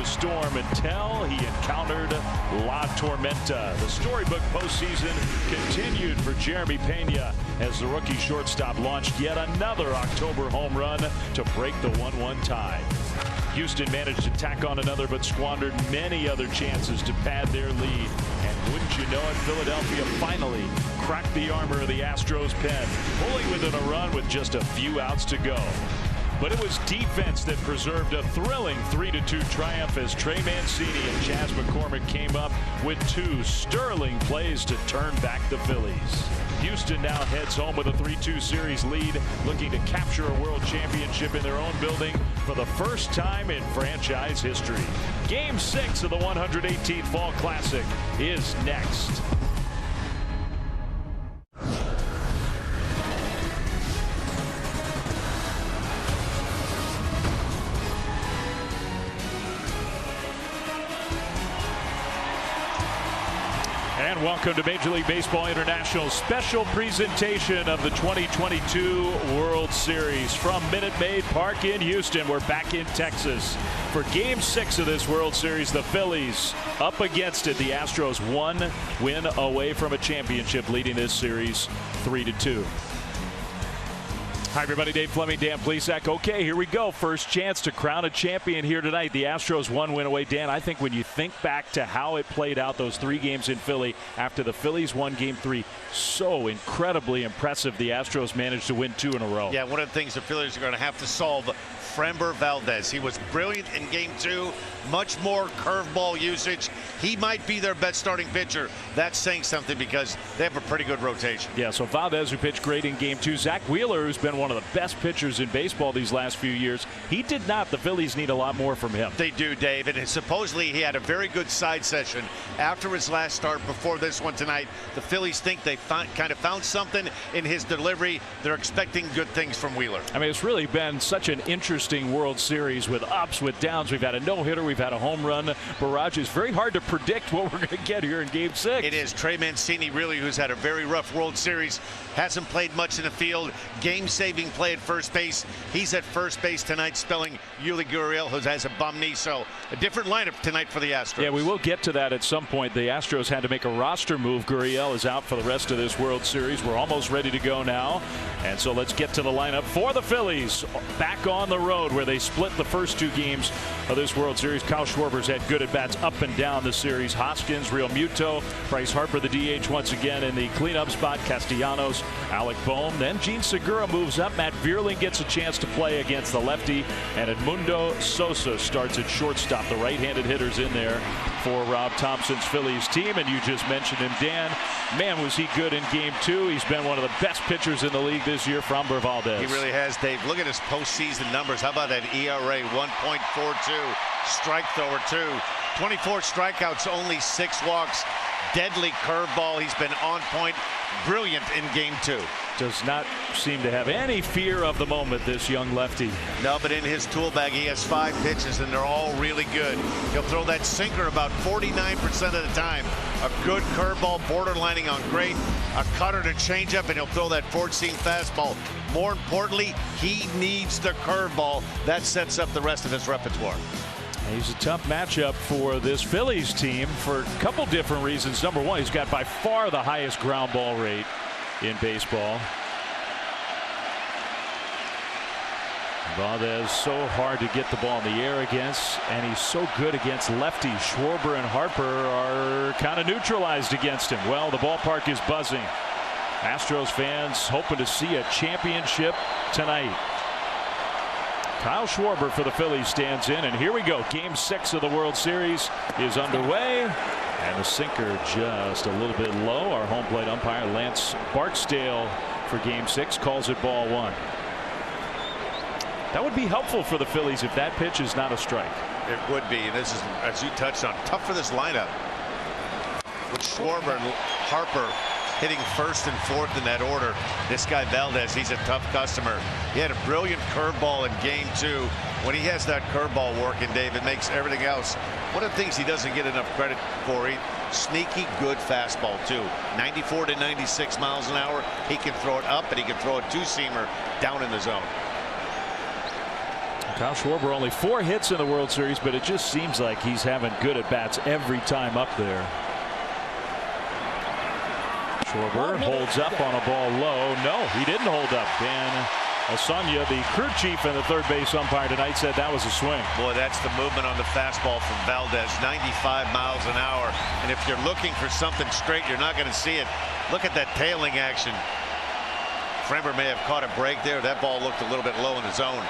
the storm until he encountered La Tormenta. The storybook postseason continued for Jeremy Pena as the rookie shortstop launched yet another October home run to break the 1-1 tie. Houston managed to tack on another but squandered many other chances to pad their lead. And wouldn't you know it, Philadelphia finally cracked the armor of the Astros pen, pulling within a run with just a few outs to go. But it was defense that preserved a thrilling 3-2 triumph as Trey Mancini and Chas McCormick came up with two sterling plays to turn back the Phillies. Houston now heads home with a 3-2 series lead, looking to capture a world championship in their own building for the first time in franchise history. Game 6 of the 118th Fall Classic is next. And welcome to Major League Baseball International's special presentation of the 2022 World Series. From Minute Maid Park in Houston, we're back in Texas for Game 6 of this World Series. The Phillies up against it. The Astros one win away from a championship, leading this series 3-2. Hi, everybody. Dave Flemming, Dan Plesac. Okay, here we go. First chance to crown a champion here tonight. The Astros one win away. Dan, I think when you think back to how it played out, those 3 games in Philly, after the Phillies won Game 3, so incredibly impressive. The Astros managed to win 2 in a row. Yeah, one of the things the Phillies are going to have to solve, Framber Valdez. He was brilliant in Game 2. Much more curveball usage. He might be their best starting pitcher. That's saying something because they have a pretty good rotation. Yeah, so Valdez, who pitched great in Game 2. Zach Wheeler, who's been one of the best pitchers in baseball these last few years. He did not. The Phillies need a lot more from him. They do, Dave. And supposedly he had a very good side session after his last start before this one tonight. The Phillies think they kind of found something in his delivery. They're expecting good things from Wheeler. I mean, it's really been such an interesting World Series with ups, with downs. We've had a no-hitter. We've had a home run barrage. It's very hard to predict what we're going to get here in Game 6. It is. Trey Mancini, really, who's had a very rough World Series, hasn't played much in the field. Game-saving play at first base. He's at first base tonight, spelling Yuli Gurriel, who has a bum knee. So a different lineup tonight for the Astros. Yeah, we will get to that at some point. The Astros had to make a roster move. Gurriel is out for the rest of this World Series. We're almost ready to go now. And so let's get to the lineup for the Phillies. Back on the road where they split the first 2 games of this World Series. Kyle Schwarber's had good at-bats up and down the series. Hoskins, Real Muto, Bryce Harper, the DH once again in the cleanup spot. Castellanos, Alec Bohm. Then Gene Segura moves up. Matt Vierling gets a chance to play against the lefty. And Edmundo Sosa starts at shortstop. The right-handed hitter's in there for Rob Thompson's Phillies team. And you just mentioned him, Dan. Man, was he good in Game 2. He's been one of the best pitchers in the league this year, Framber Valdez. He really has, Dave. Look at his postseason numbers. How about that ERA? 1.42. Strike over 2. 24 strikeouts, only 6 walks. Deadly curveball. He's been on point. Brilliant in Game 2. Does not seem to have any fear of the moment, this young lefty. No, but in his tool bag, he has 5 pitches, and they're all really good. He'll throw that sinker about 49% of the time. A good curveball, borderlining on great. A cutter to change up, and he'll throw that 4-seam fastball. More importantly, he needs the curveball. That sets up the rest of his repertoire. He's a tough matchup for this Phillies team for a couple different reasons. Number one, he's got by far the highest ground ball rate in baseball. Valdez so hard to get the ball in the air against, and he's so good against lefties. Schwarber and Harper are kind of neutralized against him. Well, the ballpark is buzzing. Astros fans hoping to see a championship tonight. Kyle Schwarber for the Phillies stands in, and here we go. Game 6 of the World Series is underway, and the sinker just a little bit low. Our home plate umpire, Lance Barksdale, for Game 6 calls it ball 1. That would be helpful for the Phillies if that pitch is not a strike. It would be. This is, as you touched on, tough for this lineup. With Schwarber and Harper hitting first and fourth in that order. This guy Valdez, he's a tough customer. He had a brilliant curveball in Game 2. When he has that curveball working, Dave, it makes everything else. One of the things he doesn't get enough credit for, sneaky good fastball too. 94 to 96 miles an hour. He can throw it up, and he can throw a 2-seamer down in the zone. Kyle Schwarber only 4 hits in the World Series, but it just seems like he's having good at bats every time up there. Schwarber holds up on a ball low. No, he didn't hold up. Dan Asanya, the crew chief and the third base umpire tonight, said that was a swing. Boy, that's the movement on the fastball from Valdez, 95 miles an hour. And if you're looking for something straight, you're not going to see it. Look at that tailing action. Framber may have caught a break there. That ball looked a little bit low in the zone.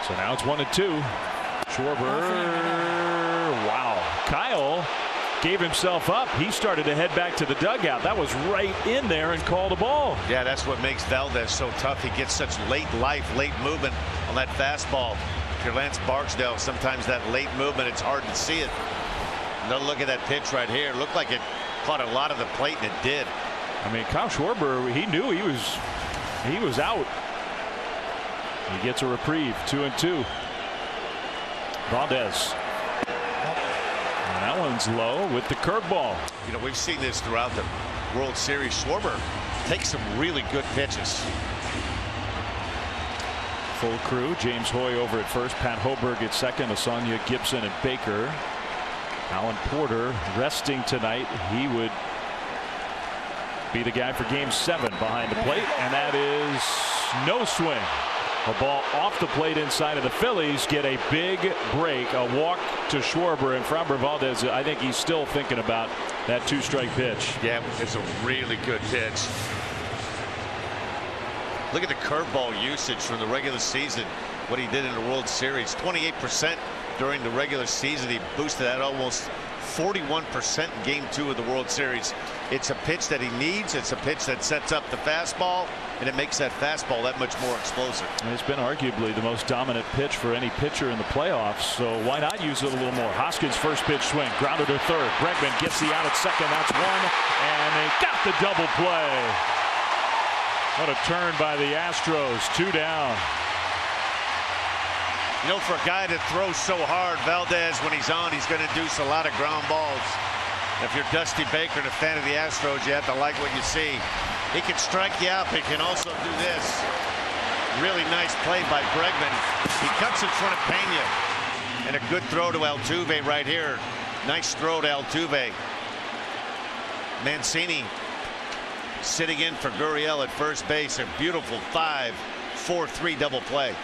So now it's 1-2. Schwarber. Wow. Kyle gave himself up. He started to head back to the dugout. That was right in there and called a ball. Yeah, that's what makes Valdez so tough. He gets such late life, late movement on that fastball. If you're Lance Barksdale, sometimes that late movement, it's hard to see it. Another look at that pitch right here. It looked like it caught a lot of the plate, and it did. I mean, Kyle Schwarber, he knew he was out. He gets a reprieve. 2-2. Valdez. And that one's low with the curveball. You know, we've seen this throughout the World Series. Schwarber takes some really good pitches. Full crew. James Hoy over at first. Pat Hoberg at second. Asanya, Gibson, and Baker. Alan Porter resting tonight. He would be the guy for game 7 behind the plate, and that is no swing. A ball off the plate inside of the Phillies get a big break, a walk to Schwarber, and Framber Valdez, I think he's still thinking about that 2-strike pitch. Yeah, it's a really good pitch. Look at the curveball usage from the regular season, what he did in the World Series. 28% during the regular season. He boosted that almost 41% in game 2 of the World Series. It's a pitch that he needs. It's a pitch that sets up the fastball, and it makes that fastball that much more explosive. And it's been arguably the most dominant pitch for any pitcher in the playoffs, so why not use it a little more? Hoskins' first pitch swing, grounded to third. Bregman gets the out at second. That's one, and they got the double play. What a turn by the Astros. 2 down. You know, for a guy that throws so hard, Valdez, when he's on, he's going to deuce a lot of ground balls. If you're Dusty Baker and a fan of the Astros, you have to like what you see. He can strike you out, but he can also do this. Really nice play by Bregman. He cuts in front of Pena. And a good throw to Altuve right here. Nice throw to Altuve. Mancini sitting in for Gurriel at first base. A beautiful 5-4-3 double play.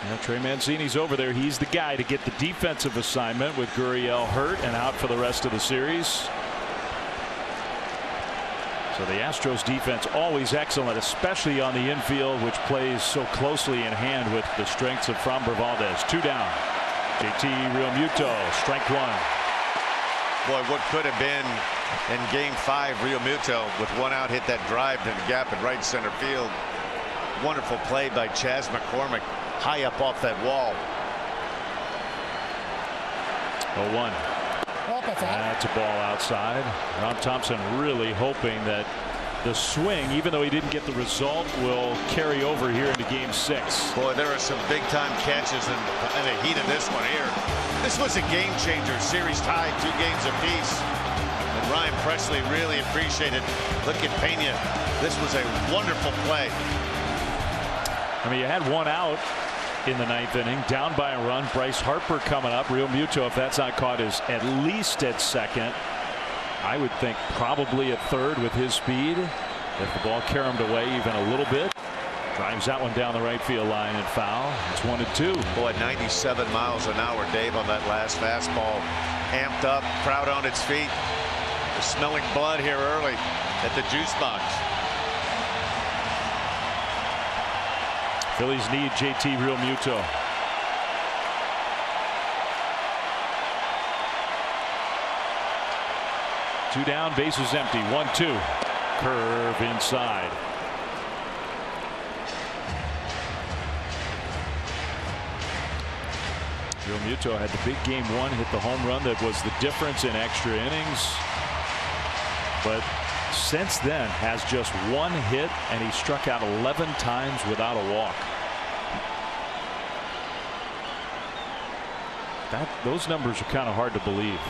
Yeah, Trey Mancini's over there. He's the guy to get the defensive assignment with Gurriel hurt and out for the rest of the series. So the Astros defense always excellent, especially on the infield, which plays so closely in hand with the strengths of Framber Valdez. 2 down. JT Realmuto, strike 1. Boy, what could have been in game 5, Realmuto with 1 out hit that drive to the gap in right center field. Wonderful play by Chas McCormick, high up off that wall. 0-1. That's a ball outside. Ron Thompson really hoping that the swing, even though he didn't get the result, will carry over here into game 6. Boy, there are some big time catches in the heat of this one here. This was a game changer. Series tied 2 games apiece. And Ryan Presley really appreciated. Look at Pena. This was a wonderful play. I mean, you had 1 out in the 9th inning, down by a run. Bryce Harper coming up. Realmuto, if that's not caught, is at least at second. I would think probably at third with his speed. If the ball carried away even a little bit. Drives that one down the right field line and foul. It's 1-2. Boy, 97 miles an hour, Dave, on that last fastball. Amped up, crowd on its feet. They're smelling blood here early at the juice box. Phillies need JT Realmuto. Two down, bases empty. 1-2. Curve inside. Realmuto had the big game 1, hit the home run that was the difference in extra innings. But since then has just 1 hit, and he struck out 11 times without a walk. Those numbers are kind of hard to believe.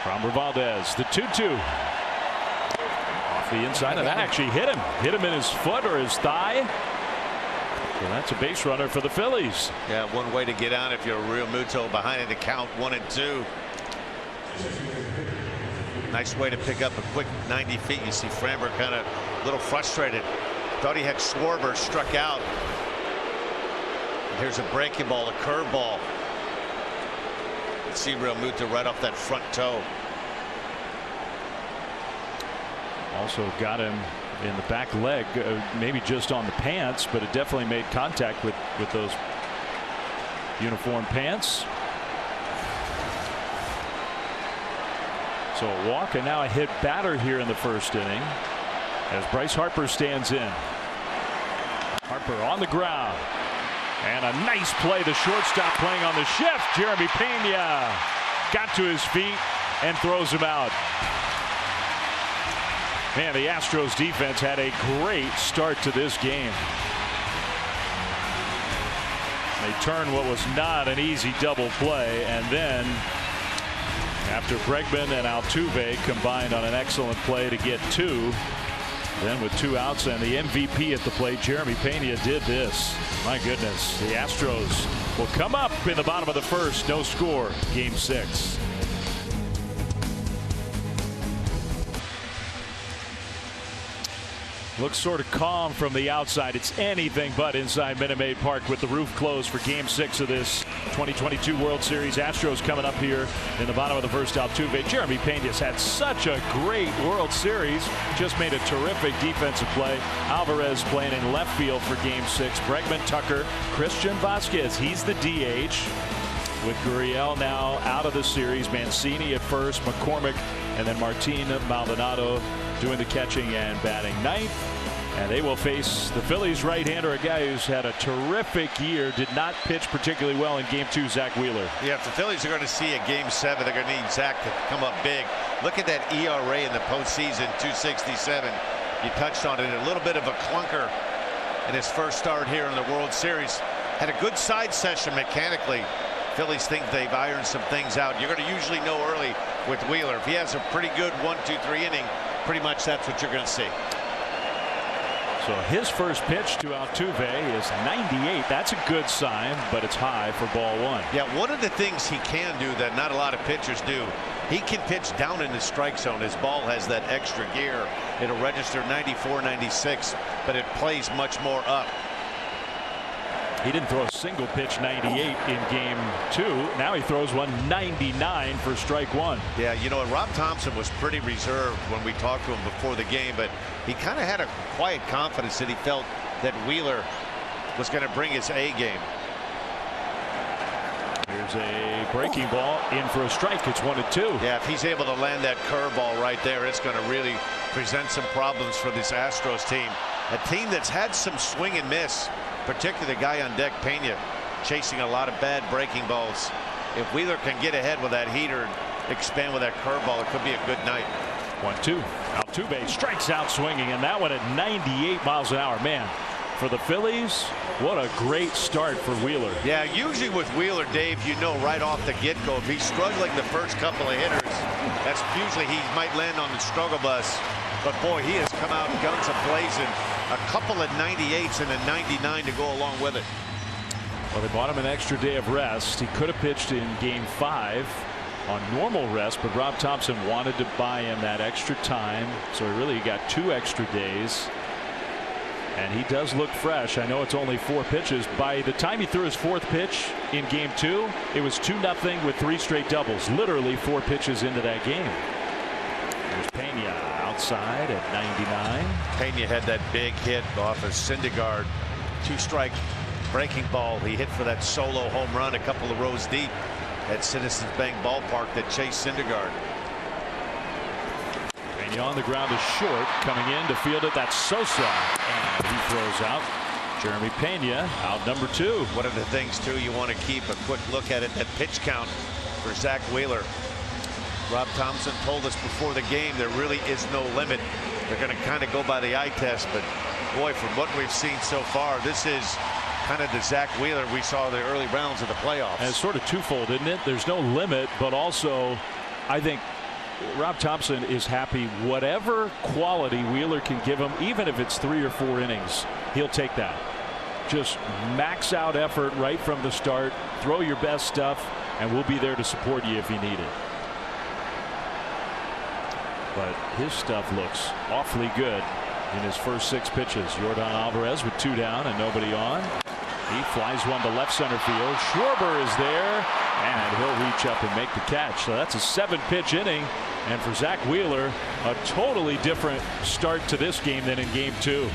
From Valdez, the 2-2. Off the inside, and that actually hit him. Hit him in his foot or his thigh. So that's a base runner for the Phillies. Yeah, one way to get out if you're a real Muto behind it to count 1-2. Nice way to pick up a quick 90 feet. You see Framber kind of a little frustrated. Thought he had Schwarber struck out. And here's a breaking ball, a curveball. See Real Muto right off that front toe. Also got him in the back leg, maybe just on the pants, but it definitely made contact with those uniform pants. So a walk and now a hit batter here in the first inning as Bryce Harper stands in. Harper on the ground. And a nice play. The shortstop playing on the shift. Jeremy Pena got to his feet and throws him out. Man, the Astros defense had a great start to this game. They turned what was not an easy double play, and then after Bregman and Altuve combined on an excellent play to get two, then with 2 outs and the MVP at the plate, Jeremy Pena did this. My goodness, the Astros will come up in the bottom of the first. No score, game 6. Looks sort of calm from the outside. It's anything but inside Minute Maid Park with the roof closed for game 6 of this 2022 World Series. Astros coming up here in the bottom of the first. Altuve. Jeremy Pena's had such a great World Series. Just made a terrific defensive play. Alvarez playing in left field for game 6. Bregman, Tucker, Christian Vasquez. He's the DH. With Gurriel now out of the series. Mancini at first. McCormick and then Martin Maldonado doing the catching and batting ninth. And they will face the Phillies right-hander, a guy who's had a terrific year, did not pitch particularly well in game 2, Zach Wheeler. Yeah, if the Phillies are going to see a game 7, they're going to need Zach to come up big. Look at that ERA in the postseason, 2.67. You touched on it, a little bit of a clunker in his first start here in the World Series. Had a good side session mechanically. Phillies think they've ironed some things out. You're going to usually know early with Wheeler. If he has a pretty good 1, 2, 3 inning, pretty much that's what you're going to see. So his first pitch to Altuve is 98. That's a good sign, but it's high for ball 1. Yeah, one of the things he can do that not a lot of pitchers do, he can pitch down in the strike zone. His ball has that extra gear. It'll register 94, 96, but it plays much more up. He didn't throw a single pitch 98 in game 2. Now he throws one 99 for strike 1. Yeah, you know, Rob Thompson was pretty reserved when we talked to him before the game, but he kind of had a quiet confidence that he felt that Wheeler was going to bring his A game. Here's a breaking ball in for a strike. It's 1-2. Yeah, if he's able to land that curveball right there, it's going to really present some problems for this Astros team. A team that's had some swing and miss. Particularly the guy on deck, Pena, chasing a lot of bad breaking balls. If Wheeler can get ahead with that heater and expand with that curveball, it could be a good night. 1-2. Altuve strikes out swinging, and that one at 98 miles an hour. Man, for the Phillies, what a great start for Wheeler. Yeah, usually with Wheeler, Dave, you know right off the get-go, if he's struggling the first couple of hitters, that's usually he might land on the struggle bus. But boy, he has come out guns a-blazing. A couple of 98s and a 99 to go along with it. Well, they bought him an extra day of rest. He could have pitched in game 5 on normal rest, but Rob Thompson wanted to buy him that extra time, so he really got 2 extra days. And he does look fresh. I know it's only 4 pitches. By the time he threw his 4th pitch in game 2, it was 2-0 with 3 straight doubles. Literally 4 pitches into that game. There's Pena outside at 99. Pena had that big hit off of Syndergaard. 2-strike breaking ball. He hit for that solo home run a couple of rows deep at Citizens Bank Ballpark that chased Syndergaard. Pena on the ground is short, coming in to field it. That's Sosa, and he throws out. Jeremy Pena out number 2. One of the things too you want to keep a quick look at it, that pitch count for Zach Wheeler. Rob Thompson told us before the game there really is no limit. They're going to kind of go by the eye test, but boy, from what we've seen so far, this is kind of the Zach Wheeler we saw in the early rounds of the playoffs. And it's sort of twofold, isn't it? There's no limit, but also I think Rob Thompson is happy. Whatever quality Wheeler can give him, even if it's 3 or 4 innings, he'll take that. Just max out effort right from the start. Throw your best stuff, and we'll be there to support you if you need it. But his stuff looks awfully good in his first 6 pitches. Yordan Alvarez with 2 down and nobody on. He flies one to left center field. Schwarber is there, and he'll reach up and make the catch. So that's a 7-pitch inning. And for Zach Wheeler, a totally different start to this game than in game 2.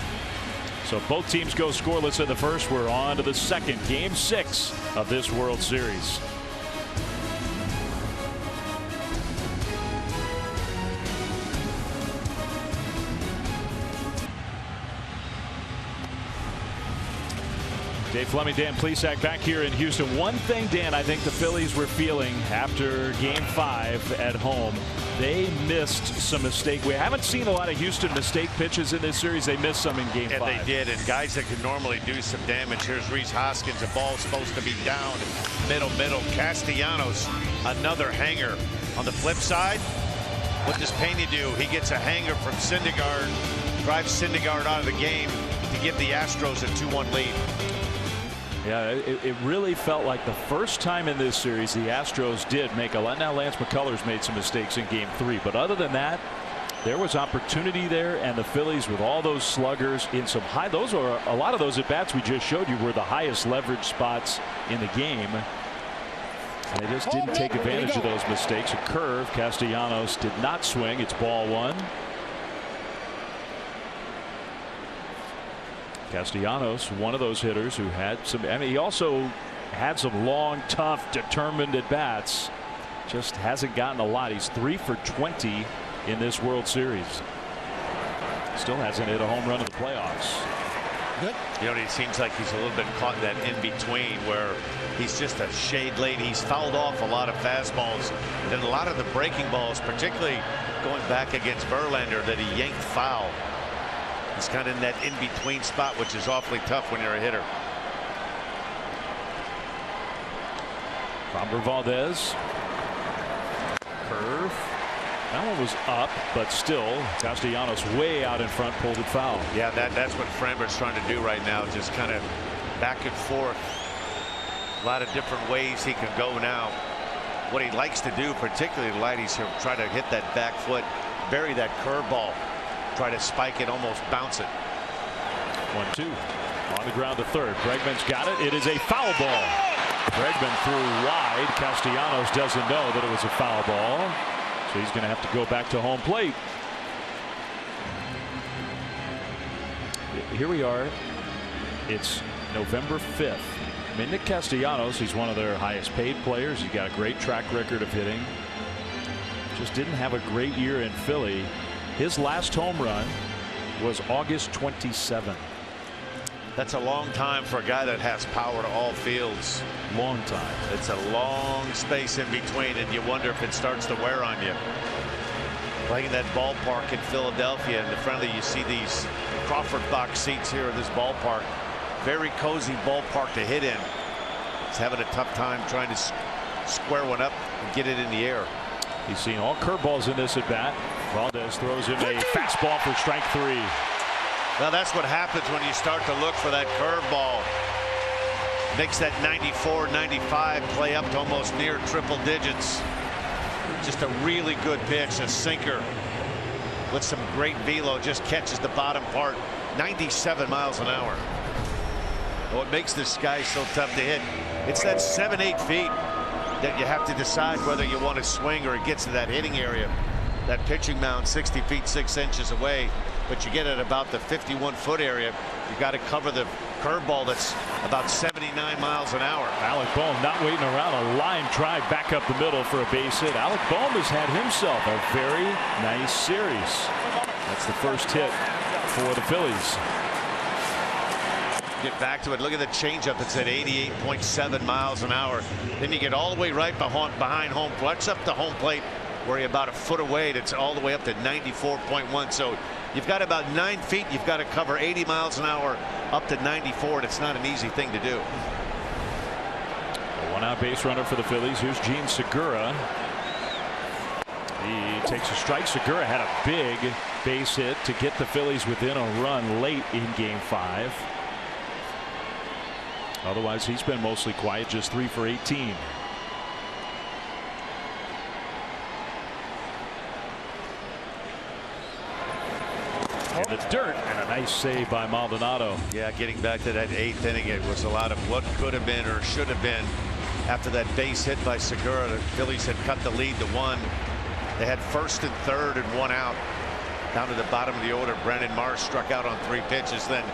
So both teams go scoreless in the first. We're on to the second, game 6 of this World Series. Dave Flemming, Dan Plesac back here in Houston. One thing, Dan, I think the Phillies were feeling after game 5 at home, they missed some mistake. We haven't seen a lot of Houston mistake pitches in this series. They missed some in game 5. And they did, and guys that can normally do some damage. Here's Rhys Hoskins. The ball's supposed to be down, middle. Castellanos, another hanger. On the flip side, what does Pena do? He gets a hanger from Syndergaard, drives Syndergaard out of the game to give the Astros a 2-1 lead. Yeah, it really felt like the first time in this series the Astros did make a lot. Now Lance McCullers made some mistakes in game 3, but other than that, there was opportunity there, and the Phillies with all those sluggers in some high. Those are a lot of those at bats we just showed you were the highest leverage spots in the game. And they just didn't take advantage of those mistakes. A curve. Castellanos did not swing. It's ball 1. Castellanos, one of those hitters who had some. I mean, he also had some long, tough, determined at bats. Just hasn't gotten a lot. He's 3 for 20 in this World Series. Still hasn't hit a home run in the playoffs. Good. You know, it seems like he's a little bit caught in that in between where he's just a shade late. He's fouled off a lot of fastballs, and a lot of the breaking balls, particularly going back against Verlander, that he yanked foul. He's kind of in that in-between spot, which is awfully tough when you're a hitter. Framber Valdez. Curve. That one was up, but still Castellanos way out in front, pulled it foul. Yeah, that's what Framber's trying to do right now, just kind of back and forth. A lot of different ways he can go now. What he likes to do, particularly light, he's try to hit that back foot, bury that curveball. Try to spike it, almost bounce it. 1-2 on the ground to third. Bregman's got it. It is a foul ball. Bregman threw wide. Castellanos doesn't know that it was a foul ball, so he's going to have to go back to home plate. Here we are. It's November 5th. I mean, Nick Castellanos, he's one of their highest paid players. He's got a great track record of hitting. Just didn't have a great year in Philly. His last home run was August 27. That's a long time for a guy that has power to all fields. Long time. It's a long space in between, and you wonder if it starts to wear on you. Playing that ballpark in Philadelphia, and the friendly, you see these Crawford box seats here in this ballpark. Very cozy ballpark to hit in. He's having a tough time trying to square one up and get it in the air. He's seen all curveballs in this at bat. Valdez throws him a fastball for strike 3. Well, that's what happens when you start to look for that curveball. Makes that 94, 95 play up to almost near triple digits. Just a really good pitch, a sinker with some great velo, just catches the bottom part. 97 miles an hour. What makes this guy so tough to hit? It's that 7-8 feet that you have to decide whether you want to swing or it gets to that hitting area. That pitching mound 60 feet 6 inches away, but you get at about the 51-foot area. You got to cover the curveball that's about 79 miles an hour. Alec Bohm not waiting around. A line drive back up the middle for a base hit. Alec Bohm has had himself a very nice series. That's the first hit for the Phillies. Get back to it. Look at the changeup. It's at 88.7 miles an hour. Then you get all the way right behind home plate. That's up to home plate where you're about a foot away. That's all the way up to 94.1. So you've got about 9 feet. You've got to cover 80 miles an hour up to 94. And it's not an easy thing to do. A 1-out base runner for the Phillies. Here's Gene Segura. He takes a strike. Segura had a big base hit to get the Phillies within a run late in Game 5. Otherwise, he's been mostly quiet, just 3 for 18. In the dirt, and a nice save by Maldonado. Yeah, getting back to that 8th inning, it was a lot of what could have been or should have been. After that base hit by Segura, the Phillies had cut the lead to 1. They had 1st and 3rd and 1 out. Down to the bottom of the order, Brandon Marsh struck out on 3 pitches. Then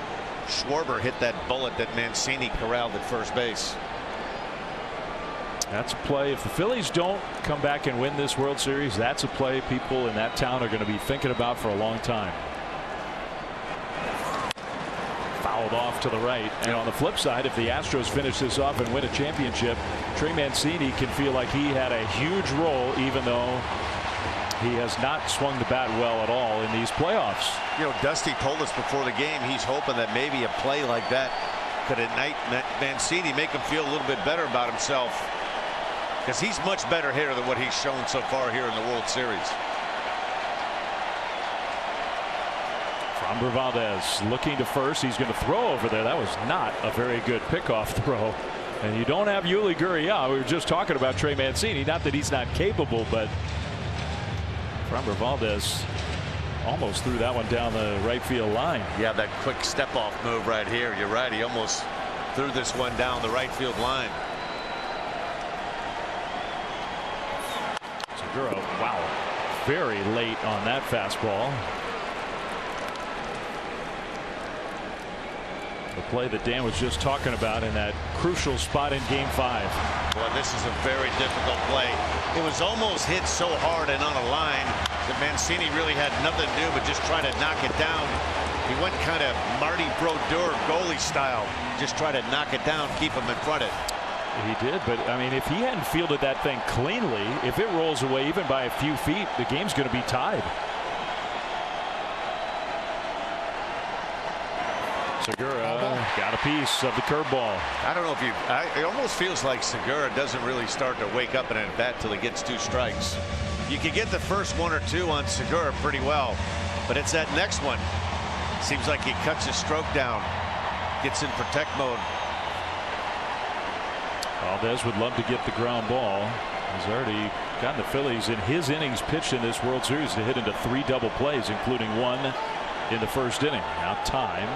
Schwarber hit that bullet that Mancini corralled at first base. That's a play. If the Phillies don't come back and win this World Series, that's a play people in that town are going to be thinking about for a long time. Fouled off to the right. And on the flip side, if the Astros finish this off and win a championship, Trey Mancini can feel like he had a huge role, even though he has not swung the bat well at all in these playoffs. You know, Dusty told us before the game he's hoping that maybe a play like that could ignite Mancini, make him feel a little bit better about himself, because he's much better hitter than what he's shown so far here in the World Series. Framber Valdez looking to first. He's going to throw over there. That was not a very good pickoff throw. And you don't have Yuli Gurriel. We were just talking about Trey Mancini. Not that he's not capable, but Framber Valdez almost threw that one down the right field line. Yeah, that quick step off move right here. You're right. He almost threw this one down the right field line. Segura, wow, very late on that fastball. The play that Dan was just talking about in that crucial spot in Game 5. Well, this is a very difficult play. It was almost hit so hard and on a line that Mancini really had nothing to do but just try to knock it down. He went kind of Marty Brodeur goalie style, just try to knock it down, keep him in front of it. He did, but I mean, if he hadn't fielded that thing cleanly, if it rolls away even by a few feet, the game's going to be tied. Segura got a piece of the curveball. I don't know if it almost feels like Segura doesn't really start to wake up in at bat till he gets 2 strikes. You can get the first 1 or 2 on Segura pretty well, but it's that next one. Seems like he cuts his stroke down, gets in protect mode. Valdez would love to get the ground ball. He's already gotten the Phillies in his innings pitched in this World Series to hit into 3 double plays, including 1 in the first inning. Now time.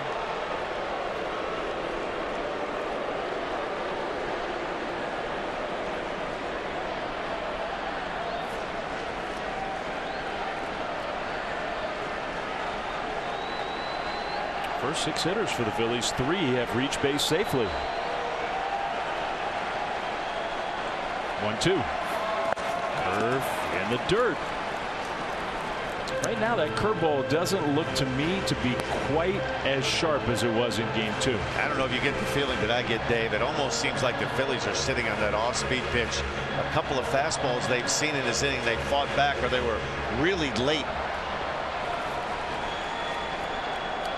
First 6 hitters for the Phillies, 3 have reached base safely. 1-2. Curve in the dirt. Right now, that curveball doesn't look to me to be quite as sharp as it was in Game 2. I don't know if you get the feeling that I get, Dave. It almost seems like the Phillies are sitting on that off-speed pitch. A couple of fastballs they've seen in this inning, they fought back, or they were really late.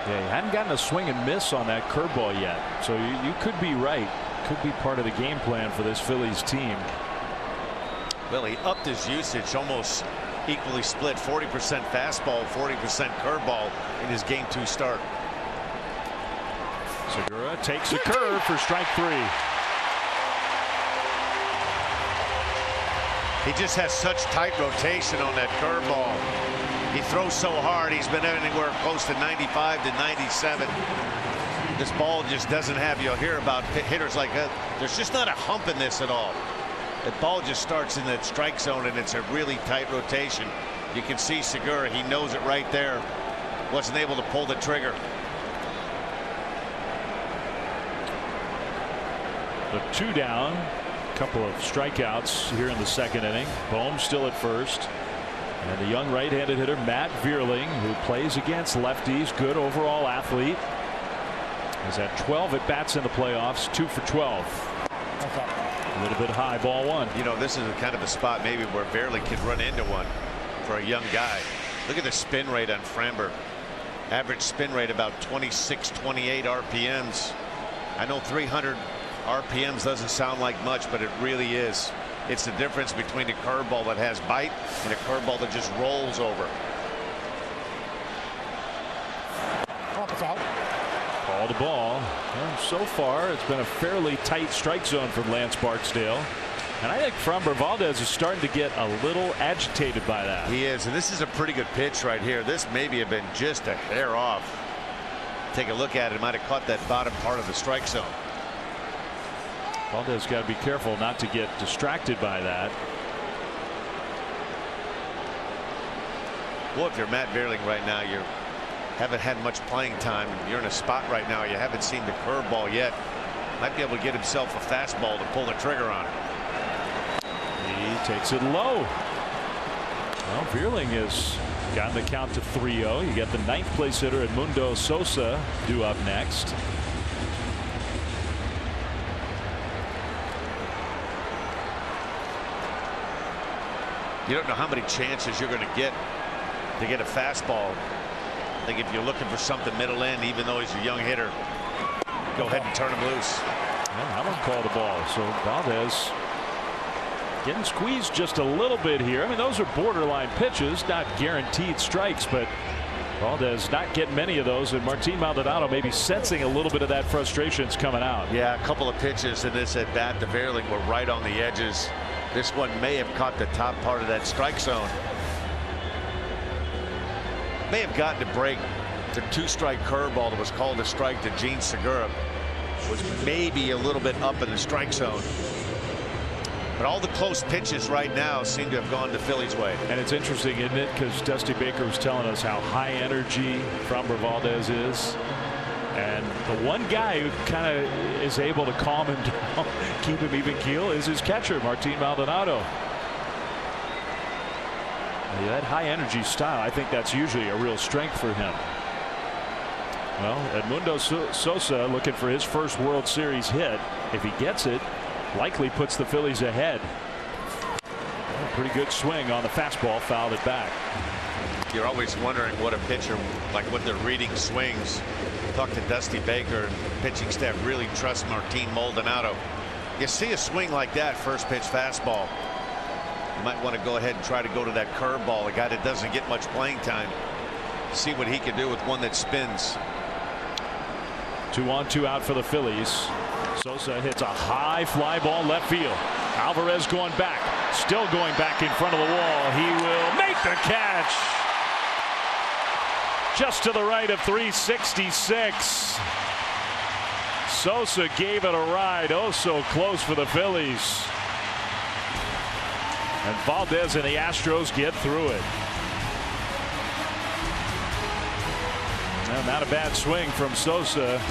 Yeah, he hadn't gotten a swing and miss on that curveball yet, so you could be right. Could be part of the game plan for this Phillies team. Well, he upped his usage, almost equally split, 40% fastball, 40% curveball in his Game 2 start. Segura takes a curve for strike 3. He just has such tight rotation on that curveball. He throws so hard. He's been anywhere close to 95 to 97. This ball just doesn't have, you'll hear about hitters like that. There's just not a hump in this at all. The ball just starts in that strike zone, and it's a really tight rotation. You can see Segura, he knows it right there. Wasn't able to pull the trigger. The 2 down, couple of strikeouts here in the second inning. Bohm still at first. And the young right-handed hitter Matt Vierling, who plays against lefties, good overall athlete, is at 12 at bats in the playoffs, 2 for 12. A little bit high, ball 1. You know, this is kind of a spot maybe where Vierling could run into one for a young guy. Look at the spin rate on Framber. Average spin rate about 26, 28 RPMs. I know 300 RPMs doesn't sound like much, but it really is. It's the difference between a curveball that has bite and a curveball that just rolls over. Call the ball. And so far, it's been a fairly tight strike zone from Lance Barksdale. And I think Framber Valdez is starting to get a little agitated by that. He is, and this is a pretty good pitch right here. This maybe have been just a hair off. Take a look at it. Might have caught that bottom part of the strike zone. Valdez got to be careful not to get distracted by that. Well, if you're Matt Vierling right now, you haven't had much playing time. You're in a spot right now. You haven't seen the curveball yet. Might be able to get himself a fastball to pull the trigger on. He takes it low. Well, Vierling has gotten the count to 3-0. You got the 9th place hitter Edmundo Sosa due up next. You don't know how many chances you're going to get a fastball. I think if you're looking for something middle end, even though he's a young hitter, go ahead and turn him loose. Well, I don't call the ball. So Valdez getting squeezed just a little bit here. I mean, those are borderline pitches, not guaranteed strikes, but Valdez not getting many of those, and Martin Maldonado maybe sensing a little bit of that frustration's coming out. Yeah, a couple of pitches in this at bat to Vierling were right on the edges. This one may have caught the top part of that strike zone. May have gotten a break. The 2-strike curveball that was called a strike to Gene Segura was maybe a little bit up in the strike zone. But all the close pitches right now seem to have gone the Phillies' way. And it's interesting, isn't it? Because Dusty Baker was telling us how high energy Framber Valdez is. And the one guy who kind of is able to calm him down, keep him even keel, is his catcher, Martin Maldonado. That high energy style, I think that's usually a real strength for him. Well, Edmundo Sosa looking for his first World Series hit. If he gets it, likely puts the Phillies ahead. Well, pretty good swing on the fastball, fouled it back. You're always wondering what a pitcher, like what they're reading swings. Talk to Dusty Baker, and the pitching staff really trusts Martin Maldonado. You see a swing like that, first pitch fastball, you might want to go ahead and try to go to that curveball, a guy that doesn't get much playing time. See what he can do with one that spins. 2 on 2 out for the Phillies. Sosa hits a high fly ball left field. Alvarez going back, still going back in front of the wall. He will make the catch. Just to the right of 366. Sosa gave it a ride. Oh, so close for the Phillies. And Valdez and the Astros get through it. Well, not a bad swing from Sosa.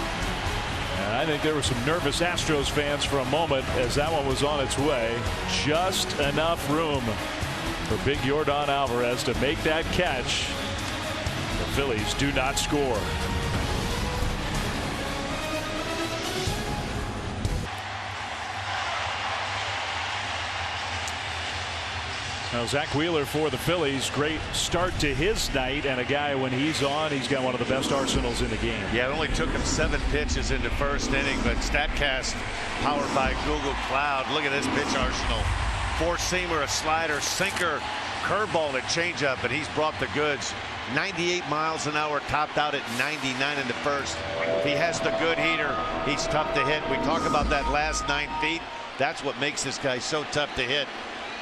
And I think there were some nervous Astros fans for a moment as that one was on its way. Just enough room for big Yordan Alvarez to make that catch. The Phillies do not score. Now Zach Wheeler for the Phillies, great start to his night, and a guy when he's on, he's got one of the best arsenals in the game. Yeah, it only took him 7 pitches in the first inning, but StatCast powered by Google Cloud. Look at this pitch arsenal. 4-seamer, a slider, sinker, curveball, and changeup, and he's brought the goods. 98 miles an hour, topped out at 99 in the first. If he has the good heater, he's tough to hit. We talk about that last 9 feet. That's what makes this guy so tough to hit.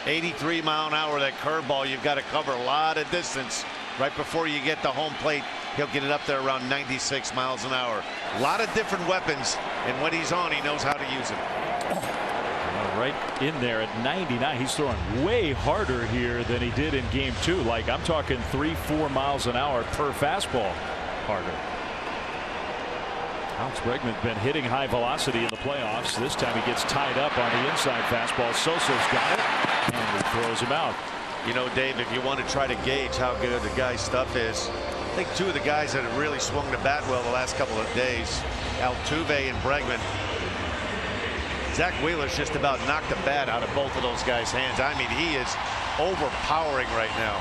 83 mile an hour, that curveball, you've got to cover a lot of distance right before you get to home plate. He'll get it up there around 96 miles an hour. A lot of different weapons, and when he's on, he knows how to use it. Right in there at 99. He's throwing way harder here than he did in game 2. Like, I'm talking 3-4 miles an hour per fastball harder. Alex Bregman's been hitting high velocity in the playoffs. This time he gets tied up on the inside fastball. Sosa's got it, and he throws him out. You know, Dave, if you want to try to gauge how good the guy's stuff is, I think 2 of the guys that have really swung the bat well the last couple of days, Altuve and Bregman. Zach Wheeler's just about knocked the bat out of both of those guys' hands. I mean, he is overpowering right now.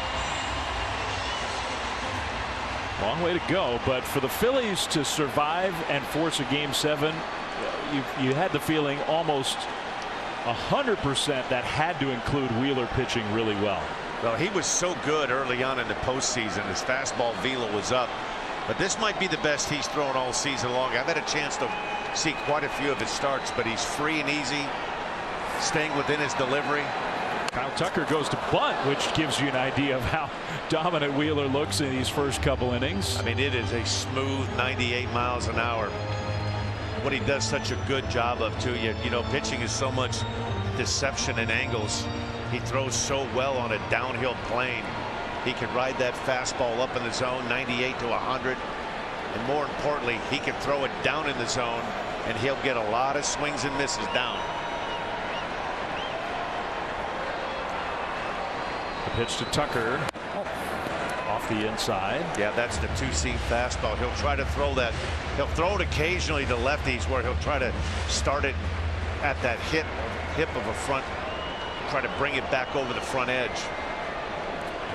Long way to go, but for the Phillies to survive and force a game 7, you had the feeling almost 100%, that had to include Wheeler pitching really well. Well, he was so good early on in the postseason. His fastball velo was up, but this might be the best he's thrown all season long. I've had a chance to see quite a few of his starts, but he's free and easy, staying within his delivery. Kyle Tucker goes to bunt, which gives you an idea of how dominant Wheeler looks in these first couple innings. I mean, it is a smooth 98 miles an hour. What he does such a good job of, too. You know, pitching is so much deception and angles. He throws so well on a downhill plane. He can ride that fastball up in the zone, 98 to 100. And more importantly, he can throw it down in the zone, and he'll get a lot of swings and misses down. The pitch to Tucker. Off the inside. Yeah, that's the two-seam fastball. He'll try to throw that. He'll throw it occasionally to lefties where he'll try to start it at that hip of a front, try to bring it back over the front edge.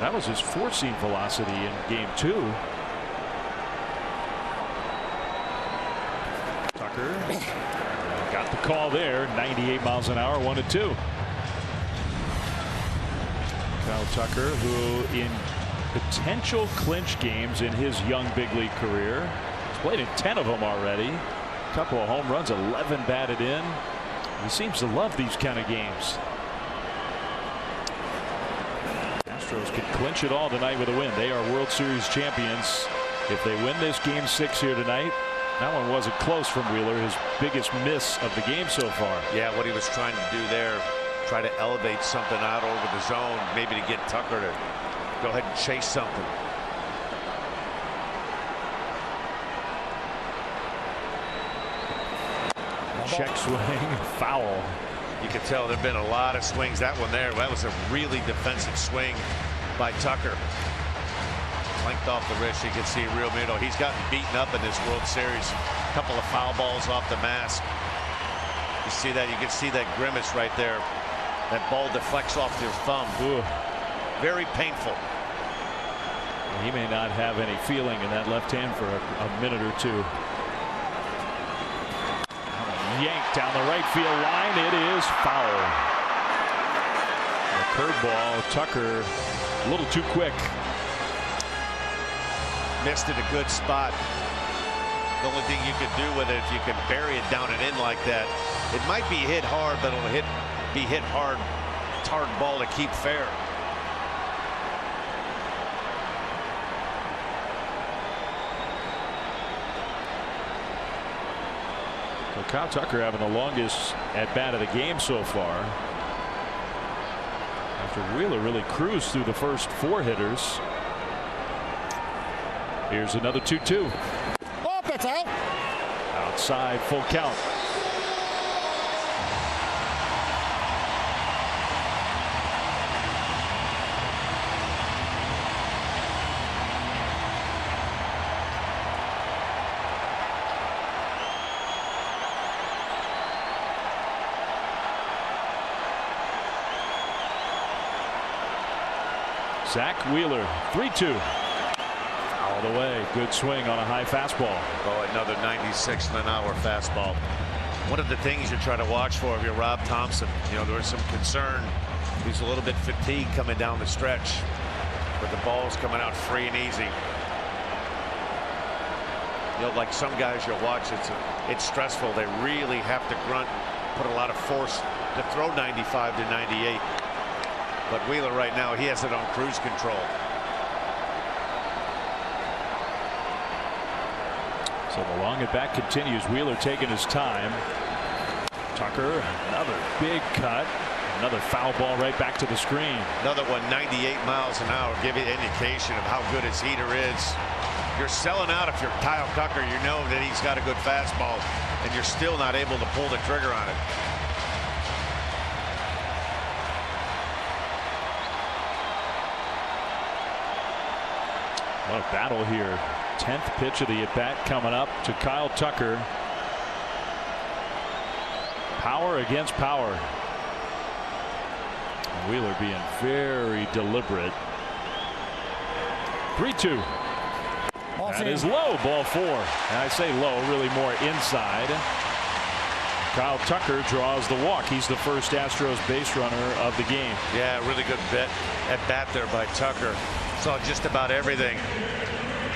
That was his four-seam velocity in game 2. Tucker got the call there. 98 miles an hour, 1-2. Kyle Tucker, who in potential clinch games in his young big league career, he's played in 10 of them already. A couple of home runs, 11 batted in. He seems to love these kind of games. Astros could clinch it all tonight with a win. They are World Series champions. If they win this game 6 here tonight, that one wasn't close from Wheeler, his biggest miss of the game so far. Yeah, what he was trying to do there, try to elevate something out over the zone, maybe to get Tucker to go ahead and chase something. Check swing, foul. You can tell there have been a lot of swings. That one there, that was a really defensive swing by Tucker. Length off the wrist, you can see real middle. He's gotten beaten up in this World Series. A couple of foul balls off the mask. You see that? You can see that grimace right there. That ball deflects off your thumb. Ooh. Very painful. He may not have any feeling in that left hand for a minute or two. Yanked down the right field line. It is foul. The curveball, Tucker a little too quick. Missed it a good spot. The only thing you could do with it, if you can bury it down and in like that, it might be hit hard, but it'll be hit hard. It's hard ball to keep fair. So Kyle Tucker having the longest at bat of the game so far. After Wheeler really cruised through the first 4 hitters. Here's another 2-2. Oh, it's out. Outside, full count. Zach Wheeler, 3-2. All the way. Good swing on a high fastball. Oh, another 96 an hour fastball. One of the things you try to watch for if you're Rob Thompson, you know, there was some concern. He's a little bit fatigued coming down the stretch, but the ball's coming out free and easy. You know, like some guys you'll watch, it's stressful. They really have to grunt, put a lot of force to throw 95 to 98. But Wheeler right now, he has it on cruise control. So the long at bat continues. Wheeler taking his time. Tucker, another big cut. Another foul ball right back to the screen. Another one, 98 miles an hour, give you an indication of how good his heater is. You're selling out if you're Kyle Tucker. You know that he's got a good fastball, and you're still not able to pull the trigger on it. What a battle here. 10th pitch of the at-bat coming up to Kyle Tucker. Power against power. Wheeler being very deliberate. 3-2. That is low, ball 4. And I say low, really more inside. Kyle Tucker draws the walk. He's the first Astros base runner of the game. Yeah, really good at bat there by Tucker. Saw just about everything.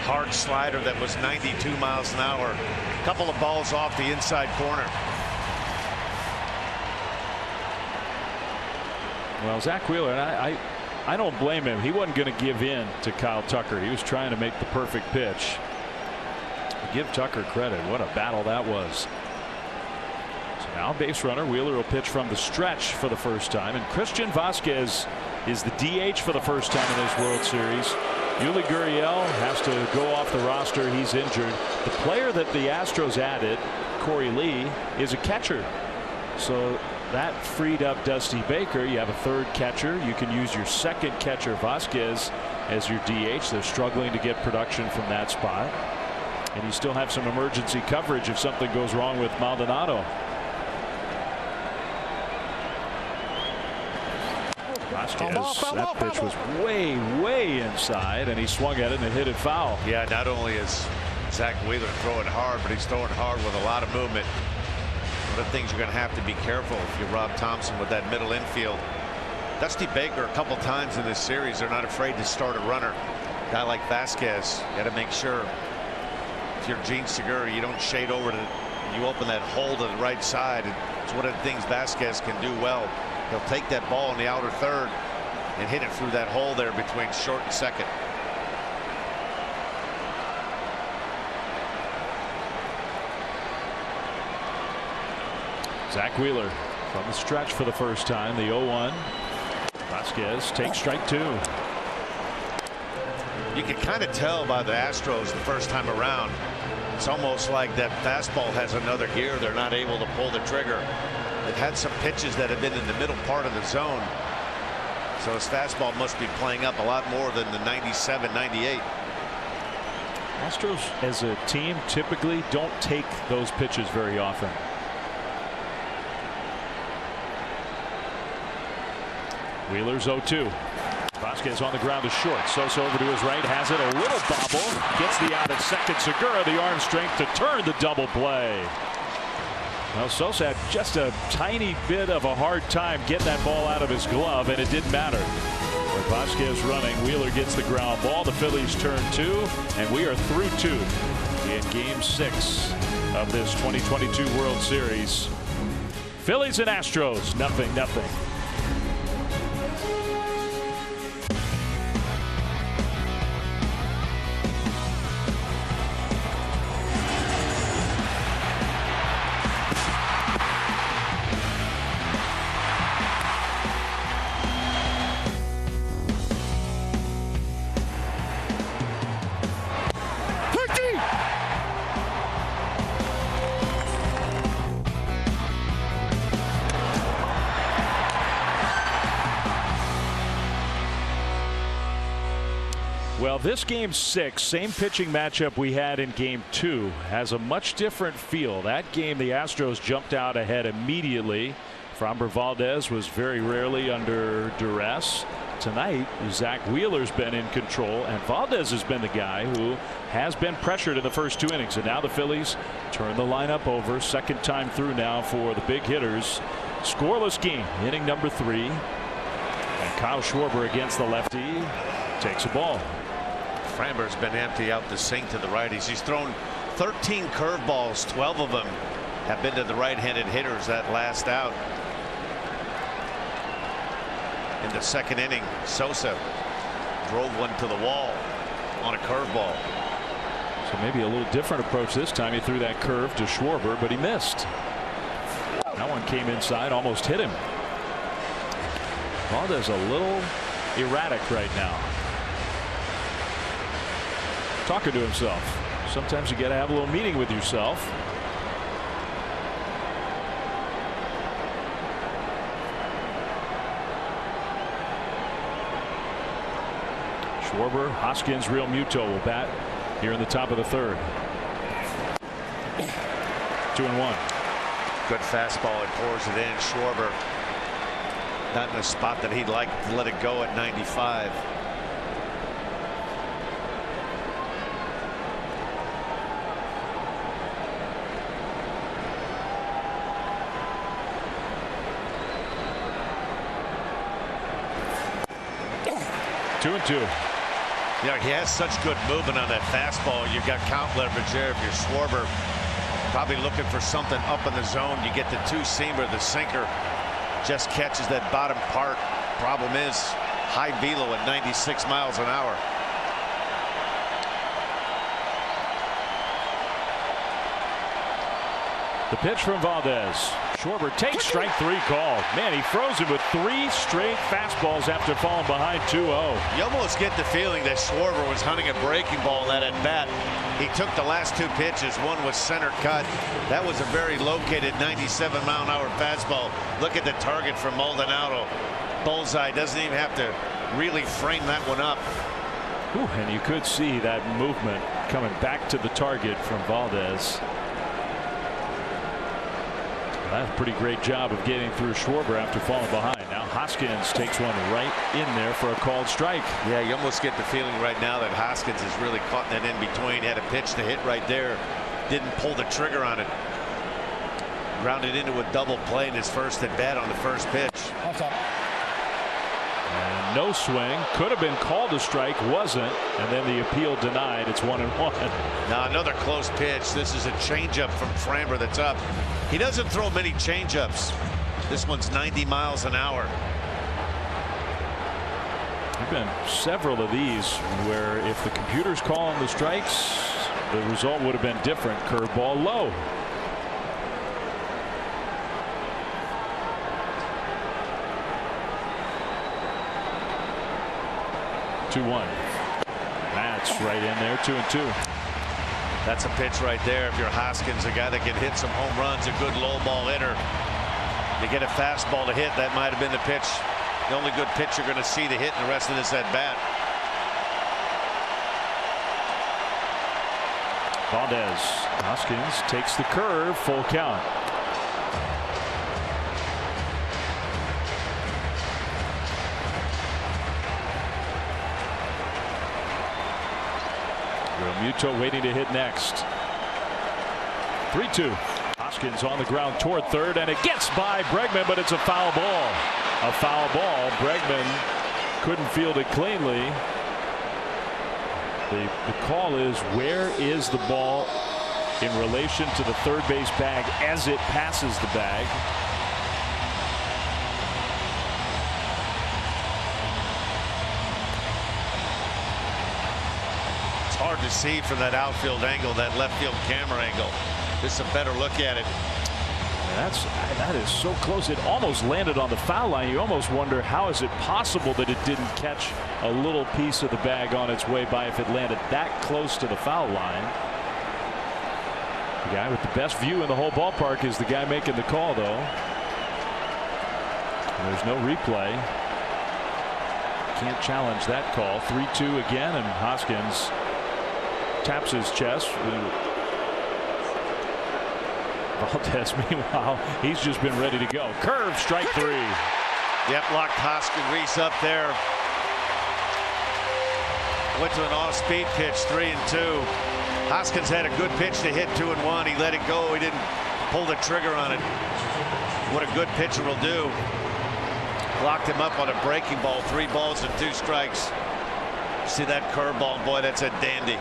Hard slider that was 92 miles an hour. A couple of balls off the inside corner. Well, Zach Wheeler, and I don't blame him. He wasn't going to give in to Kyle Tucker. He was trying to make the perfect pitch. Give Tucker credit. What a battle that was. So now base runner. Wheeler will pitch from the stretch for the first time. And Christian Vasquez is the DH for the first time in this World Series. Yuli Gurriel has to go off the roster. He's injured. The player that the Astros added, Corey Lee, is a catcher. So that freed up Dusty Baker. You have a third catcher. You can use your second catcher, Vasquez, as your DH. They're struggling to get production from that spot. And you still have some emergency coverage if something goes wrong with Maldonado. Vasquez, that pitch was way inside, and he swung at it and hit it foul. Yeah, not only is Zach Wheeler throwing hard, but he's throwing hard with a lot of movement. One of the things you're going to have to be careful if you're Rob Thompson with that middle infield. Dusty Baker, a couple times in this series, they're not afraid to start a runner. A guy like Vasquez, you got to make sure if you're Gene Segura, you don't shade over to, you open that hole to the right side. It's one of the things Vasquez can do well. He'll take that ball in the outer third and hit it through that hole there between short and second. Zach Wheeler from the stretch for the first time. The 0-1. Vasquez takes strike two. You can kind of tell by the Astros the first time around. It's almost like that fastball has another gear. They're not able to pull the trigger. They've had some pitches that have been in the middle part of the zone. So his fastball must be playing up a lot more than the 97, 98. Astros as a team typically don't take those pitches very often. Wheeler's 0-2. Vasquez on the ground to short. Sosa over to his right, has it, a little bobble, gets the out at second. Segura the arm strength to turn the double play. Well, Sosa had just a tiny bit of a hard time getting that ball out of his glove, and it didn't matter. With Vasquez running, Wheeler gets the ground ball. The Phillies turn two, and we are through two in Game 6 of this 2022 World Series. Phillies and Astros, 0-0. Well, this Game 6, same pitching matchup we had in Game 2, has a much different feel. That game, the Astros jumped out ahead immediately. Framber Valdez was very rarely under duress. Tonight, Zach Wheeler's been in control, and Valdez has been the guy who has been pressured in the first 2 innings. And now the Phillies turn the lineup over. Second time through now for the big hitters. Scoreless game, inning number 3. And Kyle Schwarber against the lefty takes a ball. Framber's been empty out the sink to the righties. He's thrown 13 curveballs. 12 of them have been to the right-handed hitters. That last out in the second inning, Sosa drove one to the wall on a curveball. So maybe a little different approach this time. He threw that curve to Schwarber, but he missed. That one came inside, almost hit him. Valdez a little erratic right now. Talking to himself. Sometimes you got to have a little meeting with yourself. Schwarber, Hoskins, Real Muto will bat here in the top of the third. 2-1. Good fastball. It pours it in. Schwarber not in a spot that he'd like to let it go at 95. 2-2. Yeah, he has such good movement on that fastball. You've got count leverage there. If you're Schwarber, probably looking for something up in the zone. You get the two-seamer, the sinker just catches that bottom part. Problem is high velo at 96 miles an hour. The pitch from Valdez. Schwarber takes strike 3 call. Man, he froze him with 3 straight fastballs after falling behind 2-0. You almost get the feeling that Schwarber was hunting a breaking ball in that at bat. He took the last 2 pitches. One was center cut. That was a very located 97-mile-an-hour fastball. Look at the target from Maldonado. Bullseye. Doesn't even have to really frame that one up. Ooh, and you could see that movement coming back to the target from Valdez. That's a pretty great job of getting through Schwarber after falling behind. Now Hoskins takes one right in there for a called strike. Yeah, you almost get the feeling right now that Hoskins is really caught that in between. Had a pitch to hit right there. Didn't pull the trigger on it. Grounded into a double play in his first at bat on the first pitch. And no swing. Could have been called a strike. Wasn't. And then the appeal denied. It's 1-1. Now another close pitch. This is a changeup from Framber that's up. He doesn't throw many changeups. This one's 90 miles an hour. There've been several of these where if the computer's calling the strikes, the result would have been different. Curveball low. That's right in there. 2-2. That's a pitch right there. If you're Hoskins, a guy that can hit some home runs, a good low ball hitter. You get a fastball to hit, that might have been the pitch. The only good pitch you're going to see to hit in the rest of this at bat. Valdez. Hoskins takes the curve. Full count. Muto waiting to hit next. 3-2. Hoskins on the ground toward third, and it gets by Bregman, but it's a foul ball. A foul ball. Bregman couldn't field it cleanly. The call is, where is the ball in relation to the third base bag as it passes the bag? Hard to see from that outfield angle, that left field camera angle. This is a better look at it. That is so close. It almost landed on the foul line. You almost wonder, how is it possible that it didn't catch a little piece of the bag on its way by if it landed that close to the foul line. The guy with the best view in the whole ballpark is the guy making the call, though. And there's no replay. Can't challenge that call. 3-2 again, and Hoskins taps his chest. Valdez, meanwhile, he's just been ready to go. Curve, strike 3. Yep, locked Hoskins up there. Went to an off-speed pitch, 3-2. Hoskins had a good pitch to hit, 2-1. He let it go. He didn't pull the trigger on it. What a good pitcher will do. Locked him up on a breaking ball. 3 balls and 2 strikes. See that curveball, boy, that's a dandy.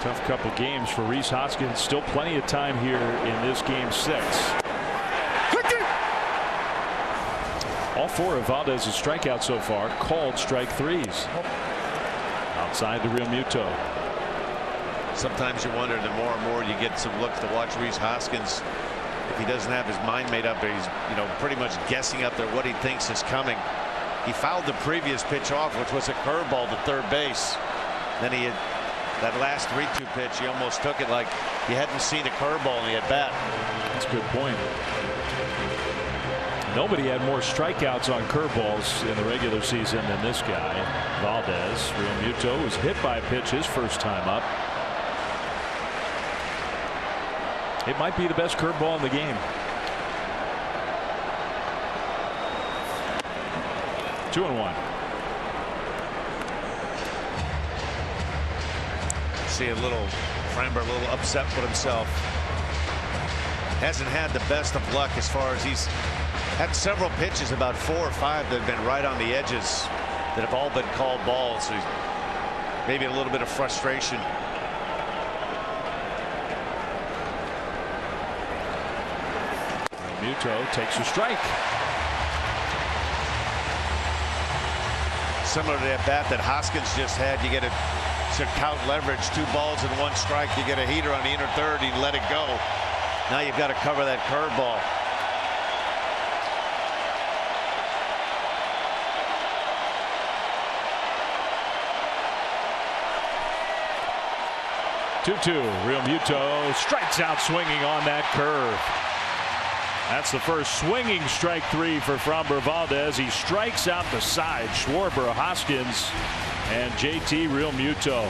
Tough couple games for Rhys Hoskins. Still plenty of time here in this game 6. All 4 of Valdez's strikeouts so far called strike 3s. Outside the real Muto. Sometimes you wonder, the more and more you get some looks to watch Rhys Hoskins, if he doesn't have his mind made up, he's pretty much guessing up there what he thinks is coming. He fouled the previous pitch off, which was a curveball to third base. Then he had that last 3-2 pitch. He almost took it like he hadn't seen a curveball in the at bat. That's a good point. Nobody had more strikeouts on curveballs in the regular season than this guy, Valdez. Real Muto was hit by a pitch his first time up. It might be the best curveball in the game. 2-1. See a little Framber a little upset with himself. Hasn't had the best of luck as far as he's Had several pitches, about 4 or 5, that have been right on the edges that have all been called balls. So maybe a little bit of frustration. Muto takes a strike. Similar to that bat that Hoskins just had, you get a count leverage, 2 balls and 1 strike. You get a heater on the inner third, you let it go. Now you've got to cover that curveball. Real Muto strikes out swinging on that curve. That's the first swinging strike 3 for Framber Valdez. He strikes out the side. Schwarber, Hoskins, and JT Real Muto.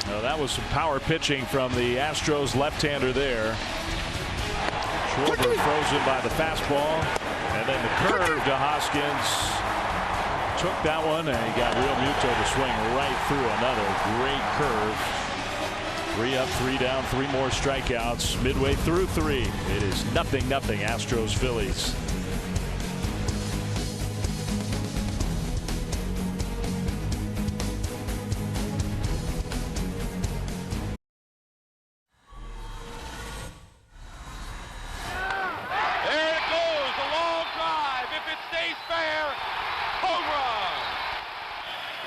Now that was some power pitching from the Astros left-hander there. Schwarber frozen by the fastball, and then the curve to Hoskins. Took that one, and he got Real Muto to swing right through another great curve. 3 up, 3 down, 3 more strikeouts midway through 3. It is 0-0 Astros Phillies. There it goes, a long drive. If it stays fair, home run.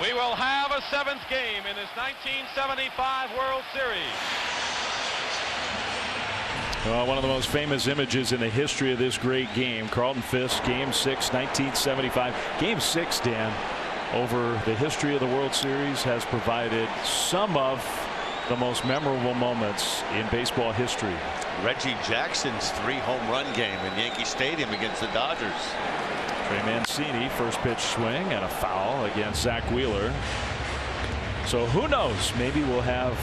We will have a 7th game in this 1975 World Series. Well, one of the most famous images in the history of this great game, Carlton Fisk, Game 6, 1975. Game 6, Dan, over the history of the World Series, has provided some of the most memorable moments in baseball history. Reggie Jackson's 3-home run game in Yankee Stadium against the Dodgers. Trey Mancini, first pitch swing and a foul against Zach Wheeler. So who knows, maybe we'll have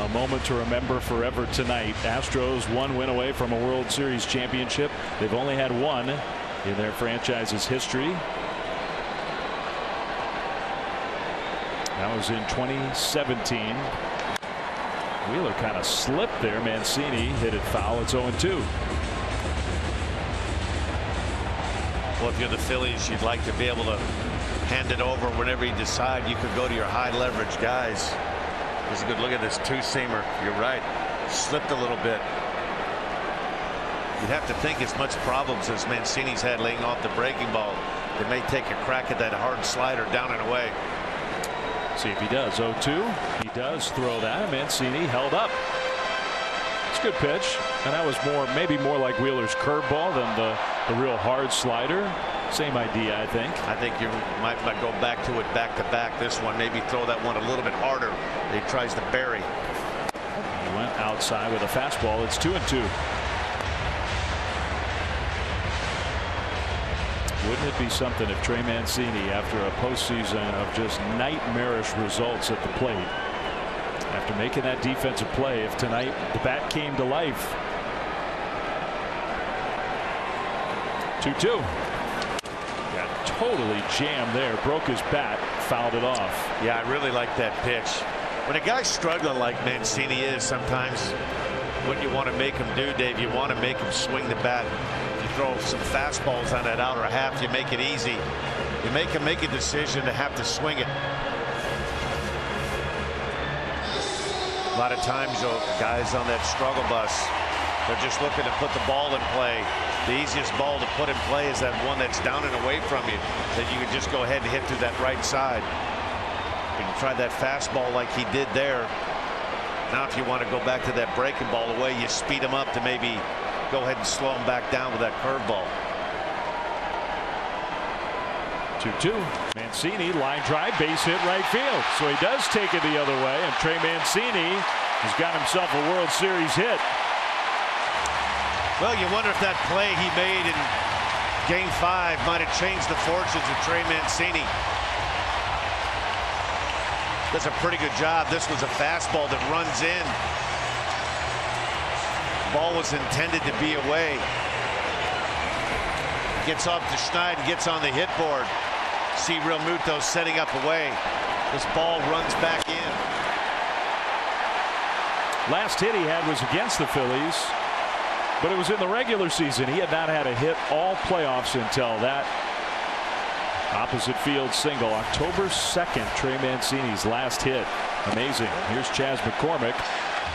a moment to remember forever tonight. Astros 1 win away from a World Series championship. They've only had 1 in their franchise's history. That was in 2017. Wheeler kind of slipped there. Mancini hit it foul. It's 0-2. Well, if you're the Phillies, you'd like to be able to hand it over whenever you decide you could go to your high leverage guys. Here's a good look at this 2-seamer. You're right. Slipped a little bit. You'd have to think as much problems as Mancini's had laying off the breaking ball. They may take a crack at that hard slider down and away. See if he does. 0-2. He does throw that. Mancini held up. It's a good pitch. And that was maybe more like Wheeler's curveball than the real hard slider. Same idea, I think. I think you might go back to it back to back. This one, maybe throw that one a little bit harder. He tries to bury. He went outside with a fastball. It's 2-2. Wouldn't it be something if Trey Mancini, after a postseason of just nightmarish results at the plate, after making that defensive play, if tonight the bat came to life? 2-2. Got totally jammed there. Broke his bat. Fouled it off. Yeah, I really like that pitch. When a guy's struggling like Mancini is, sometimes what you want to make him do, Dave, you want to make him swing the bat. You throw some fastballs on that outer half, you make it easy. You make him make a decision to have to swing it. A lot of times, guys on that struggle bus, they're just looking to put the ball in play. The easiest ball to put in play is that one that's down and away from you, that you can just go ahead and hit through that right side. You can try that fastball like he did there. Now if you want to go back to that breaking ball away, you speed him up to maybe go ahead and slow him back down with that curveball. 2-2. Mancini, line drive, base hit right field. So he does take it the other way, and Trey Mancini has got himself a World Series hit. Well, you wonder if that play he made in Game 5 might have changed the fortunes of Trey Mancini. Does a pretty good job. This was a fastball that runs in. Ball was intended to be away. Gets off to Schneid and gets on the hit board. See Real Muto setting up away. This ball runs back in. Last hit he had was against the Phillies But it was in the regular season. He had not had a hit all playoffs until that opposite field single. October 2nd, Trey Mancini's last hit. Amazing. Here's Chas McCormick,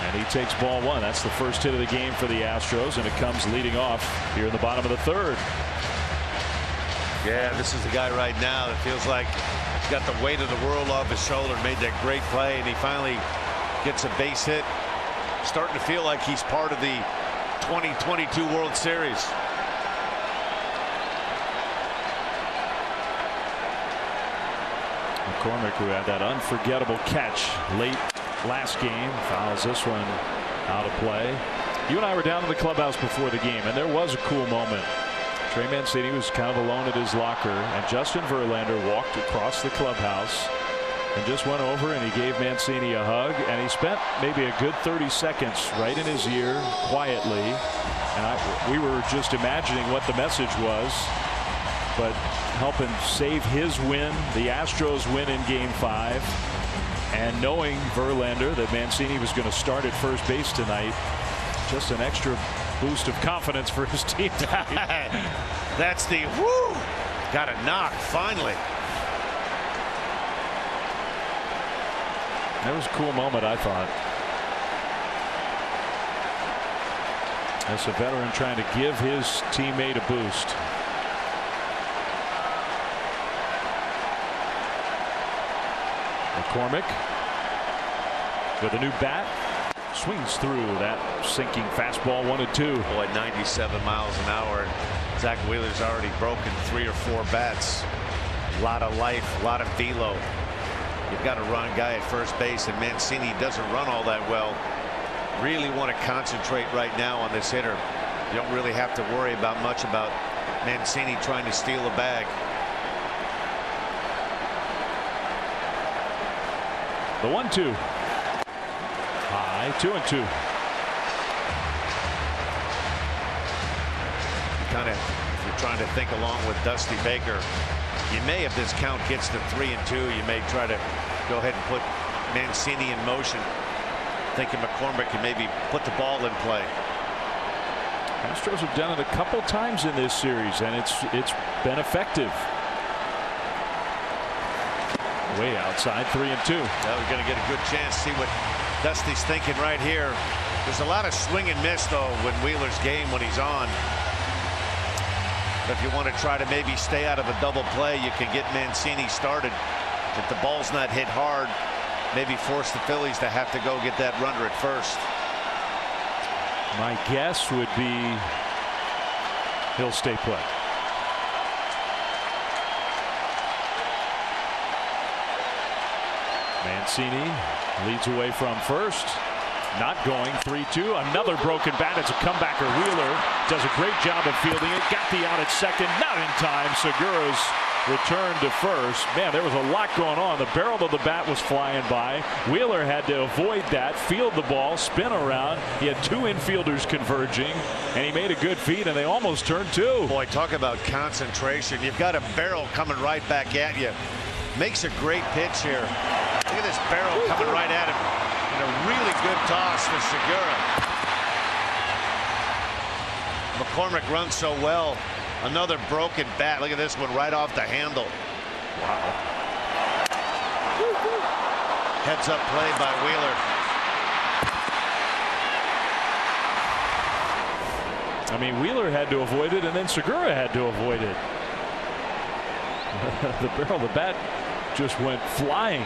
and he takes ball one. That's the first hit of the game for the Astros, and it comes leading off here in the bottom of the third. Yeah, this is the guy right now that feels like he's got the weight of the world off his shoulder. Made that great play, and he finally gets a base hit. Starting to feel like he's part of the 2022 World Series. McCormick, who had that unforgettable catch late last game, fouls this one out of play. You and I were down in the clubhouse before the game, and there was a cool moment. Trey Mancini was kind of alone at his locker, and Justin Verlander walked across the clubhouse and just went over and he gave Mancini a hug, and he spent maybe a good 30 seconds right in his ear quietly, and we were just imagining what the message was, but helping save his win, the Astros win in Game 5, and knowing Verlander that Mancini was going to start at first base tonight, just an extra boost of confidence for his team tonight. That's the woo! Got a knock finally. That was a cool moment, I thought. As a veteran trying to give his teammate a boost. McCormick with a new bat. Swings through that sinking fastball 1-2. Boy, 97 miles an hour. And Zach Wheeler's already broken 3 or 4 bats. A lot of life, a lot of velo. You've got a run guy at first base, and Mancini doesn't run all that well. Really want to concentrate right now on this hitter. You don't really have to worry about much about Mancini trying to steal a bag. The 1-2. High, 2-2. Kind of, if you're trying to think along with Dusty Baker, you may, if this count gets to 3-2, you may try to go ahead and put Mancini in motion, thinking McCormick can maybe put the ball in play. Astros have done it a couple times in this series, and it's been effective. Way outside, 3-2. Now we're going to get a good chance to see what Dusty's thinking right here. There's a lot of swing and miss, though, when Wheeler's game when he's on. If you want to try to maybe stay out of a double play, you can get Mancini started. If the ball's not hit hard, maybe force the Phillies to have to go get that runner at first. My guess would be he'll stay put. Mancini leads away from first. Not going. 3-2. Another broken bat. It's a comebacker. Wheeler does a great job of fielding it. Got the out at second. Not in time. Segura's return to first. Man, there was a lot going on. The barrel of the bat was flying by. Wheeler had to avoid that, field the ball, spin around. He had 2 infielders converging, and he made a good feed, and they almost turned 2. Boy, talk about concentration. You've got a barrel coming right back at you. Makes a great pitch here. Look at this barrel coming right at him. And a really good toss for Segura. McCormick runs so well. Another broken bat. Look at this one right off the handle. Wow. Heads up play by Wheeler. I mean, Wheeler had to avoid it, and then Segura had to avoid it. The barrel of the bat just went flying.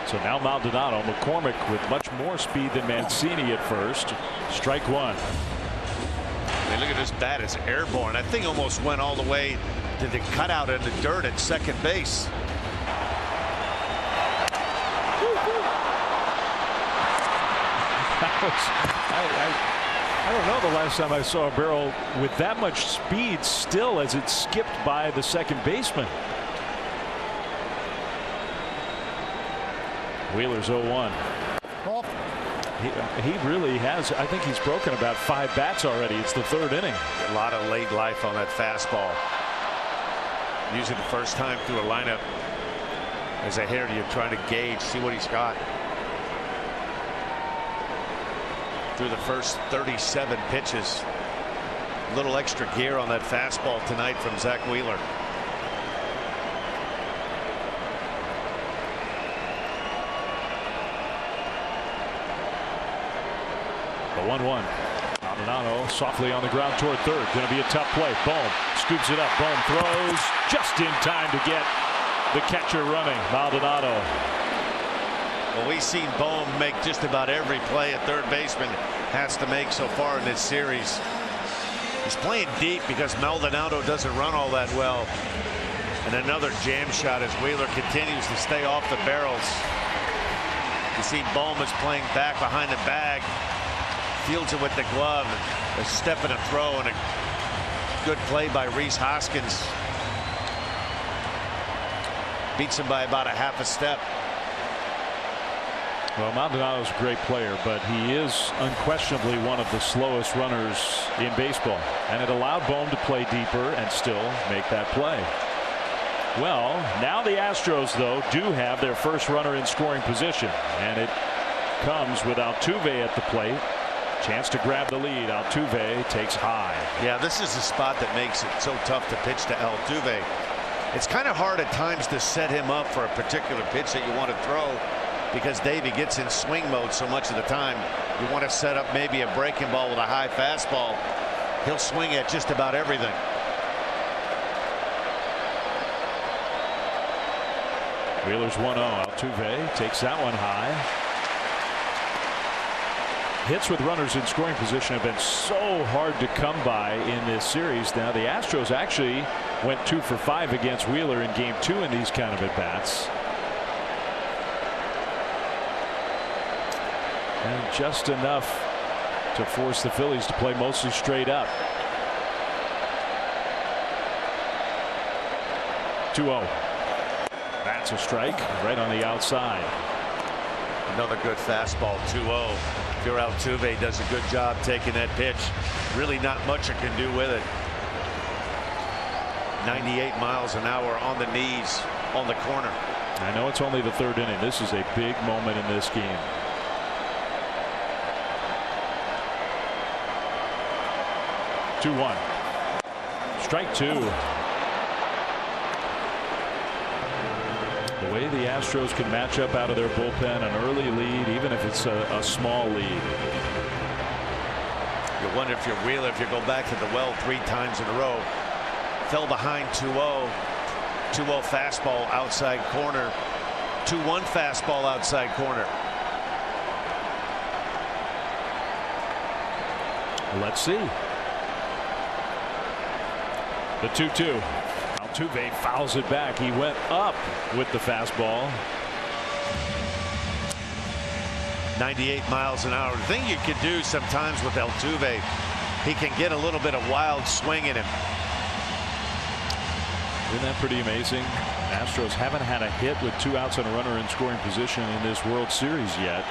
So now Maldonado, McCormick with much more speed than Mancini at first. Strike one. I mean, look at this bat. It's airborne. That thing almost went all the way to the cutout in the dirt at second base. I don't know the last time I saw a barrel with that much speed still as it skipped by the second baseman. Wheeler's 0-1. He really has. I think he's broken about 5 bats already. It's the 3rd inning. A lot of late life on that fastball. Using the first time through a lineup as a hitter, you're trying to gauge, see what he's got. through the first 37 pitches. A little extra gear on that fastball tonight from Zach Wheeler. The 1-1. Maldonado softly on the ground toward third. Going to be a tough play. Bohm scoops it up. Bohm throws just in time to get the catcher running. Maldonado. Well, we've seen Bohm make just about every play a third baseman has to make so far in this series. He's playing deep because Maldonado doesn't run all that well. And another jam shot as Wheeler continues to stay off the barrels. You see Bohm is playing back behind the bag. Fields it with the glove. A step and a throw, and a good play by Rhys Hoskins. Beats him by about a half a step. Well, Maldonado's a great player, but he is unquestionably one of the slowest runners in baseball. And it allowed Bohm to play deeper and still make that play. Well, now the Astros, though, do have their first runner in scoring position. And it comes with Altuve at the plate. Chance to grab the lead. Altuve takes high. Yeah, this is the spot that makes it so tough to pitch to Altuve. It's kind of hard at times to set him up for a particular pitch that you want to throw, because Davey gets in swing mode so much of the time. You want to set up maybe a breaking ball with a high fastball. He'll swing at just about everything. Wheeler's 1-0. Altuve takes that one high. Hits with runners in scoring position have been so hard to come by in this series. Now the Astros actually went 2 for 5 against Wheeler in game 2 in these kind of at bats. And just enough to force the Phillies to play mostly straight up. 2-0. That's a strike right on the outside. Another good fastball. 2-0. If you're Altuve, does a good job taking that pitch. Really not much you can do with it. 98 miles an hour on the knees on the corner. I know it's only the third inning. This is a big moment in this game. Two 1. Strike 2. The way the Astros can match up out of their bullpen, an early lead, even if it's a small lead. You wonder if you're Wheeler, if you go back to the well 3 times in a row. Fell behind 2-0. 2-0 fastball outside corner. 2-1 fastball outside corner. Let's see. The 2-2. Altuve fouls it back. He went up with the fastball. 98 miles an hour. The thing you can do sometimes with Altuve, he can get a little bit of wild swing in him. Isn't that pretty amazing? Astros haven't had a hit with 2 outs and a runner in scoring position in this World Series yet.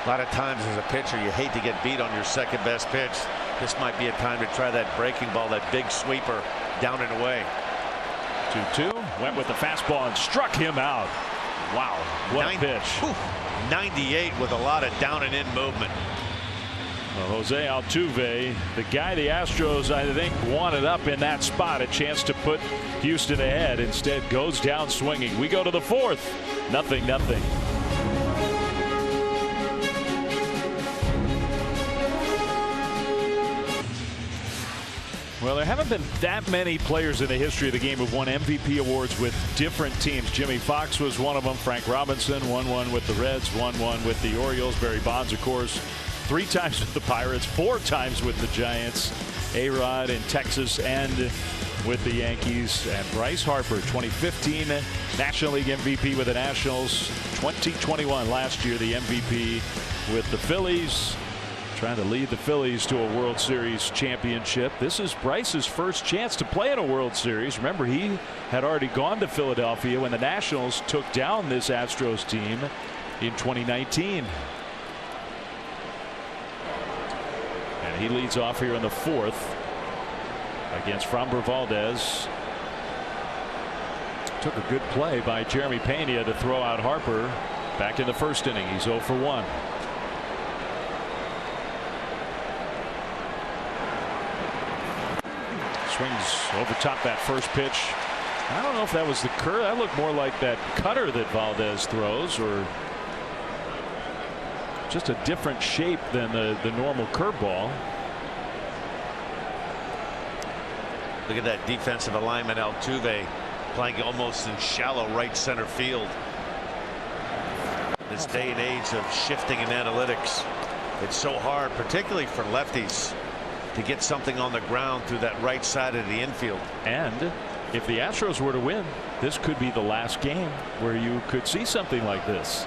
A lot of times as a pitcher, you hate to get beat on your second best pitch. This might be a time to try that breaking ball, that big sweeper down and away. 2-2. Went with the fastball and struck him out. Wow, what a pitch. 98 with a lot of down and in movement. Well, Jose Altuve, the guy the Astros, I think, wanted up in that spot, a chance to put Houston ahead. Instead goes down swinging. We go to the 4th. 0-0. Well, there haven't been that many players in the history of the game who've won MVP awards with different teams. Jimmy Fox was one of them. Frank Robinson won one with the Reds, won one with the Orioles. Barry Bonds, of course, 3 times with the Pirates, 4 times with the Giants. A-Rod in Texas and with the Yankees. And Bryce Harper, 2015 National League MVP with the Nationals. 2021 last year, the MVP with the Phillies. Trying to lead the Phillies to a World Series championship. This is Bryce's first chance to play in a World Series. Remember, he had already gone to Philadelphia when the Nationals took down this Astros team in 2019. And he leads off here in the 4th against Framber Valdez. Took a good play by Jeremy Pena to throw out Harper. Back in the first inning, he's 0 for 1. Swings over top that first pitch. I don't know if that was the curve. That looked more like that cutter that Valdez throws, or just a different shape than the normal curveball. Look at that defensive alignment. Altuve playing almost in shallow right center field. This day and age of shifting and analytics, it's so hard, particularly for lefties, to get something on the ground through that right side of the infield. And if the Astros were to win, this could be the last game where you could see something like this.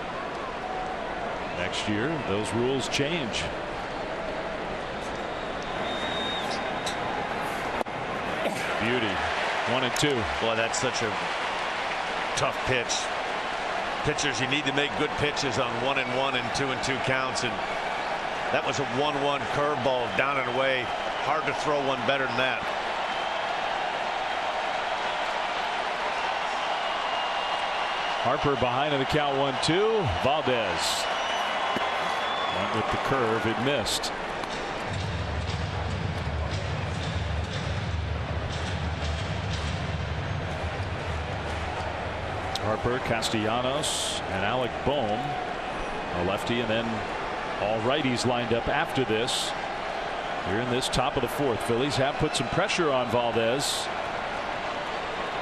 Next year, those rules change. Beauty. 1 and 2. Boy, that's such a tough pitch. Pitchers, you need to make good pitches on 1 and 1 and 2 and 2 counts, and that was a 1-1 curveball down and away. Hard to throw one better than that. Harper behind in the count, 1-2. Valdez went with the curve. It missed. Harper, Castellanos, and Alec Bohm, a lefty, and then all righties lined up after this. Here in this top of the fourth, Phillies have put some pressure on Valdez.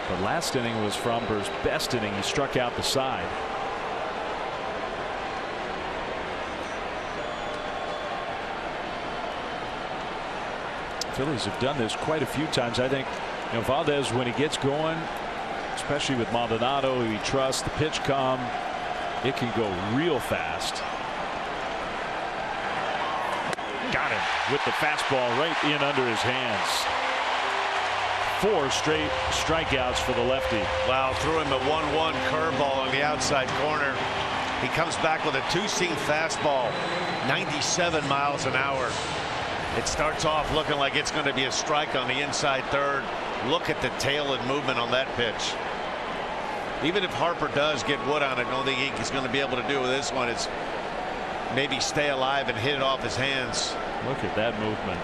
The last inning was Fromberg's best inning. He struck out the side. Phillies have done this quite a few times. I think, Valdez, when he gets going, especially with Maldonado, who he trusts, the pitch calm, it can go real fast. Got him with the fastball right in under his hands. 4 straight strikeouts for the lefty. Wow, threw him a 1-1 curveball on the outside corner. He comes back with a 2-seam fastball, 97 miles an hour. It starts off looking like it's going to be a strike on the inside third. Look at the tail and movement on that pitch. Even if Harper does get wood on it, the only thing he's going to be able to do with this one is maybe stay alive and hit it off his hands. Look at that movement.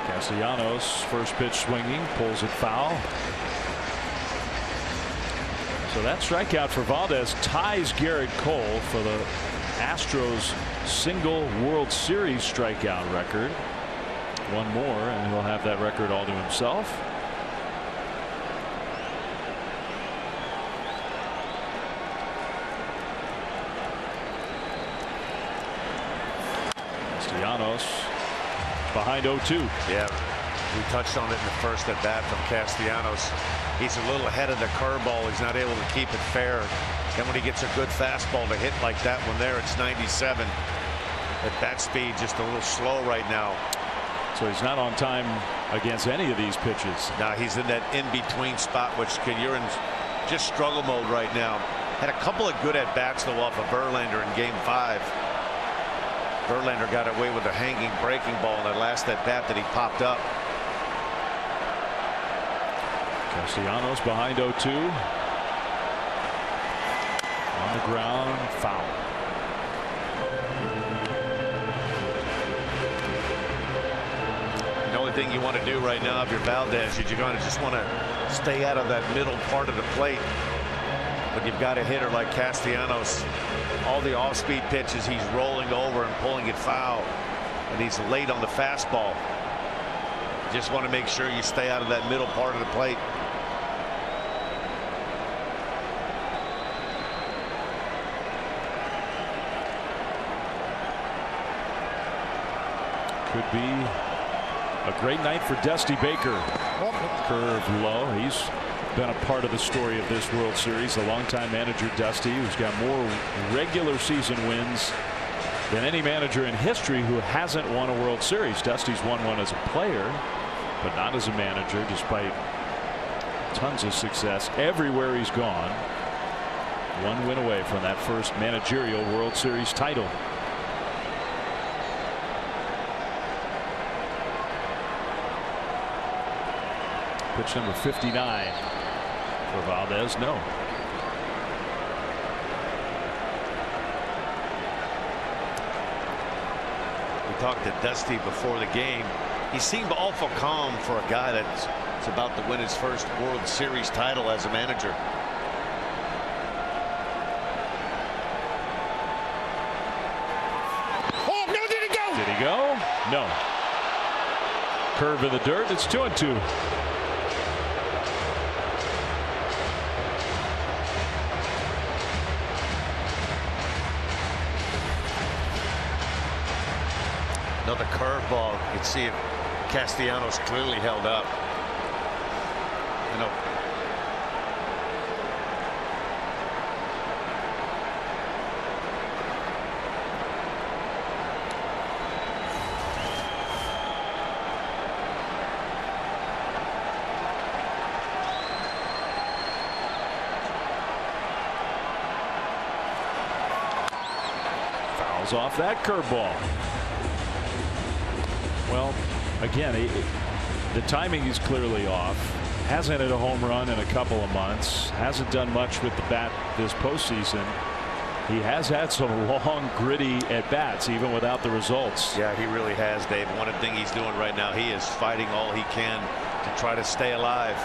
Castellanos, first pitch swinging, pulls it foul. So that strikeout for Valdez ties Garrett Cole for the Astros single World Series strikeout record. One more and he'll have that record all to himself. Castellanos behind 0-2. Yeah, we touched on it in the first at bat from Castellanos. He's a little ahead of the curveball. He's not able to keep it fair. And when he gets a good fastball to hit like that one there, it's 97. At that speed, just a little slow right now. So he's not on time against any of these pitches. Now he's in that in-between spot, which you're in just struggle mode right now. Had a couple of good at-bats, though, off of Verlander in Game 5. Verlander got away with a hanging breaking ball in that last at-bat that he popped up. Castellanos behind 0-2. On the ground, foul. The only thing you want to do right now if you're Valdez is you're going to just want to stay out of that middle part of the plate. But you've got a hitter like Castellanos. All the off-speed pitches, he's rolling over and pulling it foul. And he's late on the fastball. You just want to make sure you stay out of that middle part of the plate. Could be a great night for Dusty Baker. Curve low. He's been a part of the story of this World Series. A longtime manager, Dusty, who's got more regular season wins than any manager in history who hasn't won a World Series. Dusty's won one as a player, but not as a manager, despite tons of success everywhere he's gone. One win away from that first managerial World Series title. Pitch number 59 for Valdez. No. talked to Dusty before the game. He seemed awful calm for a guy that's about to win his first World Series title as a manager. Oh, no, did he go? Did he go? No. Curve in the dirt. It's 2-2. Another curveball. You can see it. Castellanos clearly held up. You know, fouls off that curveball. Well, again, the timing is clearly off. Hasn't hit a home run in a couple of months. Hasn't done much with the bat this postseason. He has had some long, gritty at-bats, even without the results. yeah, he really has, Dave. One thing he's doing right now, he is fighting all he can to try to stay alive.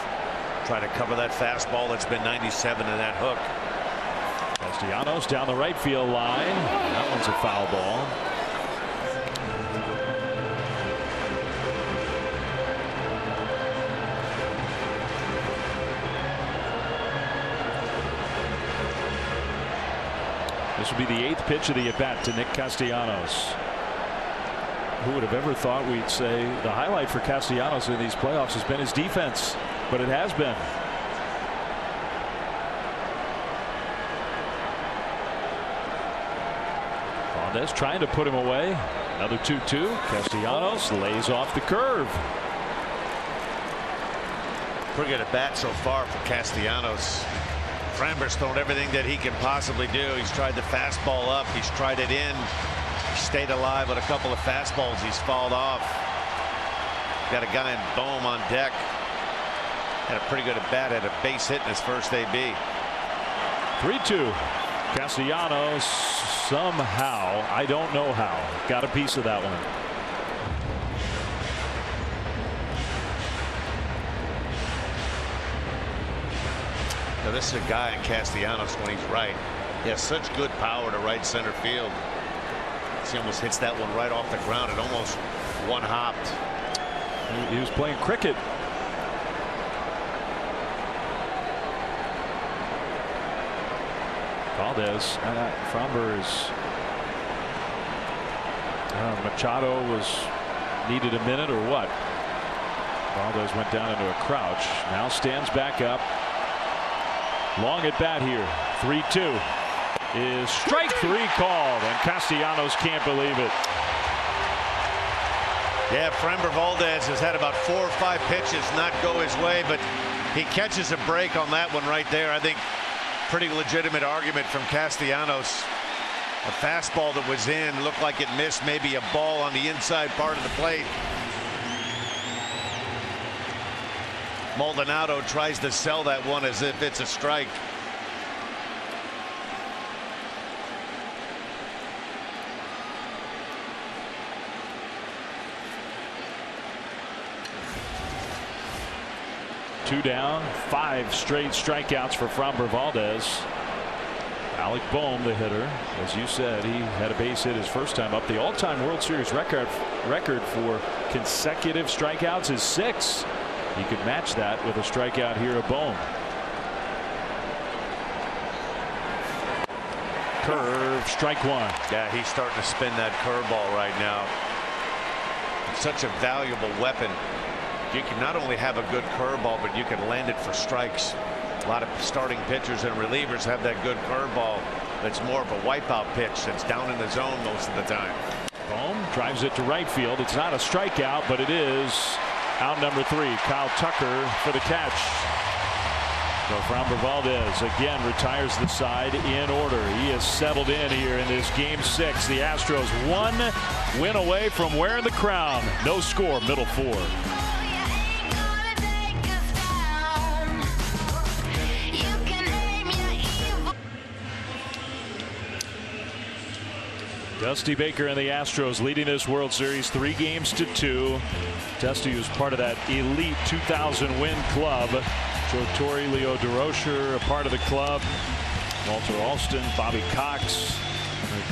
Try to cover that fastball that's been 97 in that hook. Castellanos down the right field line. That one's a foul ball. This will be the 8th pitch of the at-bat to Nick Castellanos. Who would have ever thought we'd say the highlight for Castellanos in these playoffs has been his defense, but it has been. Valdez trying to put him away. Another 2-2. Castellanos lays off the curve. Pretty good at bat so far for Castellanos. Framber's thrown everything that he can possibly do. He's tried the fastball up. He's tried it in. He stayed alive with a couple of fastballs. He's fouled off. Got a guy in Bohm on deck. Had a pretty good at bat. Had a base hit in his first AB. 3-2. Castellanos somehow, I don't know how, got a piece of that one. Now this is a guy in Castellanos when he's right. He has such good power to right center field. He almost hits that one right off the ground. It almost one-hopped. He was playing cricket. Valdez, Framber is. Machado needed a minute or what? Valdez went down into a crouch. Now stands back up. Long at bat here. 3-2 is strike 3 called, and Castellanos can't believe it. Yeah, Framber Valdez has had about 4 or 5 pitches not go his way, but he catches a break on that one right there. I think pretty legitimate argument from Castellanos. A fastball that was in, looked like it missed maybe a ball on the inside part of the plate. Maldonado tries to sell that one as if it's a strike. Two down, 5 straight strikeouts for Framber Valdez. Alec Bohm, the hitter, as you said, he had a base hit his first time up. The all-time World Series record for consecutive strikeouts is 6. He could match that with a strikeout here at Bohm. Curve, strike 1. Yeah, he's starting to spin that curveball right now. It's such a valuable weapon. You can not only have a good curveball, but you can land it for strikes. A lot of starting pitchers and relievers have that good curveball that's more of a wipeout pitch that's down in the zone most of the time. Bohm drives it to right field. It's not a strikeout, but it is out number 3. Kyle Tucker for the catch. So Framber Valdez again retires the side in order. He has settled in here in this game 6. The Astros 1 win away from wearing the crown. No score, middle 4. Dusty Baker and the Astros leading this World Series 3-2. Dusty was part of that elite 2000 win club. Joe Torre, Leo DeRocher, a part of the club. Walter Alston, Bobby Cox.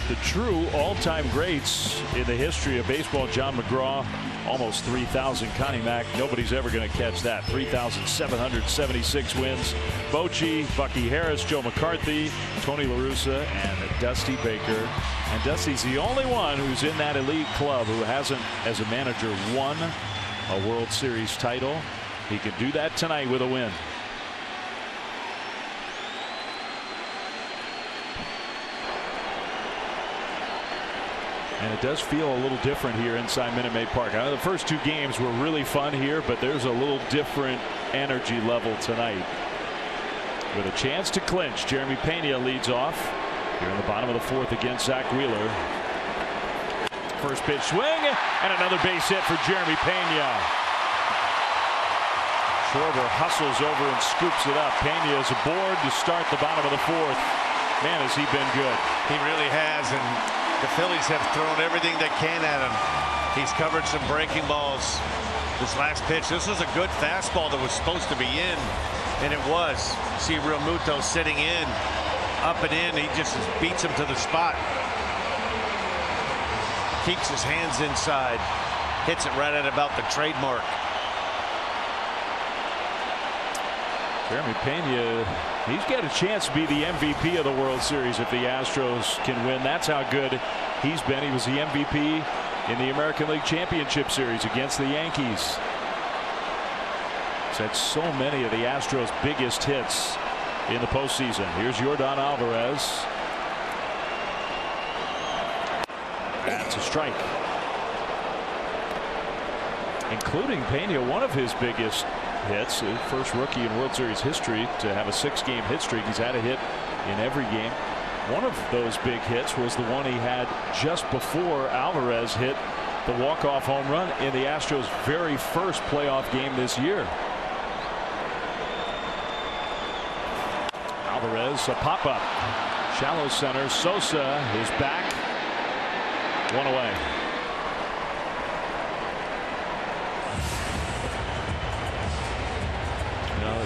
The true all-time greats in the history of baseball. John McGraw, almost 3,000. Connie Mack, nobody's ever going to catch that. 3,776 wins. Bochy, Bucky Harris, Joe McCarthy, Tony La Russa, and Dusty Baker. And Dusty's the only one who's in that elite club who hasn't, as a manager, won a World Series title. He can do that tonight with a win. And it does feel a little different here inside Minute Maid Park. I know the first 2 games were really fun here, but there's a little different energy level tonight. With a chance to clinch, Jeremy Pena leads off here in the bottom of the 4th against Zach Wheeler. First pitch swing and another base hit for Jeremy Pena. Schwarber hustles over and scoops it up. Pena is aboard to start the bottom of the 4th. Man, has he been good. He really has, and the Phillies have thrown everything they can at him. He's covered some breaking balls. This last pitch, this was a good fastball that was supposed to be in, and it was. See Realmuto sitting in, up and in. He just beats him to the spot. Keeps his hands inside. Hits it right at about the trademark. Jeremy Pena, he's got a chance to be the MVP of the World Series if the Astros can win. That's how good he's been. He was the MVP in the American League Championship Series against the Yankees. He's had so many of the Astros' biggest hits in the postseason. Here's Yordan Alvarez. That's a strike. Including Pena, one of his biggest hits, his first rookie in World Series history to have a 6-game hit streak. He's had a hit in every game. One of those big hits was the one he had just before Alvarez hit the walk-off home run in the Astros' very first playoff game this year. Alvarez, a pop-up, shallow center. Sosa is back, 1 away.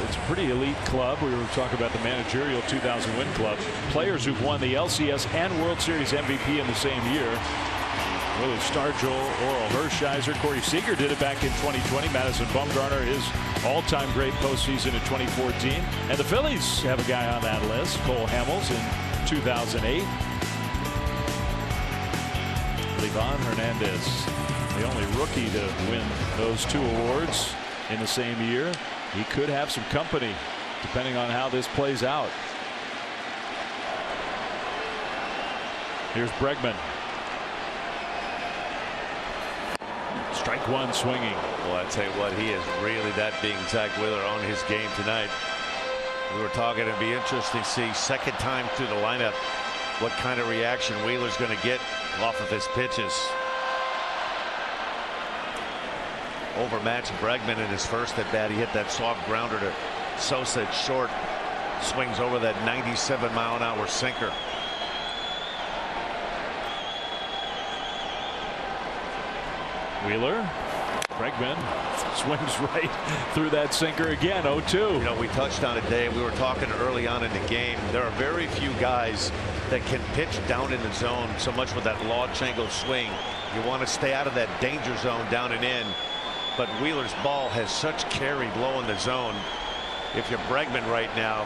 It's a pretty elite club. We were talking about the managerial 2000 win club. Players who've won the LCS and World Series MVP in the same year. Willie Stargell, Oral Hershiser, Corey Seager did it back in 2020. Madison Bumgarner, his all-time great postseason in 2014. And the Phillies have a guy on that list, Cole Hamels in 2008. Livan Hernandez, the only rookie to win those 2 awards in the same year. He could have some company depending on how this plays out. Here's Bregman. Strike 1 swinging. Well, I tell you what, he is really, that being Zach Wheeler, on his game tonight. We were talking, it'd be interesting to see second time through the lineup what kind of reaction Wheeler's going to get off of his pitches. Overmatched Bregman in his first at bat. He hit that soft grounder to Sosa at short. Swings over that 97-mile-an-hour sinker. Wheeler. Bregman swings right through that sinker again. 0-2. You know, we touched on it, Dave. We were talking early on in the game. There are very few guys that can pitch down in the zone so much with that lodge angle swing. You want to stay out of that danger zone down and in. But Wheeler's ball has such carry low in the zone. If you're Bregman right now,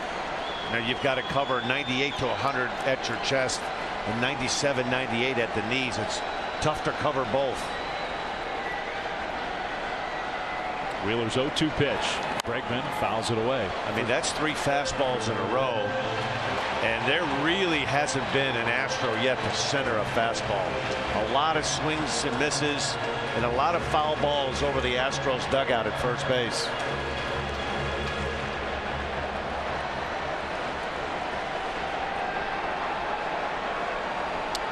you've got to cover 98 to 100 at your chest and 97, 98 at the knees. It's tough to cover both. Wheeler's 0-2 pitch. Bregman fouls it away. I mean, that's 3 fastballs in a row. And there really hasn't been an Astro yet to center a fastball. A lot of swings and misses and a lot of foul balls over the Astros dugout at first base.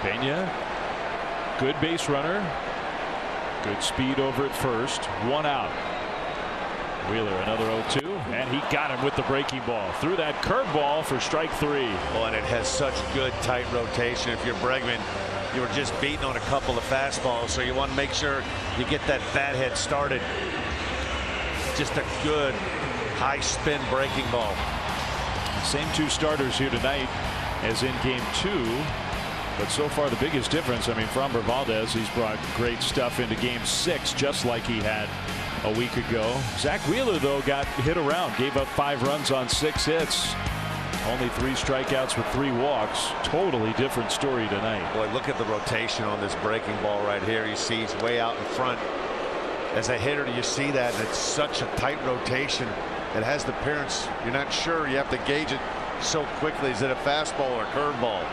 Pena, good base runner, good speed over at first. 1 out. Wheeler another 0-2, and he got him with the breaking ball. Threw that curveball for strike 3. Oh, and it has such good tight rotation. If you're Bregman, you were just beating on a couple of fastballs, so you want to make sure you get that fat head started. Just a good high spin breaking ball. Same two starters here tonight as in game 2. But so far the biggest difference, I mean, Framber Valdez, he's brought great stuff into game 6 just like he had a week ago. Zach Wheeler, though, got hit around, gave up 5 runs on 6 hits. Only 3 strikeouts with 3 walks. Totally different story tonight. Boy, look at the rotation on this breaking ball right here. You see he's way out in front. As a hitter, you see that, and it's such a tight rotation. It has the appearance, you're not sure, you have to gauge it so quickly. Is it a fastball or a curveball?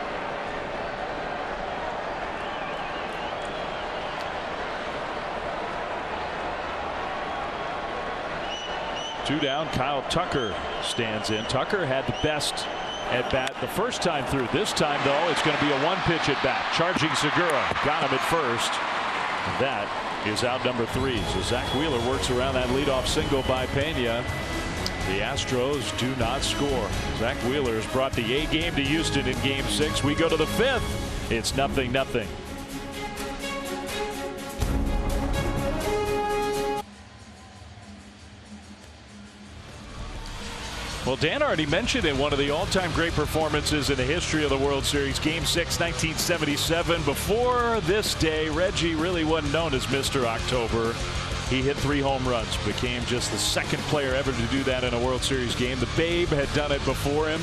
Two down, Kyle Tucker stands in. Tucker had the best at bat the first time through. This time, though, it's going to be a 1-pitch at bat. Charging Segura, got him at first. And that is out number 3. So Zach Wheeler works around that leadoff single by Pena. The Astros do not score. Zach Wheeler has brought the A game to Houston in game 6. We go to the 5th. It's 0-0. Well, Dan already mentioned it, one of the all-time great performances in the history of the World Series. Game 6, 1977. Before this day, Reggie really wasn't known as Mr. October. He hit 3 home runs, became just the 2nd player ever to do that in a World Series game. The Babe had done it before him.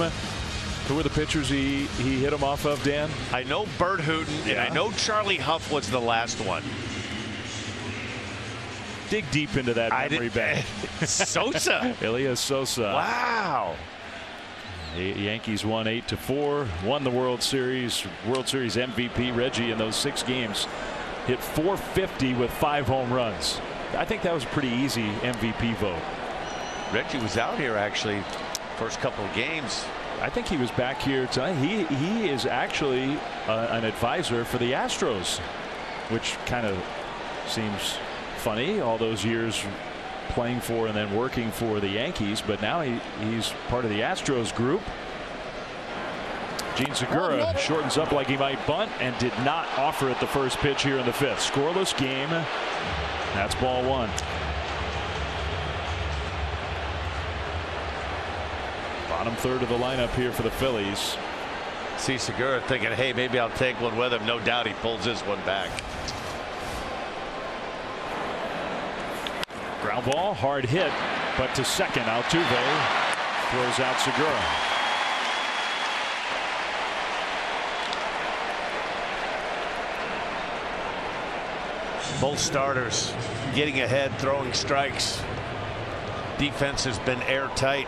Who were the pitchers he hit him off of, Dan? I know Bert Hooton, and I know Charlie Huff was the last one. Dig deep into that memory bank. Sosa. Elias Sosa. Wow. The Yankees won 8-4, won the World Series MVP. Reggie in those 6 games hit .450 with 5 home runs. I think that was a pretty easy MVP vote. Reggie was out here actually first couple of games. I think he was back here tonight. He is actually an advisor for the Astros, which kind of seems funny, all those years playing for and then working for the Yankees, but now he's part of the Astros group. Gene Segura shortens up like he might bunt and did not offer it the first pitch here in the 5th. Scoreless game. That's ball 1. Bottom third of the lineup here for the Phillies. See Segura thinking, hey, maybe I'll take one with him. No doubt he pulls this one back. Ground ball, hard hit, but to second. Altuve throws out Segura. Both starters getting ahead, throwing strikes. Defense has been airtight.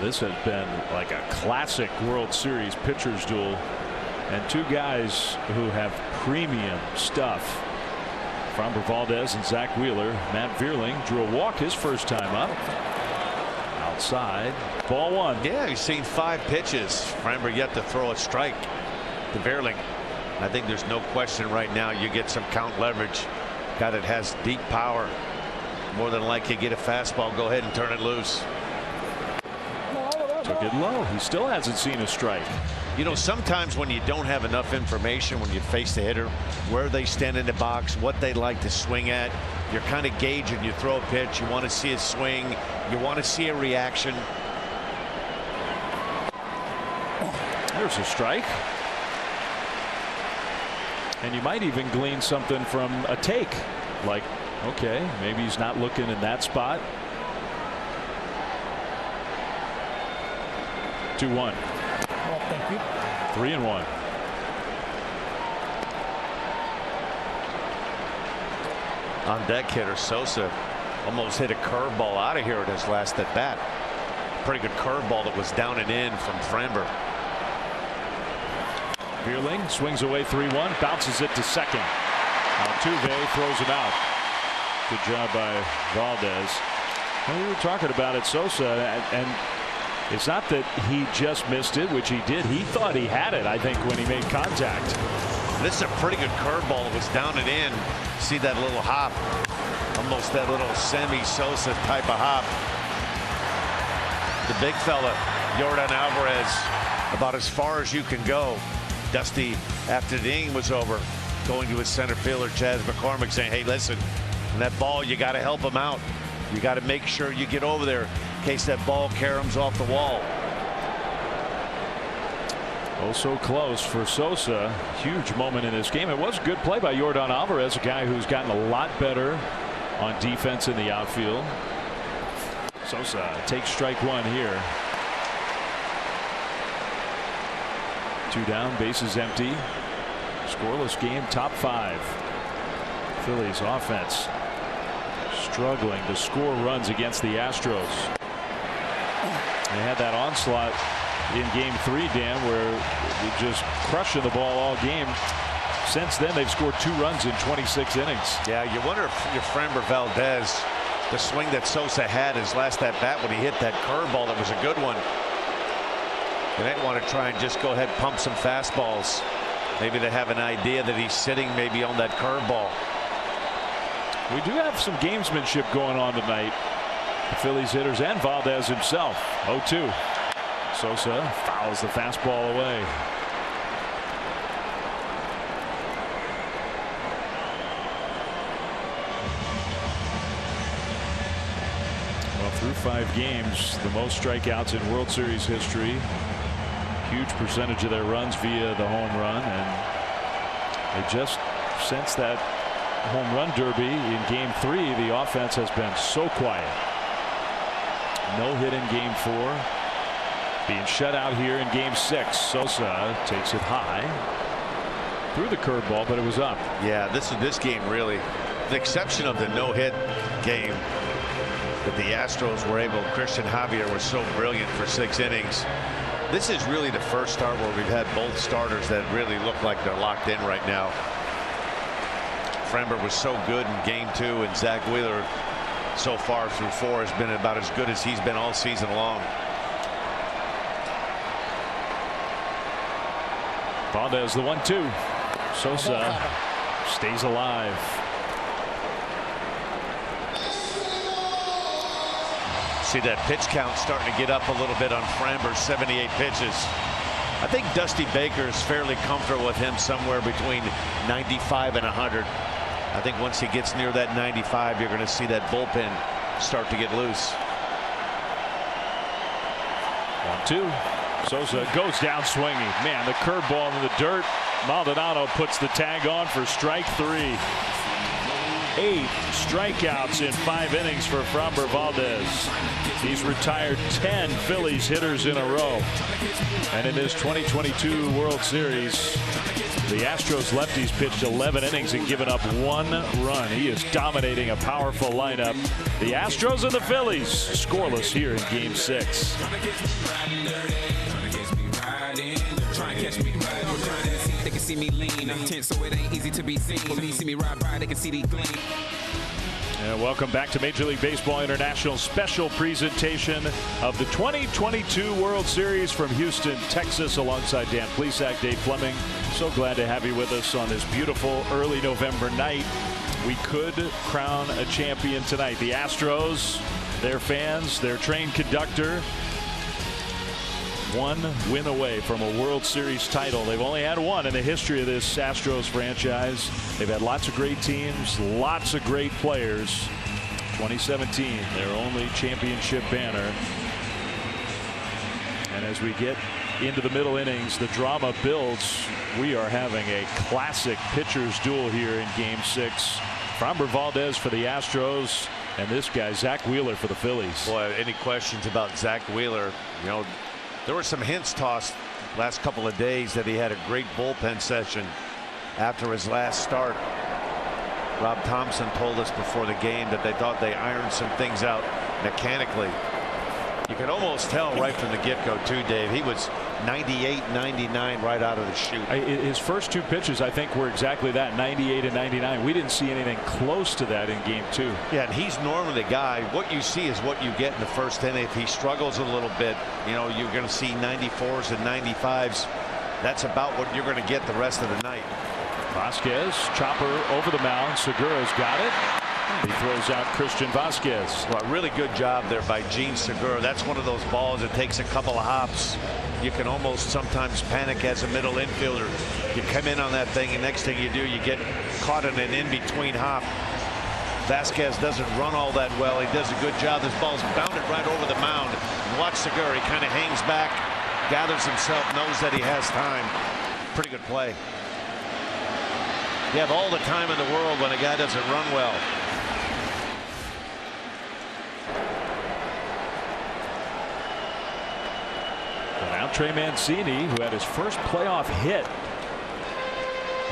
This has been like a classic World Series pitchers duel, and 2 guys who have premium stuff. Framber Valdez and Zach Wheeler. Matt Vierling drew a walk his first time up. Outside, ball 1. Yeah, he's seen 5 pitches. Framber yet to throw a strike to Vierling. I think there's no question right now you get some count leverage. Guy that has deep power. More than likely get a fastball, go ahead and turn it loose. Took it low. He still hasn't seen a strike. You know, sometimes when you don't have enough information, when you face the hitter, where they stand in the box, what they like to swing at, you're kind of gauging. You throw a pitch, you want to see a swing, you want to see a reaction. There's a strike. And you might even glean something from a take. Like, okay, maybe he's not looking in that spot. 2-1. Well, thank you. 3-1. On deck hitter Sosa almost hit a curveball out of here in his last at bat. Pretty good curveball that was down and in from Framber. Vierling swings away 3-1, bounces it to second. Altuve throws him out. Good job by Valdez. Well, we were talking about it, Sosa, and it's not that he just missed it, which he did. He thought he had it, I think, when he made contact. This is a pretty good curveball that was down and in. See that little hop. almost that little semi-Sosa type of hop. The big fella, Yordan Alvarez, about as far as you can go. Dusty, after the inning was over, going to his center fielder, Chaz McCormick, saying, hey, listen, that ball, you got to help him out. You got to make sure you get over there in case that ball caroms off the wall. Oh, so close for Sosa. Huge moment in this game. It was a good play by Yordan Alvarez, a guy who's gotten a lot better on defense in the outfield. Sosa takes strike one here. 2 down, bases empty. Scoreless game, top 5. Phillies offense struggling to score runs against the Astros. They had that onslaught in game 3, Dan, where they're just crushing the ball all game. Since then, they've scored 2 runs in 26 innings. Yeah, you wonder if Framber Valdez, the swing that Sosa had his last at bat when he hit that curveball, that was a good one. They might want to try and just go ahead and pump some fastballs. Maybe they have an idea that he's sitting maybe on that curveball. We do have some gamesmanship going on tonight. The Phillies hitters and Valdez himself. 0-2. Sosa fouls the fastball away. Well, through 5 games, the most strikeouts in World Series history. Huge percentage of their runs via the home run, and they just, since that home run derby in game 3, the offense has been so quiet. No hit in game 4. Being shut out here in game 6. Sosa takes it high. Threw the curveball, but it was up. Yeah, this game really, the exception of the no-hit game that the Astros were able, Christian Javier was so brilliant for 6 innings. This is really the first start where we've had both starters that really look like they're locked in right now. Framber was so good in game 2, and Zach Wheeler so far through 4 has been about as good as he's been all season long. Valdez the 1-2. Sosa stays alive. See that pitch count starting to get up a little bit on Framber. 78 pitches. I think Dusty Baker is fairly comfortable with him somewhere between 95 and 100. I think once he gets near that 95, you're going to see that bullpen start to get loose. 1-2. Sosa goes down swinging. Man, the curveball in the dirt. Maldonado puts the tag on for strike 3. 8 strikeouts in 5 innings for Framber Valdez. He's retired 10 Phillies hitters in a row. And in this 2022 World Series, the Astros lefties pitched 11 innings and given up 1 run. He is dominating a powerful lineup. The Astros and the Phillies scoreless here in game 6. They can see me lean. I'm tense, so it ain't easy to be seen. Police see me ride by, they can see the gleam. And welcome back to Major League Baseball International special presentation of the 2022 World Series from Houston, Texas, alongside Dan Plesac, Dave Flemming. So glad to have you with us on this beautiful early November night. We could crown a champion tonight. The Astros, their fans, their train conductor, 1 win away from a World Series title. They've only had 1 in the history of this Astros franchise. They've had lots of great teams, lots of great players. 2017, their only championship banner. And as we get into the middle innings, the drama builds. We are having a classic pitcher's duel here in game 6. Framber Valdez for the Astros, and this guy, Zach Wheeler, for the Phillies. Boy, any questions about Zach Wheeler? You know, there were some hints tossed last couple of days that he had a great bullpen session after his last start. Rob Thompson told us before the game that they thought they ironed some things out mechanically. You could almost tell right from the get-go too, Dave. He was 98, 99 right out of the chute. His first 2 pitches, I think, were exactly that, 98 and 99. We didn't see anything close to that in game 2. Yeah, and he's normally the guy. What you see is what you get in the first inning. If he struggles a little bit, you know, you're going to see 94s and 95s. That's about what you're going to get the rest of the night. Vasquez, chopper over the mound. Segura's got it. He throws out Christian Vasquez. Well, really good job there by Gene Segura. That's one of those balls that takes a couple of hops. You can almost sometimes panic as a middle infielder. You come in on that thing, and next thing you do, you get caught in an in-between hop. Vasquez doesn't run all that well. He does a good job. This ball's bounded right over the mound. Watch Segura. He kind of hangs back, gathers himself, knows that he has time. Pretty good play. You have all the time in the world when a guy doesn't run well. Now Trey Mancini, who had his first playoff hit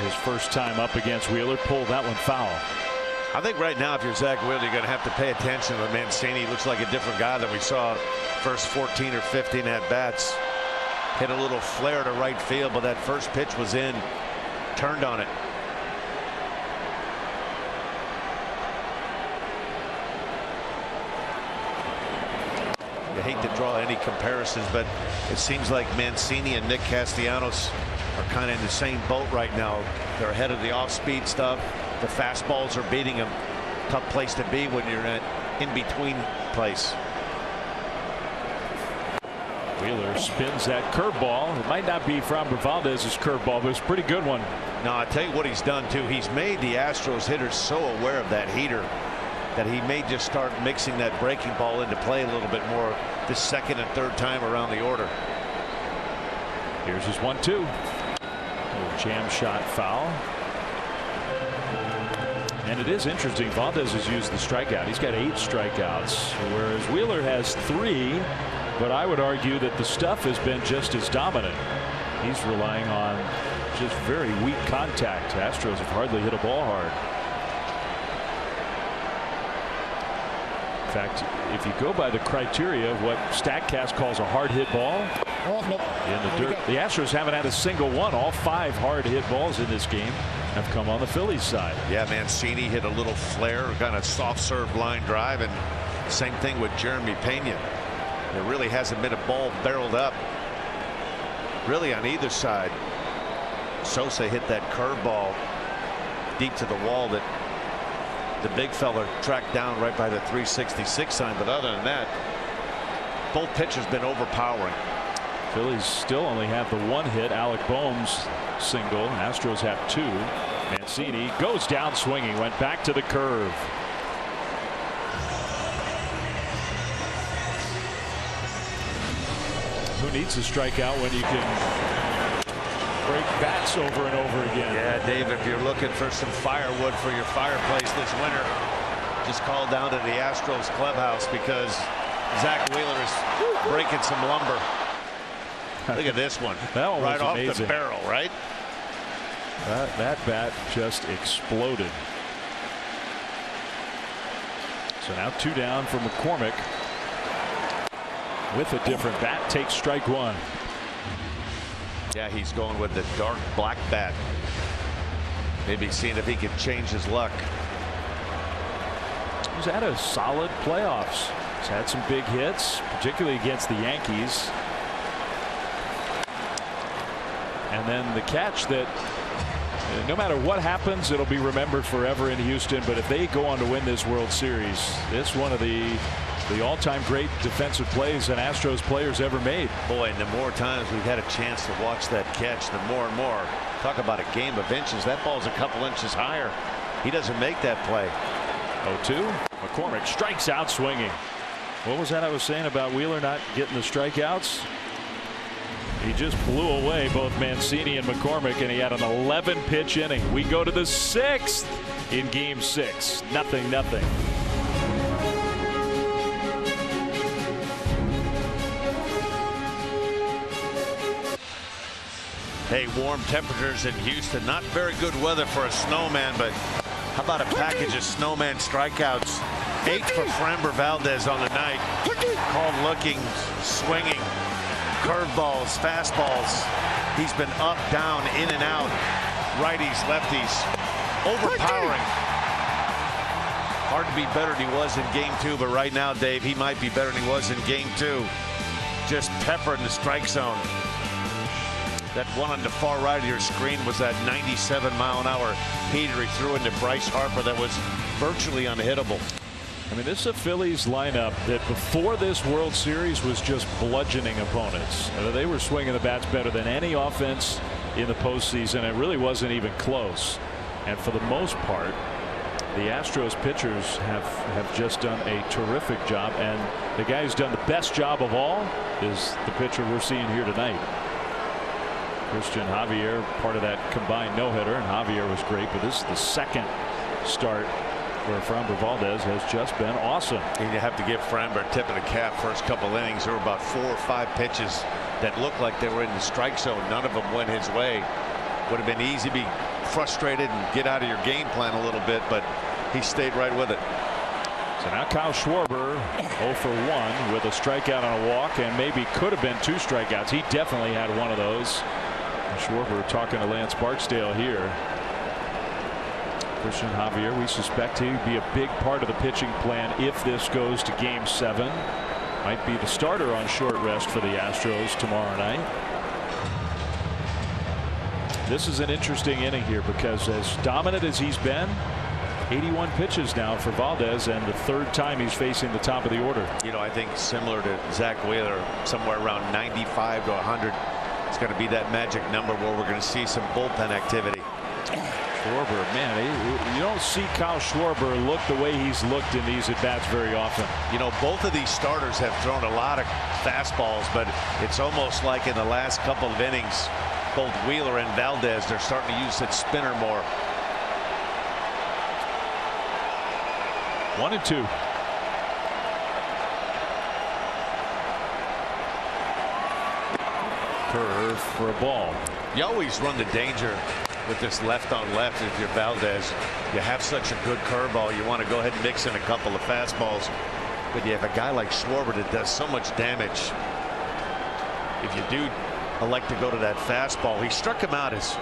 his first time up against Wheeler, pulled that one foul. I think right now, if you're Zach Wheeler, you're going to have to pay attention to Mancini. He looks like a different guy than we saw first 14 or 15 at-bats. Hit a little flare to right field, but that first pitch was in. Turned on it. You hate to draw any comparisons, but it seems like Mancini and Nick Castellanos are kind of in the same boat right now. They're ahead of the off-speed stuff. The fastballs are beating them. Tough place to be when you're in between place. Wheeler spins that curveball. It might not be Framber Valdez's curveball, but it's a pretty good one. Now, I tell you what he's done too. He's made the Astros hitters so aware of that heater that he may just start mixing that breaking ball into play a little bit more this second and third time around the order. Here's his 1-2. Little jam shot foul. And it is interesting. Valdez has used the strikeout. He's got 8 strikeouts, whereas Wheeler has 3. But I would argue that the stuff has been just as dominant. He's relying on just very weak contact. Astros have hardly hit a ball hard. In fact, if you go by the criteria of what StatCast calls a hard hit ball in the dirt, the Astros haven't had a single one. All 5 hard hit balls in this game have come on the Phillies side. Yeah, Mancini hit a little flare, kind of soft serve line drive, and same thing with Jeremy Pena. There really hasn't been a ball barreled up really on either side. Sosa hit that curveball deep to the wall that the big fella tracked down right by the 366 sign, but other than that, both pitchers been overpowering. Phillies still only have the 1 hit. Alec Bohm's single. Astros have 2. Mancini goes down swinging, went back to the curve. Who needs to strike out when you can break bats over and over again? Yeah, Dave, if you're looking for some firewood for your fireplace this winter, just call down to the Astros clubhouse because Zach Wheeler is breaking some lumber. Look at this one. That one right was off amazing. the barrel, right? That bat just exploded. So now 2 down for McCormick. With a different bat, takes strike 1. Yeah, he's going with the dark black bat. Maybe seeing if he can change his luck. He's had a solid playoffs. He's had some big hits, particularly against the Yankees. And then the catch that no matter what happens, it'll be remembered forever in Houston. But if they go on to win this World Series, it's one of the all-time great defensive plays an Astros players ever made. Boy, and the more times we've had a chance to watch that catch, the more and more. Talk about a game of inches. That ball's a couple inches higher. He doesn't make that play. 0-2. McCormick strikes out swinging. What was that I was saying about Wheeler not getting the strikeouts? He just blew away both Mancini and McCormick, and he had an 11-pitch inning. We go to the 6th in Game 6. 0-0. Hey, warm temperatures in Houston. Not very good weather for a snowman, but how about a package of snowman strikeouts? 8 for Framber Valdez on the night. Called looking, swinging, curveballs, fastballs. He's been up, down, in and out. Righties, lefties. Overpowering. Hard to be better than he was in Game 2, but right now, Dave, he might be better than he was in Game 2. Just peppering the strike zone. That one on the far right of your screen was that 97-mile-an-hour heater he threw into Bryce Harper that was virtually unhittable. I mean, this is a Phillies lineup that before this World Series was just bludgeoning opponents. They were swinging the bats better than any offense in the postseason. It really wasn't even close. And for the most part, the Astros pitchers have just done a terrific job. And the guy who's done the best job of all is the pitcher we're seeing here tonight. Christian Javier, part of that combined no-hitter, and Javier was great, but this is the second start where Framber Valdez has just been awesome. And you have to give Framber a tip of the cap. First couple innings, there were about 4 or 5 pitches that looked like they were in the strike zone. None of them went his way. Would have been easy to be frustrated and get out of your game plan a little bit, but he stayed right with it. So now Kyle Schwarber 0 for 1 with a strikeout on a walk, and maybe could have been 2 strikeouts. He definitely had one of those. Schwarber talking to Lance Barksdale here. Christian Javier, we suspect he'd be a big part of the pitching plan if this goes to Game 7. Might be the starter on short rest for the Astros tomorrow night. This is an interesting inning here because as dominant as he's been, 81 pitches now for Valdez, and the 3rd time he's facing the top of the order. You know, I think similar to Zach Wheeler, somewhere around 95 to 100. It's going to be that magic number where we're going to see some bullpen activity. Schwarber, man, you don't see Kyle Schwarber look the way he's looked in these at-bats very often. You know, both of these starters have thrown a lot of fastballs, but it's almost like in the last couple of innings, both Wheeler and Valdez, they're starting to use that spinner more. 1-2. Curve for a ball. You always run the danger with this left on left if you're Valdez. You have such a good curveball, you want to go ahead and mix in a couple of fastballs, but you have a guy like Schwarber that does so much damage. If you do elect to go to that fastball, he struck him out his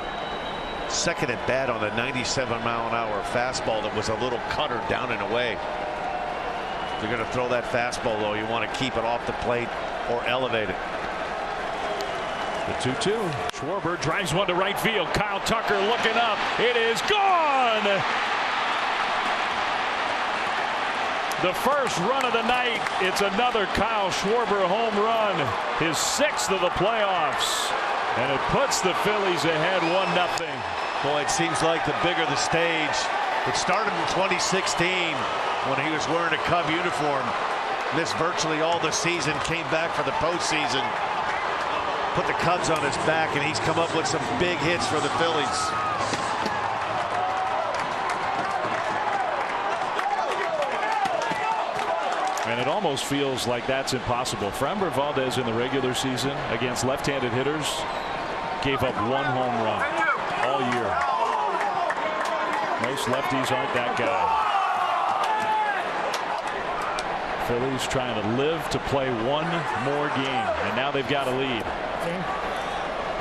second at bat on a 97-mile-an-hour fastball that was a little cutter down and away. If you're going to throw that fastball, though, you want to keep it off the plate or elevate it. The 2-2. Schwarber drives one to right field. Kyle Tucker looking up. It is gone. The first run of the night. It's another Kyle Schwarber home run. His 6th of the playoffs. And it puts the Phillies ahead 1-0. Boy, it seems like the bigger the stage. It started in 2016 when he was wearing a Cub uniform. Missed virtually all the season. Came back for the postseason. Put the Cubs on his back, and he's come up with some big hits for the Phillies. And it almost feels like that's impossible. Framber Valdez in the regular season against left-handed hitters gave up 1 home run all year. Most lefties aren't that guy. Phillies trying to live to play 1 more game, and now they've got a lead.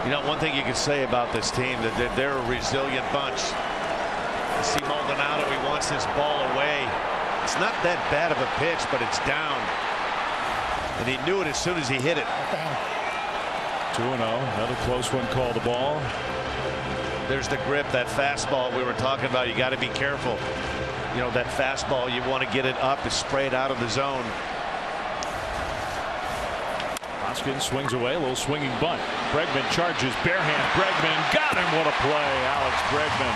You know, one thing you can say about this team, that they're a resilient bunch. You see Maldonado, he wants this ball away. It's not that bad of a pitch, but it's down. And he knew it as soon as he hit it. 2-0. Another close one called the ball. There's the grip, that fastball we were talking about. You got to be careful. You know, that fastball, you want to get it up and spray it out of the zone. Hoskins swings away, a little swinging bunt. Bregman charges, bare hand. Bregman got him. What a play, Alex Bregman.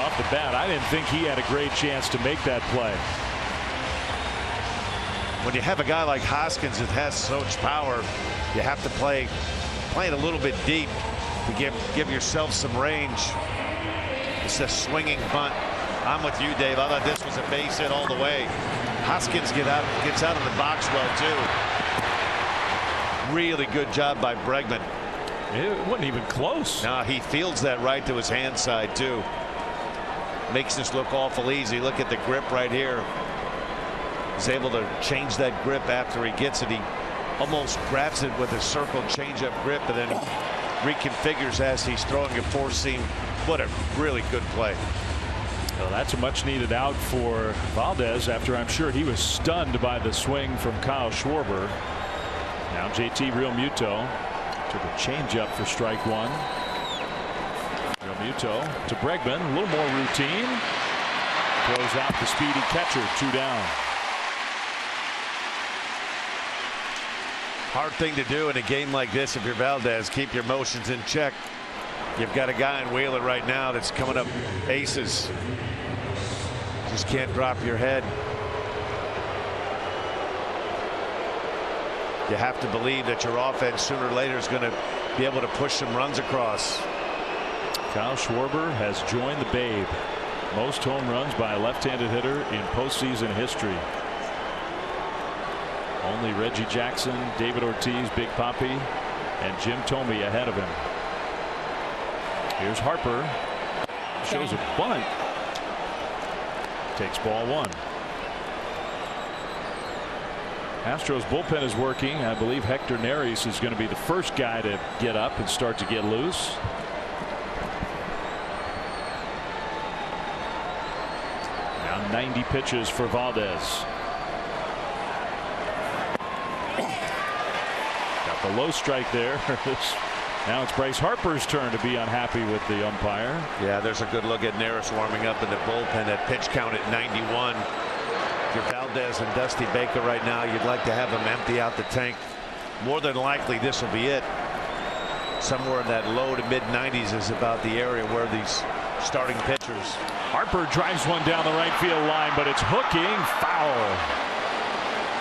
Off the bat, I didn't think he had a great chance to make that play. When you have a guy like Hoskins that has so much power, you have to play it a little bit deep to give yourself some range. It's a swinging bunt. I'm with you, Dave. I thought this was a base hit all the way. Hoskins gets out of the box well, too. Really good job by Bregman. It wasn't even close. No, he fields that right to his hand side, too. Makes this look awful easy. Look at the grip right here. He's able to change that grip after he gets it. He almost grabs it with a circle changeup grip and then reconfigures as he's throwing a four-seam. What a really good play. Well, that's a much needed out for Valdez after I'm sure he was stunned by the swing from Kyle Schwarber. Now JT Realmuto Took a changeup for strike one. Realmuto to Bregman, a little more routine. Throws out the speedy catcher, 2 down. Hard thing to do in a game like this if you're Valdez. Keep your emotions in check. You've got a guy in Wheeler right now that's coming up aces. Just can't drop your head. You have to believe that your offense sooner or later is going to be able to push some runs across. Kyle Schwarber has joined the Babe. Most home runs by a left-handed hitter in postseason history. Only Reggie Jackson, David Ortiz, Big Papi, and Jim Thome ahead of him. Here's Harper. Shows a bunt. Takes ball 1. Astros bullpen is working. I believe Hector Neris is going to be the first guy to get up and start to get loose. Now 90 pitches for Valdez. Got the low strike there. Now it's Bryce Harper's turn to be unhappy with the umpire. Yeah, there's a good look at Neris warming up in the bullpen. That pitch count at 91. If you're Valdez and Dusty Baker right now, you'd like to have them empty out the tank. More than likely, this will be it. Somewhere in that low to mid 90s is about the area where these starting pitchers. Harper drives one down the right field line, but it's hooking foul.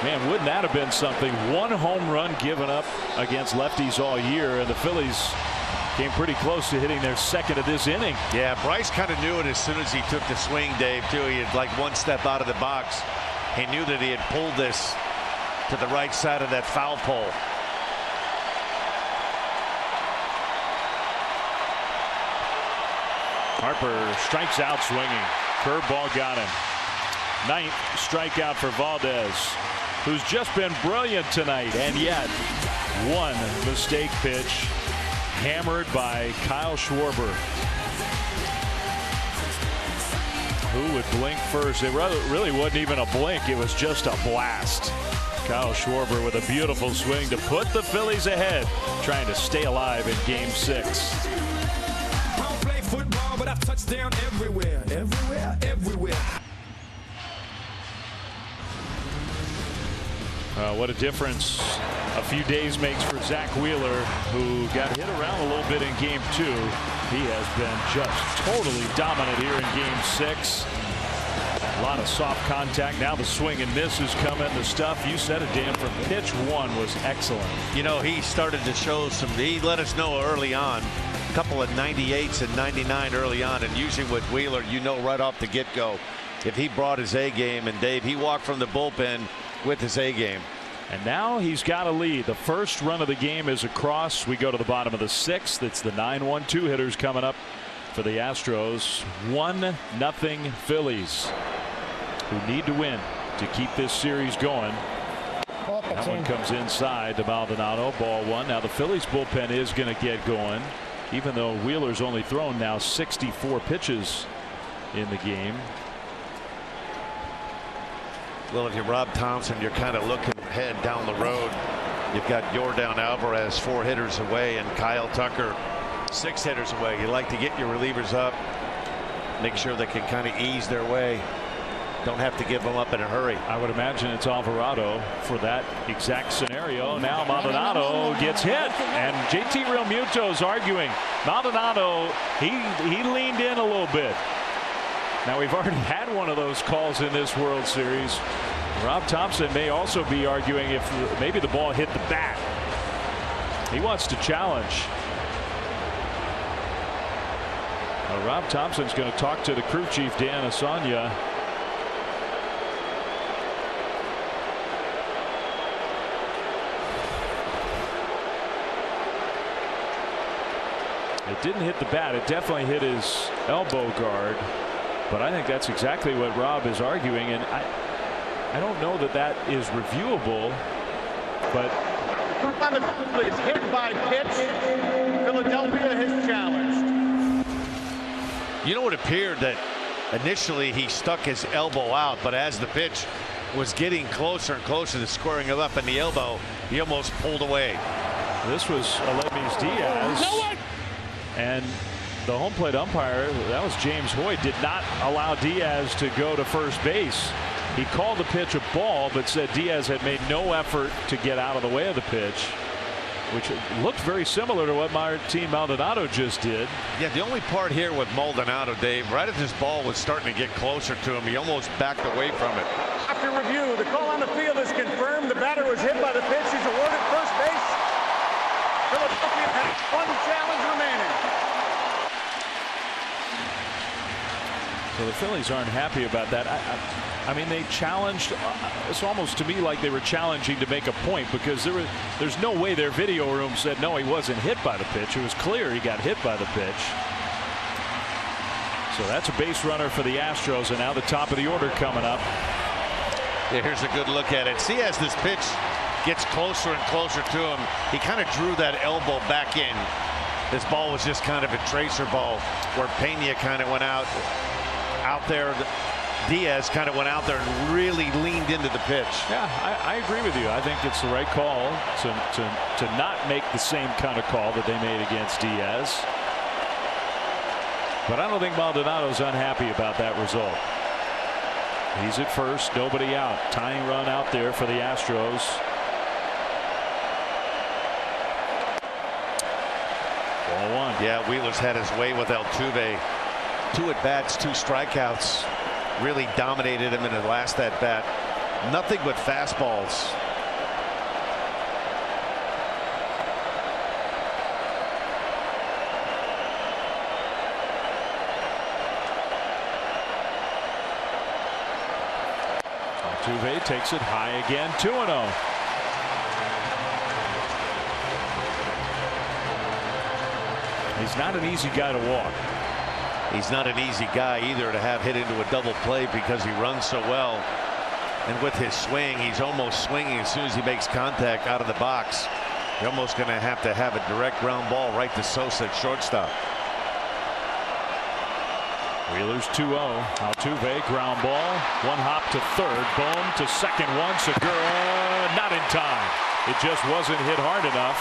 Man, wouldn't that have been something? 1 home run given up against lefties all year, and the Phillies came pretty close to hitting their second of this inning. Yeah, Bryce kind of knew it as soon as he took the swing, Dave, too. He had like 1 step out of the box. He knew that he had pulled this to the right side of that foul pole. Harper strikes out swinging. Curveball got him. 9th strikeout for Valdez, who's just been brilliant tonight, and yet 1 mistake pitch hammered by Kyle Schwarber. Who would blink first? It really wasn't even a blink. It was just a blast. Kyle Schwarber with a beautiful swing to put the Phillies ahead, trying to stay alive in Game 6. I don't play football, but I touch down everywhere. What a difference a few days makes for Zach Wheeler, who got hit around a little bit in Game 2. He has been just totally dominant here in Game 6. A lot of soft contact. Now the swing and miss is coming. The stuff, you said it, Dan, from pitch 1 was excellent. You know, he started to show some. He let us know early on. A couple of 98s and 99 early on. And usually with Wheeler, you know right off the get-go, if he brought his A game, and Dave, he walked from the bullpen with his A game. And now he's got a lead. The first run of the game is across. We go to the bottom of the 6th. It's the 9-1-2 hitters coming up for the Astros. 1-0 Phillies, who need to win to keep this series going. That one comes inside to Maldonado. Ball 1. Now the Phillies bullpen is going to get going, even though Wheeler's only thrown now 64 pitches in the game. Well, if you're Rob Thompson, you're kind of looking ahead down the road. You've got Yordan Alvarez 4 hitters away and Kyle Tucker 6 hitters away. You like to get your relievers up, make sure they can kind of ease their way. Don't have to give them up in a hurry. I would imagine it's Alvarado for that exact scenario. Now Maldonado gets hit, and JT Realmuto's arguing. Maldonado, he leaned in a little bit. Now we've already had one of those calls in this World Series. Rob Thompson may also be arguing if maybe the ball hit the bat. He wants to challenge. Rob Thompson's going to talk to the crew chief, Dan Asanya. It didn't hit the bat. It definitely hit his elbow guard. But I think that's exactly what Rob is arguing, and I don't know that that is reviewable. But is hit by pitch. Philadelphia has challenged. You know, it appeared that initially he stuck his elbow out, but as the pitch was getting closer and closer to squaring it up in the elbow, he almost pulled away. This was Aledmys Diaz. And the home plate umpire, that was James Hoyt, did not allow Diaz to go to first base. He called the pitch a ball, but said Diaz had made no effort to get out of the way of the pitch, which looked very similar to what Martin Maldonado just did. Yeah, the only part here with Maldonado, Dave, right as this ball was starting to get closer to him, he almost backed away from it. After review, the call on the field is confirmed. The batter was hit by the pitch. He's awarded first base. Philadelphia has one challenge remaining. So the Phillies aren't happy about that. I mean, they challenged. It's almost to me like they were challenging to make a point, because there's no way their video room said no, he wasn't hit by the pitch. It was clear he got hit by the pitch. So that's a base runner for the Astros, and now the top of the order coming up. Yeah, here's a good look at it. See, as this pitch gets closer and closer to him, he kind of drew that elbow back in. This ball was just kind of a tracer ball where Pena kind of went out there. Diaz kind of went out there and really leaned into the pitch. Yeah, I agree with you. I think it's the right call to not make the same kind of call that they made against Diaz. But I don't think Maldonado's unhappy about that result. He's at first, nobody out. Tying run out there for the Astros. Ball one. Yeah, Wheeler's had his way with Altuve. 2 at-bats, 2 strikeouts. Really dominated him in the last at-bat. Nothing but fastballs. Altuve takes it high again. 2-0. He's not an easy guy to walk. He's not an easy guy either to have hit into a double play, because he runs so well. And with his swing, he's almost swinging as soon as he makes contact out of the box. You're almost going to have a direct ground ball right to Sosa at shortstop. Wheeler's 2-0. Altuve, ground ball. One hop to third. Boom to second one. Segura not in time. It just wasn't hit hard enough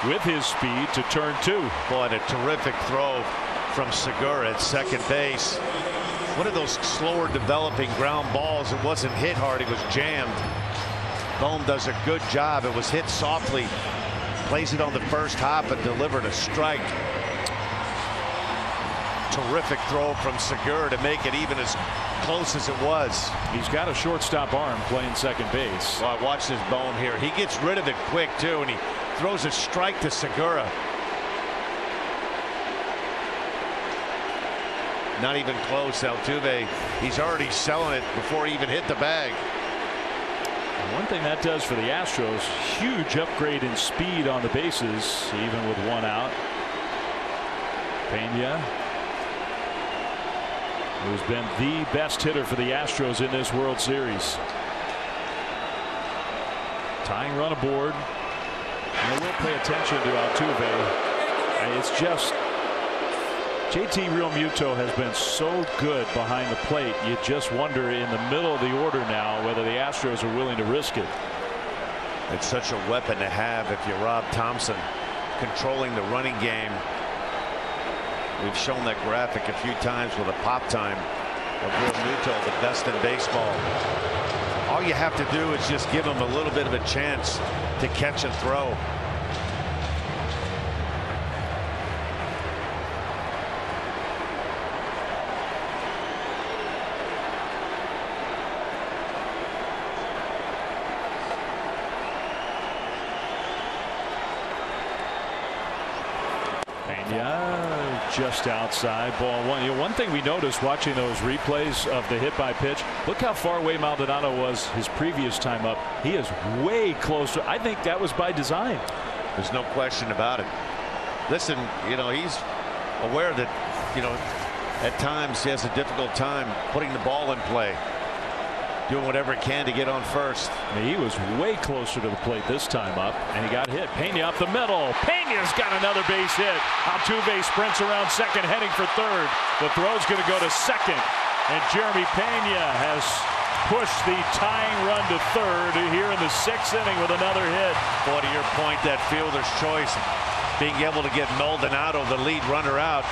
with his speed to turn 2. Boy, a terrific throw from Segura at second base. One of those slower developing ground balls. It wasn't hit hard. It was jammed. Bohm does a good job. It was hit softly. Plays it on the first hop and delivered a strike. Terrific throw from Segura to make it even as close as it was. He's got a shortstop arm playing second base. Well, watch this Bohm here. He gets rid of it quick too, and he throws a strike to Segura. Not even close. Altuve, he's already selling it before he even hit the bag. And one thing that does for the Astros, huge upgrade in speed on the bases, even with one out. Pena, who's been the best hitter for the Astros in this World Series. Tying run aboard. And they will pay attention to Altuve. And it's just, JT Realmuto has been so good behind the plate. You just wonder in the middle of the order now whether the Astros are willing to risk it. It's such a weapon to have if you're Rob Thompson, controlling the running game. We've shown that graphic a few times with a pop time of Realmuto, the best in baseball. All you have to do is just give him a little bit of a chance to catch and throw. Yeah, just outside, ball one. You know, one thing we noticed watching those replays of the hit by pitch, look how far away Maldonado was his previous time up. He is way closer. I think that was by design. There's no question about it. Listen, you know, he's aware that, you know, at times he has a difficult time putting the ball in play, doing whatever he can to get on first. I mean, he was way closer to the plate this time up, and he got hit. Pena up the middle. Pena's got another base hit. Altuve sprints around second, heading for third. The throw's going to go to second, and Jeremy Pena has push the tying run to third here in the 6th inning with another hit. Boy, to your point, that fielder's choice, being able to get Maldonado, the lead runner, out.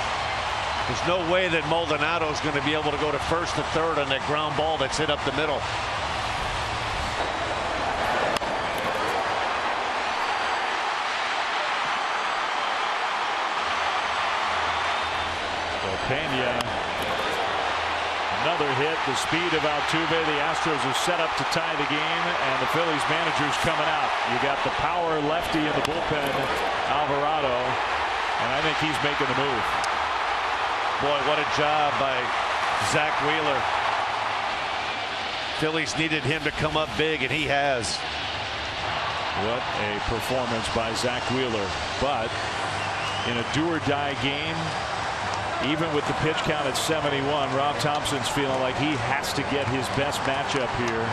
There's no way that Maldonado is going to be able to go to first to third on that ground ball that's hit up the middle. So Pena, another hit. The speed of Altuve. The Astros are set up to tie the game, and the Phillies manager's coming out. You got the power lefty in the bullpen, Alvarado, and I think he's making the move. Boy, what a job by Zach Wheeler. Phillies needed him to come up big, and he has. What a performance by Zach Wheeler. But in a do-or-die game, even with the pitch count at 71, Rob Thompson's feeling like he has to get his best matchup here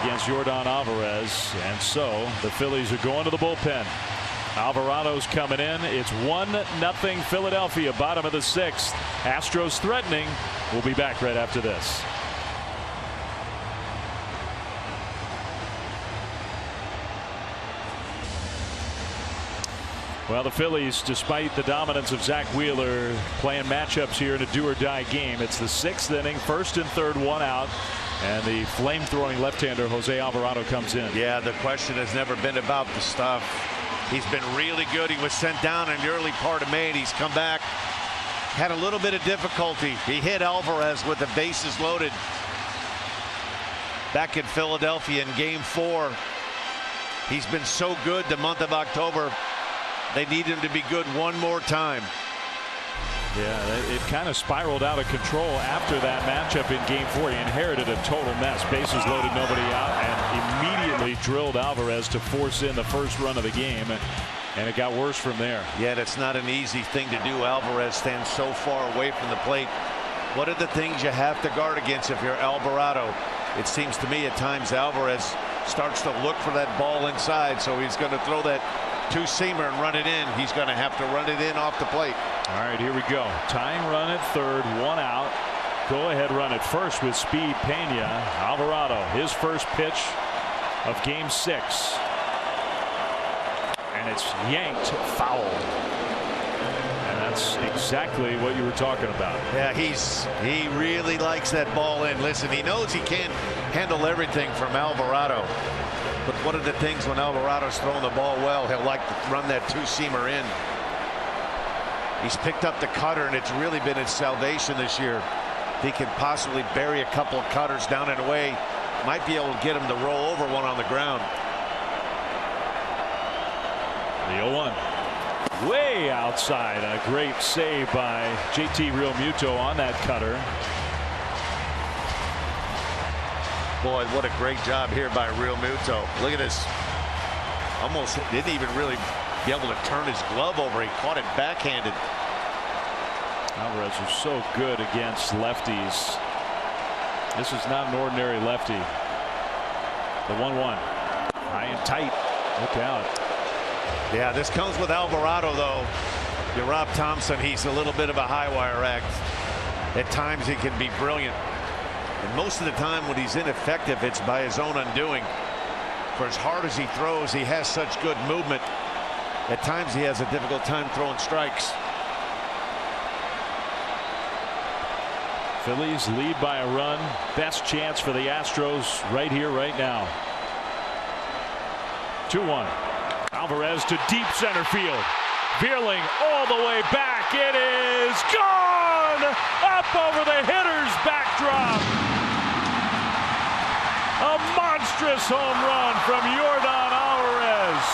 against Yordan Alvarez. And so the Phillies are going to the bullpen. Alvarado's coming in. It's 1-0 Philadelphia, bottom of the 6th. Astros threatening. We'll be back right after this. Well, the Phillies, despite the dominance of Zach Wheeler, playing matchups here in a do-or-die game. It's the 6th inning, 1st and 3rd, 1 out. And the flame-throwing left-hander Jose Alvarado comes in. Yeah, the question has never been about the stuff. He's been really good. He was sent down in the early part of May, and he's come back. Had a little bit of difficulty. He hit Alvarez with the bases loaded back in Philadelphia in Game 4. He's been so good the month of October. They need him to be good one more time. Yeah, it kind of spiraled out of control after that matchup in Game 4. He inherited a total mess. Bases loaded, nobody out, and immediately drilled Alvarez to force in the first run of the game. And it got worse from there. Yeah, that's not an easy thing to do. Alvarez stands so far away from the plate. What are the things you have to guard against if you're Alvarado? It seems to me at times Alvarez starts to look for that ball inside, so he's going to throw that two-seamer and run it in. He's going to have to run it in off the plate. All right, here we go. Tying run at third, 1 out. Go ahead run at first with speed. Pena. Alvarado, his first pitch of Game 6. And it's yanked foul. And that's exactly what you were talking about. Yeah, he really likes that ball in. Listen, he knows he can't handle everything from Alvarado. But one of the things when Alvarado's throwing the ball well, he'll like to run that two-seamer in. He's picked up the cutter, and it's really been his salvation this year. He can possibly bury a couple of cutters down and away. Might be able to get him to roll over one on the ground. The 0-1. Way outside. A great save by JT Realmuto on that cutter. Boy, what a great job here by Realmuto. Look at this. Almost didn't even really be able to turn his glove over. He caught it backhanded. Alvarez is so good against lefties. This is not an ordinary lefty. The 1-1. High and tight. Look out. Yeah, this comes with Alvarado, though. You're Rob Thompson. He's a little bit of a high wire act. At times he can be brilliant. And most of the time when he's ineffective, it's by his own undoing. For as hard as he throws, he has such good movement. At times he has a difficult time throwing strikes. Phillies lead by a run. Best chance for the Astros right here, right now. 2-1. Alvarez to deep center field. Veerling all the way back. It is gone! Up over the hitter's backdrop. A monstrous home run from Yordan Alvarez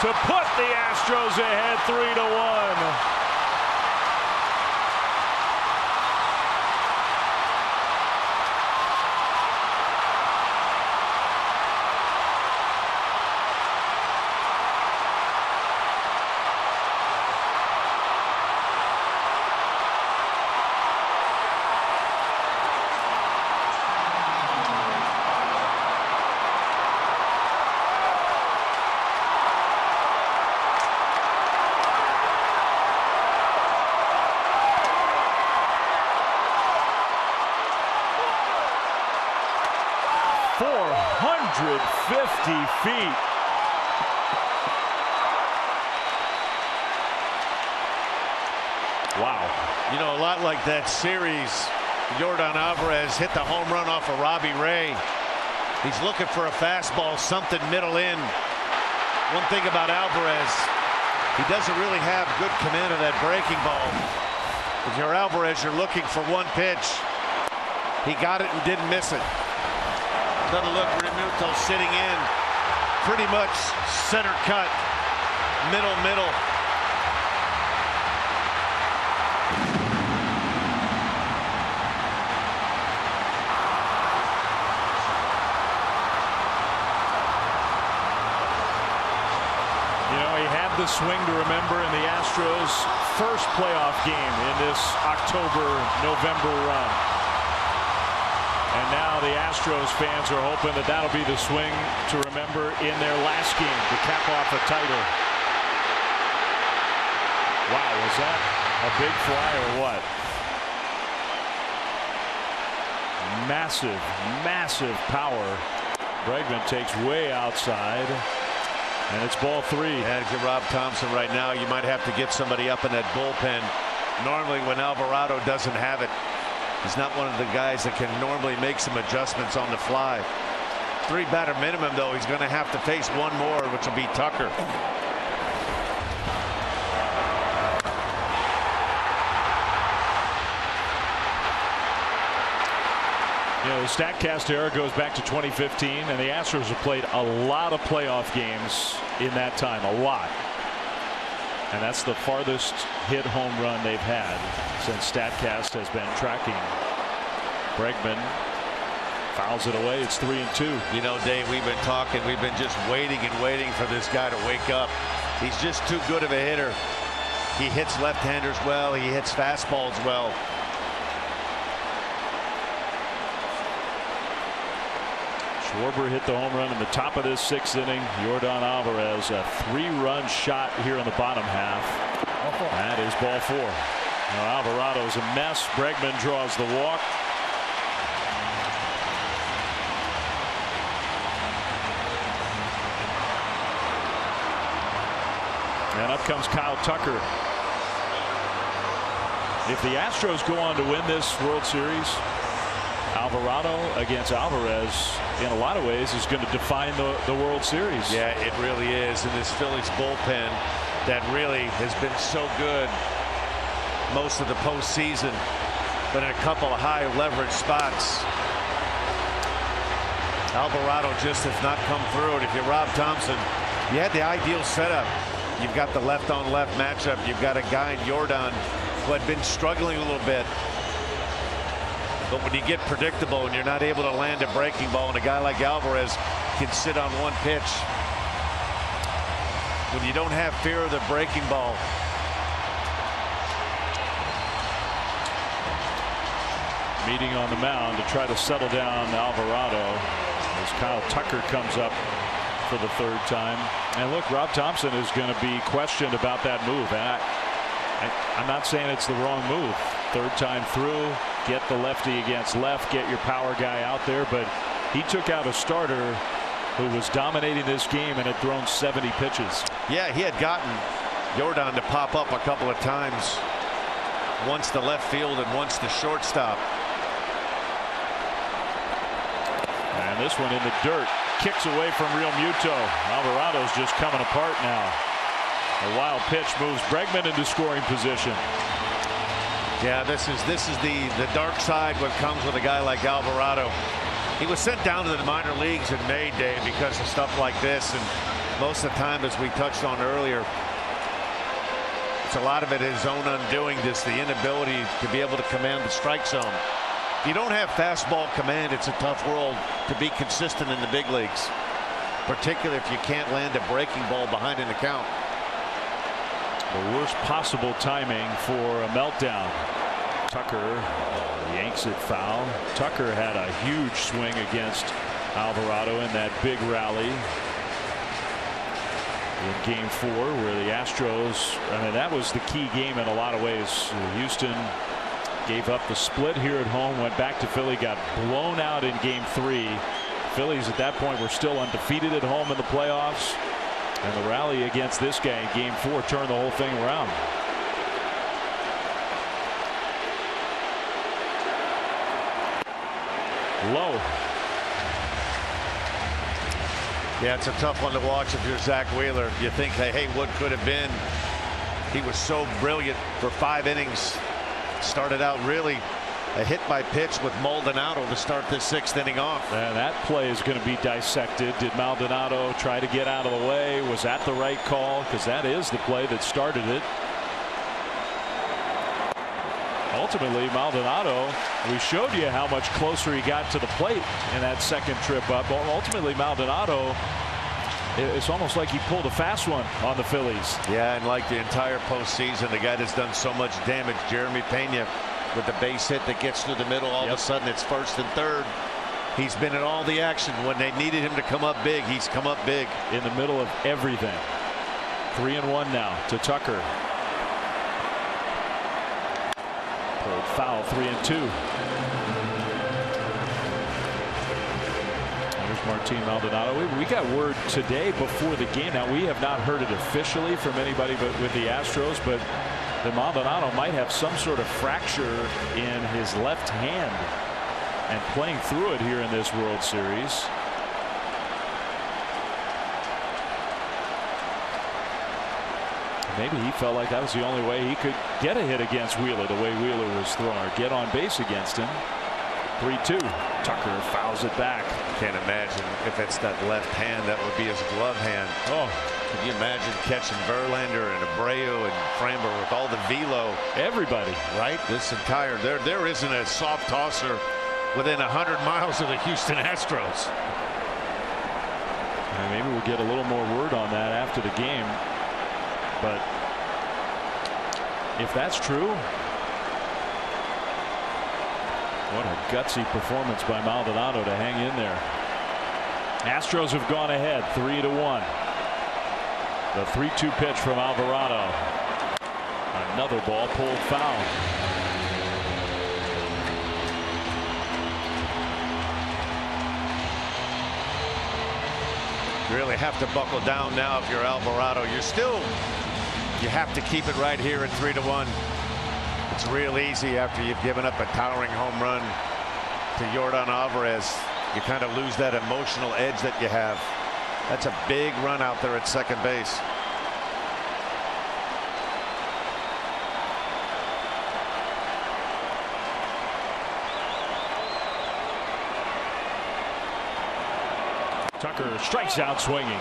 to put the Astros ahead 3-1. feet. Wow. You know, a lot like that series, Yordan Alvarez hit the home run off of Robbie Ray. He's looking for a fastball, something middle in. One thing about Alvarez, he doesn't really have good command of that breaking ball. If you're Alvarez, you're looking for one pitch. He got it and didn't miss it. Another look, Realmuto sitting in. Pretty much center cut, middle. The swing to remember in the Astros' first playoff game in this October-November run. And now the Astros fans are hoping that that'll be the swing to remember in their last game to cap off a title. Wow, was that a big fly or what? Massive power. Bregman takes way outside. And it's ball 3. And if you're Rob Thompson right now, you might have to get somebody up in that bullpen. Normally when Alvarado doesn't have it, he's not one of the guys that can normally make some adjustments on the fly. 3 batter minimum, though. He's going to have to face one more, which will be Tucker. You know, the StatCast era goes back to 2015, and the Astros have played a lot of playoff games in that time, a lot. And that's the farthest hit home run they've had since StatCast has been tracking. Bregman fouls it away. It's 3-2. You know, Dave, we've been talking. We've been just waiting and waiting for this guy to wake up. He's just too good of a hitter. He hits left-handers well. He hits fastballs well. Schwarber hit the home run in the top of this 6th inning. Yordan Alvarez, a 3-run shot here in the bottom half. That is ball 4. Now Alvarado's a mess. Bregman draws the walk. And up comes Kyle Tucker. If the Astros go on to win this World Series, Alvarado against Alvarez in a lot of ways is going to define the World Series. Yeah, it really is. And this Phillies bullpen that really has been so good most of the postseason, but in a couple of high leverage spots, Alvarado just has not come through. And if you're Rob Thompson, you had the ideal setup. You've got the left-on-left matchup. You've got a guy in Yordan who had been struggling a little bit. But when you get predictable and you're not able to land a breaking ball, and a guy like Alvarez can sit on one pitch, when you don't have fear of the breaking ball, meeting on the mound to try to settle down Alvarado as Kyle Tucker comes up for the 3rd time. And look, Rob Thompson is going to be questioned about that move. And I'm not saying it's the wrong move. 3rd time through, get the lefty against left, get your power guy out there. But he took out a starter who was dominating this game and had thrown 70 pitches. Yeah, he had gotten Yordan to pop up a couple of times, once the left field and once the shortstop. And this one in the dirt, kicks away from Realmuto. Alvarado's just coming apart now. A wild pitch moves Bregman into scoring position. Yeah, this is the dark side what comes with a guy like Alvarado. He was sent down to the minor leagues in May, Dave, because of stuff like this, and most of the time, as we touched on earlier, it's a lot of it his own undoing, just the inability to be able to command the strike zone. If you don't have fastball command, it's a tough world to be consistent in the big leagues, particularly if you can't land a breaking ball behind in the count. The worst possible timing for a meltdown. Tucker yanks it foul. Tucker had a huge swing against Alvarado in that big rally in Game 4, where the Astros, I mean, that was the key game in a lot of ways. Houston gave up the split here at home, went back to Philly, got blown out in Game 3, Phillies at that point were still undefeated at home in the playoffs. And the rally against this guy in Game 4 turned the whole thing around. Low. Yeah, it's a tough one to watch if you're Zach Wheeler. You think, hey, what could have been? He was so brilliant for 5 innings. Started out really a hit by pitch with Maldonado to start this 6th inning off. And that play is going to be dissected. Did Maldonado try to get out of the way? Was that the right call? Because that is the play that started it. Ultimately, Maldonado, we showed you how much closer he got to the plate in that second trip up. Ultimately, Maldonado, it's almost like he pulled a fast one on the Phillies. Yeah, and like the entire postseason, the guy that's done so much damage, Jeremy Pena, with the base hit that gets through the middle, all of a sudden it's 1st and 3rd. He's been in all the action. When they needed him to come up big, he's come up big. In the middle of everything. 3-1 now to Tucker. Pulled foul, 3-2. There's Martin Maldonado. We got word today before the game. Now, we have not heard it officially from anybody but with the Astros, but that Maldonado might have some sort of fracture in his left hand and playing through it here in this World Series. Maybe he felt like that was the only way he could get a hit against Wheeler, the way Wheeler was throwing, or get on base against him. 3-2. Tucker fouls it back. Can't imagine if it's that left hand, that would be his glove hand. Oh, can you imagine catching Verlander and Abreu and Framber with all the velo? Everybody. Right? This entire, there isn't a soft tosser within 100 miles of the Houston Astros. And maybe we'll get a little more word on that after the game. But if that's true, what a gutsy performance by Maldonado to hang in there. Astros have gone ahead 3-1. The 3-2 pitch from Alvarado. Another ball pulled foul. You really have to buckle down now if you're Alvarado. You have to keep it right here at 3-1. It's real easy after you've given up a towering home run to Yordan Alvarez. You kind of lose that emotional edge that you have. That's a big run out there at second base. Tucker strikes out swinging.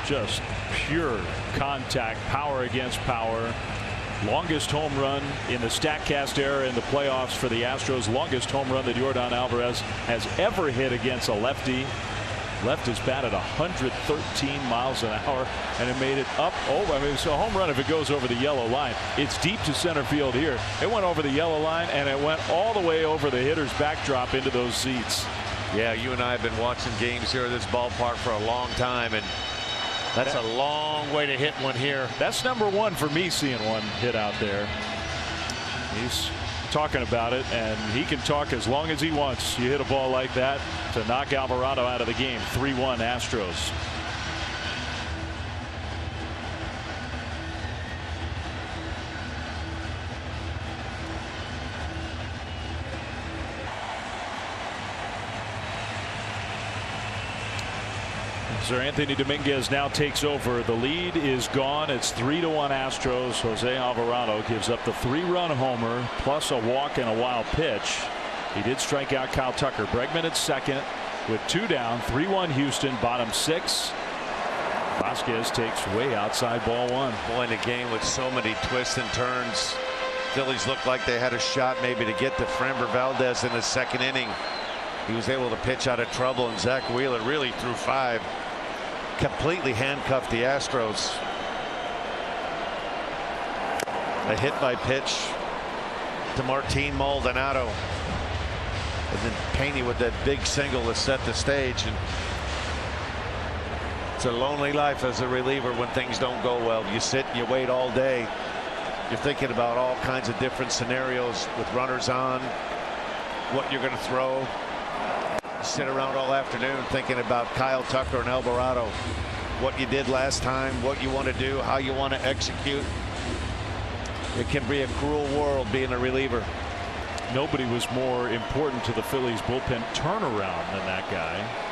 Just pure contact, power against power. Longest home run in the StatCast era in the playoffs for the Astros. Longest home run that Yordan Alvarez has ever hit against a lefty. Left his bat at 113 miles an hour, and it made it up over. I mean, it's a home run if it goes over the yellow line. It's deep to center field here. It went over the yellow line, and it went all the way over the hitter's backdrop into those seats. Yeah, you and I have been watching games here at this ballpark for a long time, and that's a long way to hit one here. That's number one for me, seeing one hit out there. He's talking about it, and he can talk as long as he wants. You hit a ball like that to knock Alvarado out of the game. 3-1 Astros. Sir Anthony Dominguez now takes over. The lead is gone. It's 3-1 Astros. Jose Alvarado gives up the 3-run homer plus a walk and a wild pitch. He did strike out Kyle Tucker. Bregman at second with 2 down. 3-1 Houston, bottom 6. Vasquez takes way outside ball 1. Boy, in a game with so many twists and turns, Phillies looked like they had a shot maybe to get to Framber Valdez in the second inning. He was able to pitch out of trouble, and Zach Wheeler really threw 5. Completely handcuffed the Astros. A hit by pitch to Martin Maldonado, and then Pena with that big single to set the stage. And It's a lonely life as a reliever when things don't go well. You sit and you wait all day. You're thinking about all kinds of different scenarios with runners on, what you're going to throw. You sit around all afternoon thinking about Kyle Tucker and Alvarado, what you did last time, what you want to do, how you want to execute. It can be a cruel world being a reliever. Nobody was more important to the Phillies bullpen turnaround than that guy.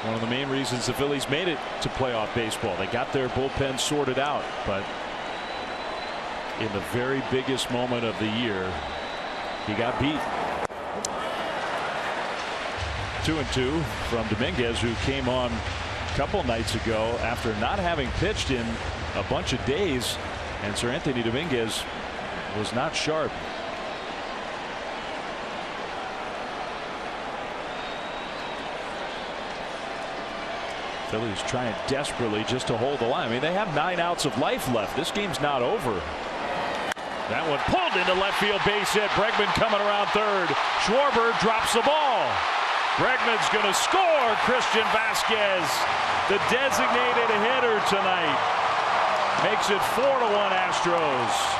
One of the main reasons the Phillies made it to playoff baseball. They got their bullpen sorted out, but in the very biggest moment of the year, he got beat. 2-2 from Dominguez, who came on a couple nights ago after not having pitched in a bunch of days, and Sir Anthony Dominguez was not sharp. Phillies trying desperately just to hold the line. I mean, they have 9 outs of life left. This game's not over. That one pulled into left field, base hit. Bregman coming around third. Schwarber drops the ball. Bregman's going to score. Christian Vasquez, the designated hitter tonight, makes it 4-1 Astros.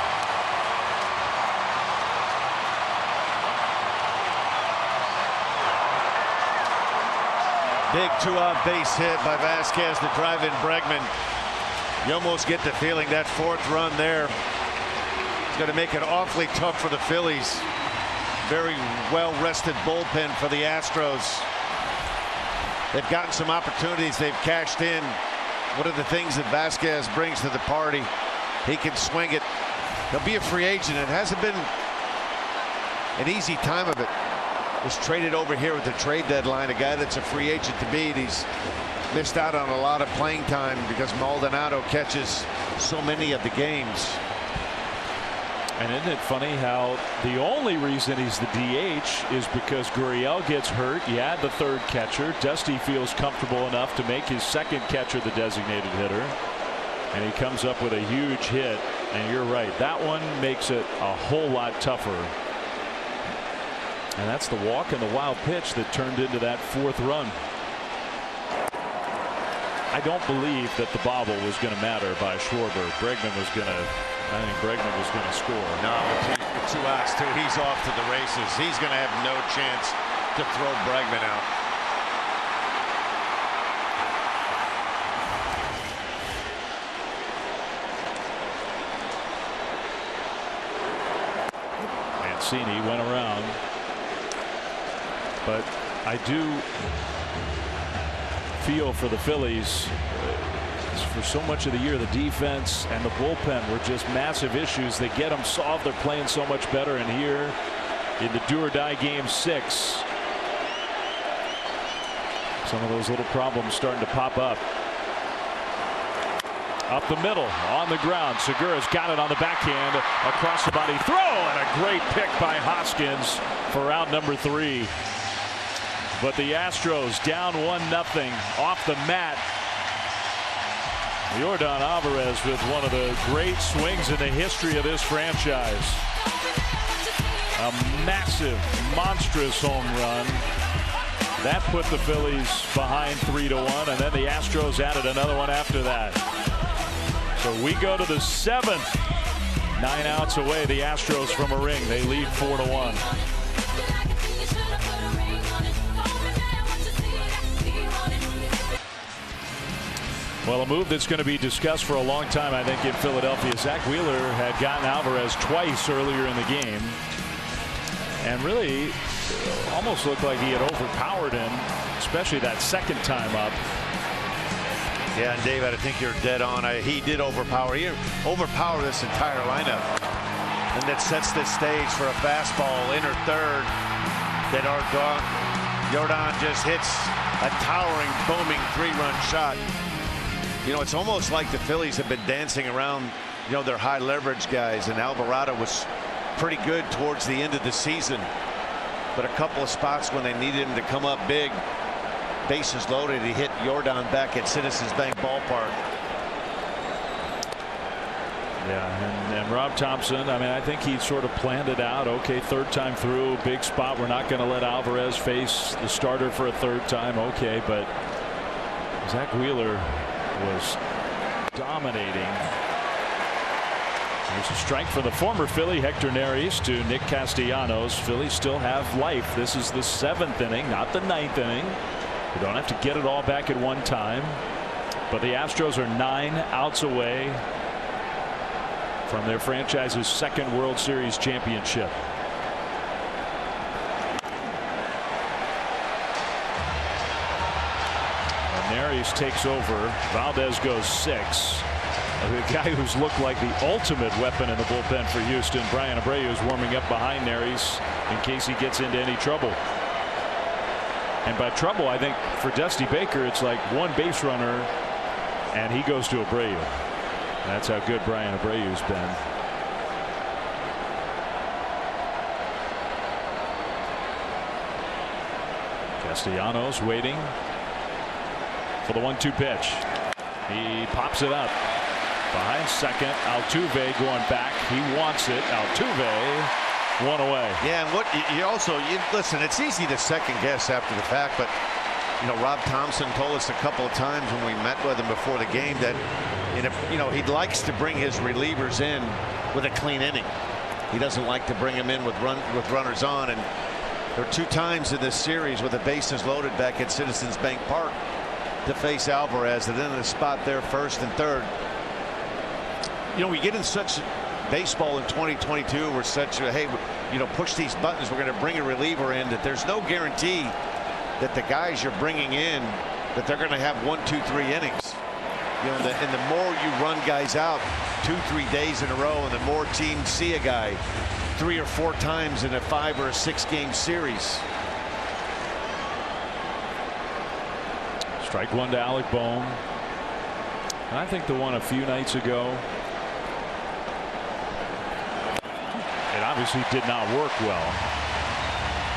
Big 2-out base hit by Vasquez to drive in Bregman. You almost get the feeling that 4th run there is going to make it awfully tough for the Phillies. Very well rested bullpen for the Astros. They've gotten some opportunities they've cashed in. One of the things that Vasquez brings to the party, he can swing it. He'll be a free agent. It hasn't been an easy time of it. Was traded over here at the trade deadline, a guy that's a free agent to beat. He's missed out on a lot of playing time because Maldonado catches so many of the games. And isn't it funny how the only reason he's the DH is because Gurriel gets hurt. You add the 3rd catcher. Dusty feels comfortable enough to make his 2nd catcher the designated hitter. And he comes up with a huge hit. And you're right, that one makes it a whole lot tougher. And that's the walk and the wild pitch that turned into that 4th run. I don't believe that the bobble was going to matter by Schwarber. Bregman was going to, I think Bregman was going to score. No, with 2 outs too, he's off to the races. He's going to have no chance to throw Bregman out. Mancini went around. But I do feel for the Phillies. For so much of the year, the defense and the bullpen were just massive issues. They get them solved. They're playing so much better. And here in the do-or-die game 6, some of those little problems starting to pop up. Up the middle, on the ground. Segura's got it on the backhand, across the body throw, and a great pick by Hoskins for out number 3. But the Astros down 1-0 off the mat. Yordan Alvarez with one of the great swings in the history of this franchise. A massive, monstrous home run. That put the Phillies behind 3-1, and then the Astros added another one after that. So we go to the 7th. 9 outs away, the Astros from a ring. They lead 4-1. Well, a move that's going to be discussed for a long time, I think, in Philadelphia. Zach Wheeler had gotten Alvarez twice earlier in the game and really almost looked like he had overpowered him, especially that 2nd time up. Yeah, and David, I think you're dead on. He did overpower. He overpowered this entire lineup. And that sets the stage for a fastball inner 3rd that Yordan just hits a towering, booming 3-run shot. You know, it's almost like the Phillies have been dancing around, you know, their high leverage guys, and Alvarado was pretty good towards the end of the season. But a couple of spots when they needed him to come up big, bases loaded, he hit Yordan back at Citizens Bank Ballpark. Yeah, and Rob Thompson, I mean, I think he sort of planned it out. Okay, 3rd time through, big spot. We're not going to let Alvarez face the starter for a 3rd time. Okay, but Zach Wheeler was dominating. There's a strike for the former Philly, Hector Neris, to Nick Castellanos. Phillies still have life. This is the 7th inning, not the 9th inning. You don't have to get it all back at one time. But the Astros are 9 outs away from their franchise's 2nd World Series championship. Neris takes over. Valdez goes 6. The guy who's looked like the ultimate weapon in the bullpen for Houston, Brian Abreu, is warming up behind Neris in case he gets into any trouble. And by trouble, I think for Dusty Baker, it's like one base runner, and he goes to Abreu. That's how good Brian Abreu's been. Castellanos waiting for the 1-2 pitch. He pops it up behind second. Altuve going back. He wants it. Altuve, one away. Yeah, and what you listen, it's easy to second guess after the fact, but you know, Rob Thompson told us a couple of times when we met with him before the game that he likes to bring his relievers in with a clean inning. He doesn't like to bring them in with runners on, and there are 2 times in this series with the bases loaded back at Citizens Bank Park to face Alvarez, and then in the spot there, 1st and 3rd. You know, we get in such baseball in 2022 where such a, hey, push these buttons, we're going to bring a reliever in, that there's no guarantee that the guys you're bringing in that they're going to have 1, 2, 3 innings. And the more you run guys out 2, 3 days in a row, and the more teams see a guy 3 or 4 times in a 5 or a 6 game series. Strike 1 to Alec Bohm. And I think the one a few nights ago, it obviously did not work well.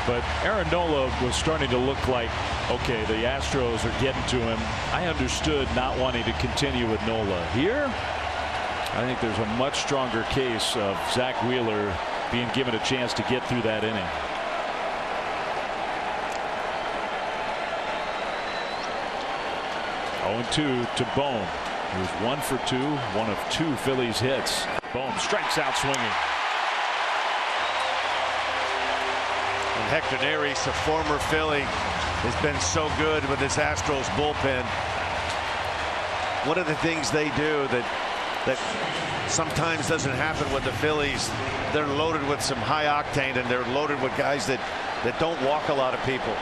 But Aaron Nola was starting to look like, okay, the Astros are getting to him. I understood not wanting to continue with Nola. Here, I think there's a much stronger case of Zach Wheeler being given a chance to get through that inning. Oh-2 to Bohm. He was 1 for 2, one of 2 Phillies hits. Bohm strikes out swinging. And Hector Neris, a former Philly, has been so good with this Astros bullpen. One of the things they do that sometimes doesn't happen with the Phillies, they're loaded with some high octane, and they're loaded with guys that don't walk a lot of people.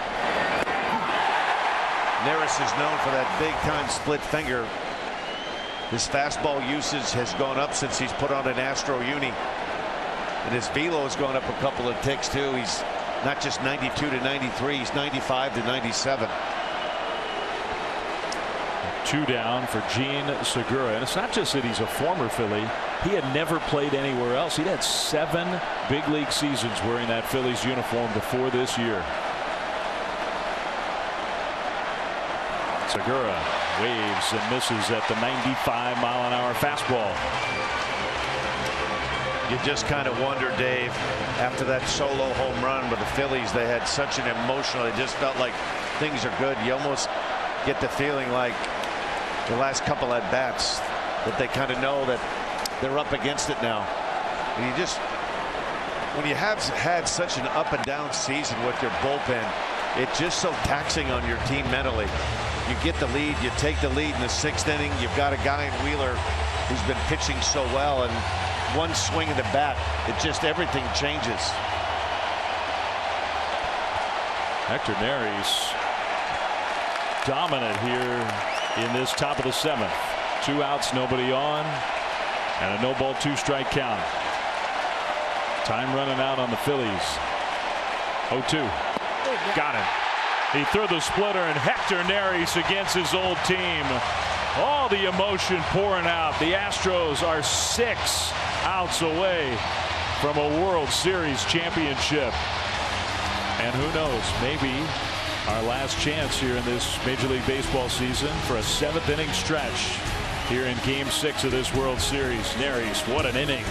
Neris is known for that big time split finger. His fastball usage has gone up since he's put on an Astro uni, and his velo has gone up a couple of ticks too. He's not just 92 to 93, he's 95 to 97. 2 down for Gene Segura. And it's not just that he's a former Philly. He had never played anywhere else. He'd had 7 big league seasons wearing that Phillies uniform before this year. Segura waves and misses at the 95-mile-an-hour fastball. You just kind of wonder, Dave, after that solo home run with the Phillies, they had such an emotional, it just felt like things are good. You almost get the feeling like the last couple at bats that they kind of know that they're up against it now. And you just, when you have had such an up and down season with your bullpen, it's just so taxing on your team mentally. You get the lead, you take the lead in the 6th inning, you've got a guy in Wheeler who's been pitching so well, and one swing of the bat, it just, everything changes. Hector Neris dominant here in this top of the 7th. 2 outs, nobody on, and a no ball 2 strike count. Time running out on the Phillies. 0-2. Got him. He threw the splitter, and Hector Neris against his old team. All the emotion pouring out. The Astros are 6 outs away from a World Series championship. And who knows, maybe our last chance here in this Major League Baseball season for a 7th inning stretch here in Game 6 of this World Series. Neris, what an inning.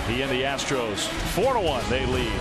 He and the Astros, 4-1, they lead.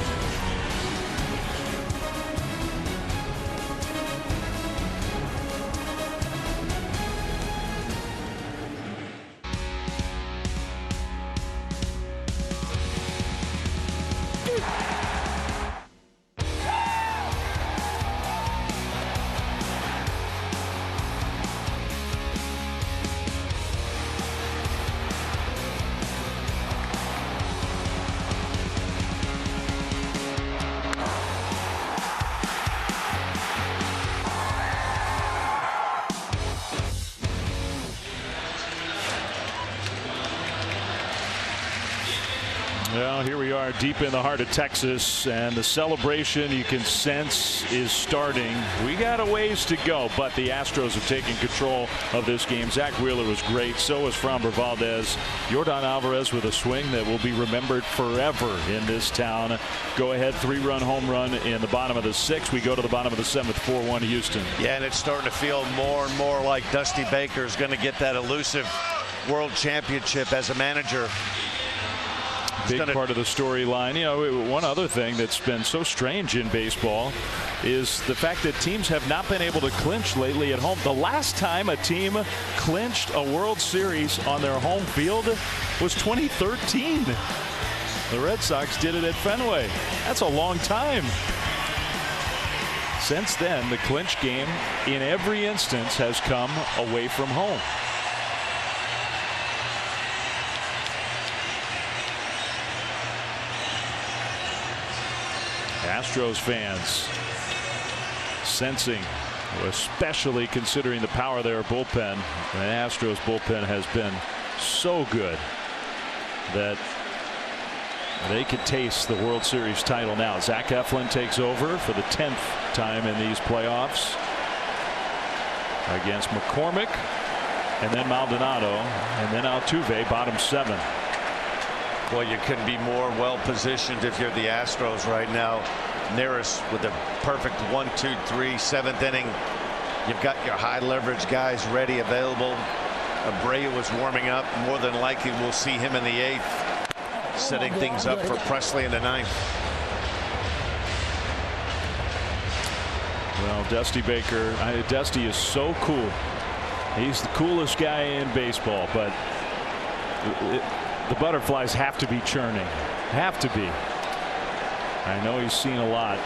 Well, here we are deep in the heart of Texas, and the celebration you can sense is starting. We got a ways to go, but the Astros have taken control of this game. Zach Wheeler was great. So was Framber Valdez. Yordan Alvarez with a swing that will be remembered forever in this town. Go ahead 3-run home run in the bottom of the 6th. We go to the bottom of the 7th, 4-1 Houston. Yeah, and it's starting to feel more and more like Dusty Baker is going to get that elusive world championship as a manager. Big part of the storyline. You know, one other thing that's been so strange in baseball is the fact that teams have not been able to clinch lately at home. The last time a team clinched a World Series on their home field was 2013. The Red Sox did it at Fenway. That's a long time. Since then, the clinch game in every instance has come away from home. Astros fans sensing, especially considering the power of their bullpen. The Astros bullpen has been so good that they could taste the World Series title now. Zach Eflin takes over for the 10th time in these playoffs against McCormick, and then Maldonado, and then Altuve, bottom 7. Well, you couldn't be more well positioned if you're the Astros right now. Neris with a perfect 1, 2, 3, 7th inning. You've got your high leverage guys ready, available. Abreu was warming up. More than likely we'll see him in the 8th, setting things up for Presley in the 9th. Well, Dusty Baker, Dusty is so cool. He's the coolest guy in baseball, but the butterflies have to be churning. Have to be. I know he's seen a lot.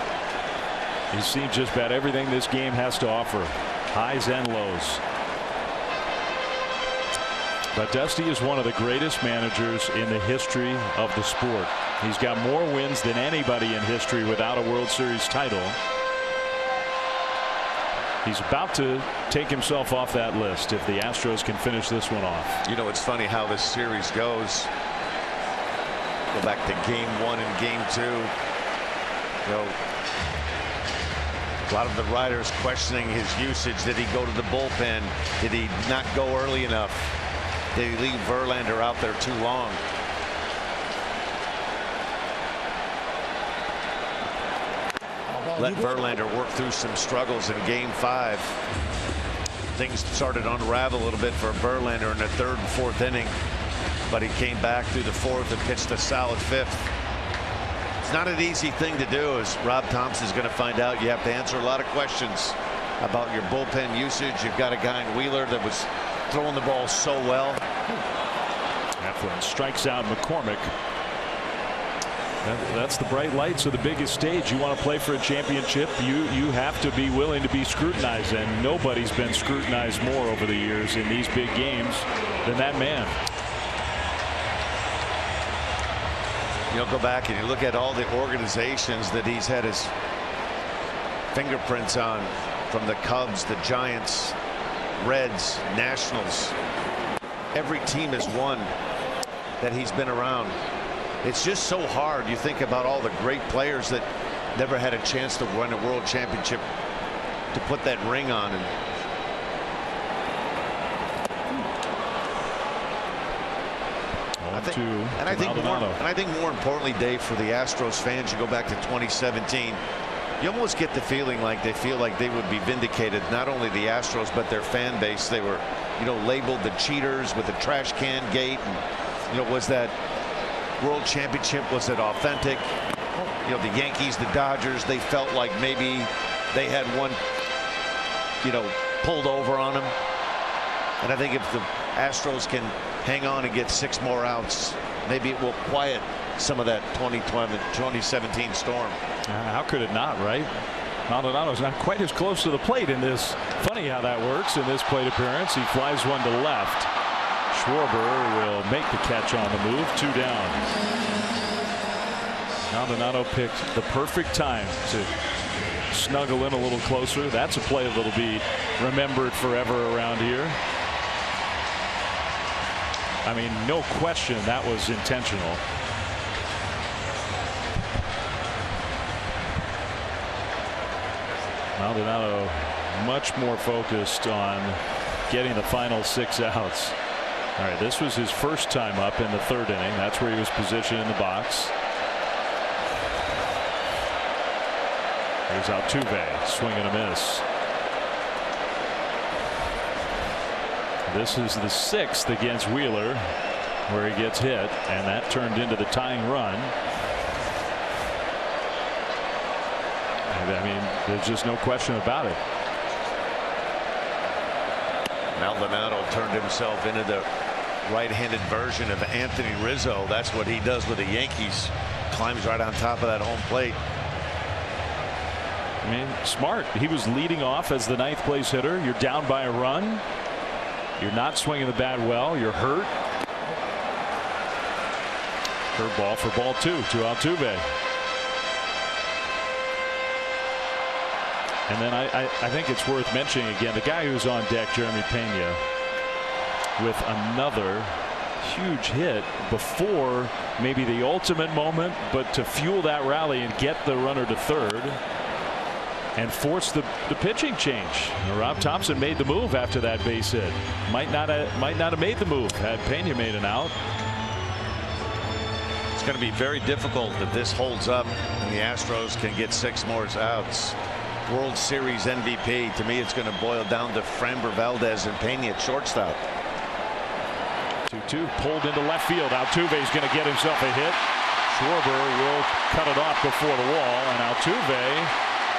He's seen just about everything this game has to offer, highs and lows. But Dusty is one of the greatest managers in the history of the sport. He's got more wins than anybody in history without a World Series title. He's about to take himself off that list if the Astros can finish this one off. You know, it's funny how this series goes. Go back to game 1 and game 2. You know, a lot of the writers questioning his usage. Did he go to the bullpen? Did he not go early enough? Did he leave Verlander out there too long? Let Verlander work through some struggles in game 5. Things started to unravel a little bit for Verlander in the 3rd and 4th inning, but he came back through the 4th and pitched a solid 5th. It's not an easy thing to do, as Rob Thompson is going to find out. You have to answer a lot of questions about your bullpen usage. You've got a guy in Wheeler that was throwing the ball so well. Eflin strikes out McCormick. That's the bright lights of the biggest stage. You want to play for a championship, you have to be willing to be scrutinized, and nobody's been scrutinized more over the years in these big games than that man. You'll go back and you look at all the organizations that he's had his fingerprints on, from the Cubs, the Giants, Reds, Nationals. Every team has won that he's been around. It's just so hard. You think about all the great players that never had a chance to win a world championship, to put that ring on. And I think more importantly, Dave, for the Astros fans, you go back to 2017, you almost get the feeling like they feel like they would be vindicated. Not only the Astros, but their fan base. They were, you know, labeled the cheaters with the trash can gate. And, you know, was that world championship, was it authentic? You know, the Yankees, the Dodgers, they felt like maybe they had one, you know, pulled over on them. And I think if the Astros can hang on and get 6 more outs, maybe it will quiet some of that 2017 storm. How could it not, right? Maldonado's not quite as close to the plate in this. Funny how that works in this plate appearance. He flies one to left. Schwarber will make the catch on the move. 2 down. Maldonado picked the perfect time to snuggle in a little closer. That's a play that'll be remembered forever around here. I mean, no question that was intentional. Maldonado much more focused on getting the final 6 outs. All right, this was his first time up in the 3rd inning. That's where he was positioned in the box. Here's Altuve, swing and a miss. This is the 6th against Wheeler where he gets hit, and that turned into the tying run. I mean, there's just no question about it. Maldonado turned himself into the right-handed version of Anthony Rizzo. That's what he does with the Yankees. Climbs right on top of that home plate. I mean, smart. He was leading off as the 9th place hitter. You're down by a run. You're not swinging the bat well. You're hurt. Curveball for ball 2 to Altuve. And then I think it's worth mentioning again, the guy who's on deck, Jeremy Pena, with another huge hit before maybe the ultimate moment, but to fuel that rally and get the runner to 3rd and force the pitching change. Rob Thompson made the move after that base hit. Might not have made the move had Pena made an out. It's going to be very difficult if this holds up and the Astros can get 6 more outs. World Series MVP. To me, it's going to boil down to Framber Valdez and Pena at shortstop. 2-2 pulled into left field. Altuve's going to get himself a hit. Schwarber will cut it off before the wall, and Altuve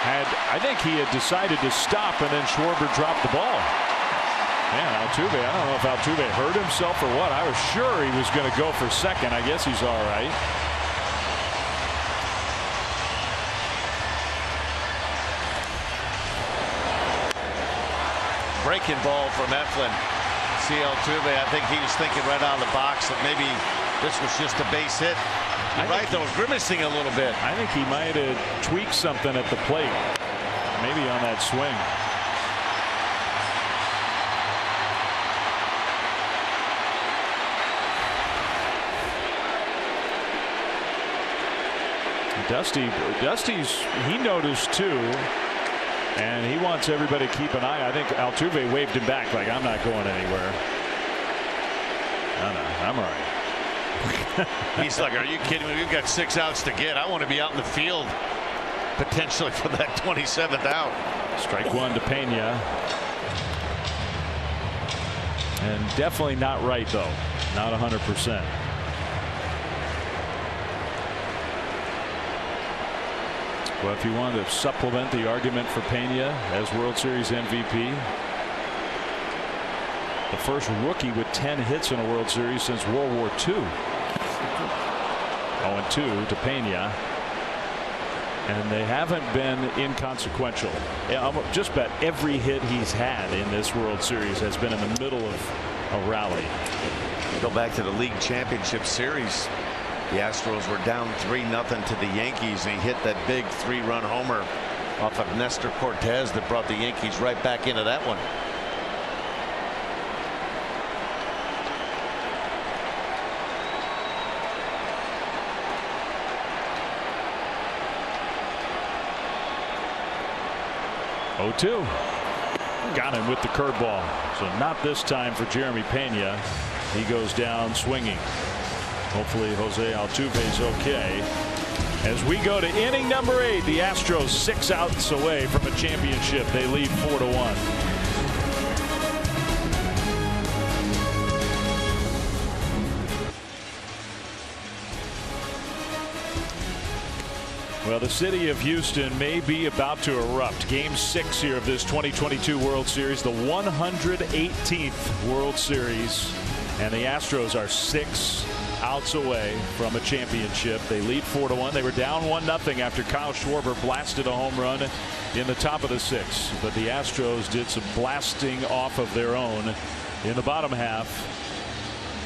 I think he had decided to stop, and then Schwarber dropped the ball. Man, Altuve, I don't know if Altuve hurt himself or what. I was sure he was going to go for second. I guess he's all right. Breaking ball from Eflin. See Altuve, I think he was thinking right out of the box that maybe this was just a base hit. You're right, though, grimacing a little bit. I think he might have tweaked something at the plate, maybe on that swing. Dusty's he noticed too, and he wants everybody to keep an eye. I think Altuve waved him back like, I'm not going anywhere. I'm all right. He's like, are you kidding me? We've got 6 outs to get. I want to be out in the field potentially for that 27th out. Strike 1 to Pena. And definitely not right, though. Not 100%. Well, if you want to supplement the argument for Pena as World Series MVP, the first rookie with 10 hits in a World Series since World War II. 0-2 to Pena. And they haven't been inconsequential. I'll just bet every hit he's had in this World Series has been in the middle of a rally. Go back to the League Championship Series. The Astros were down 3-0 to the Yankees, and he hit that big 3-run homer off of Nestor Cortez that brought the Yankees right back into that one. Got him with the curveball. So not this time for Jeremy Pena. He goes down swinging. Hopefully Jose Altuve's okay. As we go to inning number 8, the Astros 6 outs away from a championship. They lead 4-1. Well, the city of Houston may be about to erupt. Game 6 here of this 2022 World Series, the 118th World Series, and the Astros are 6 outs away from a championship. They lead 4-1. They were down 1-0 after Kyle Schwarber blasted a home run in the top of the 6th, but the Astros did some blasting off of their own in the bottom half.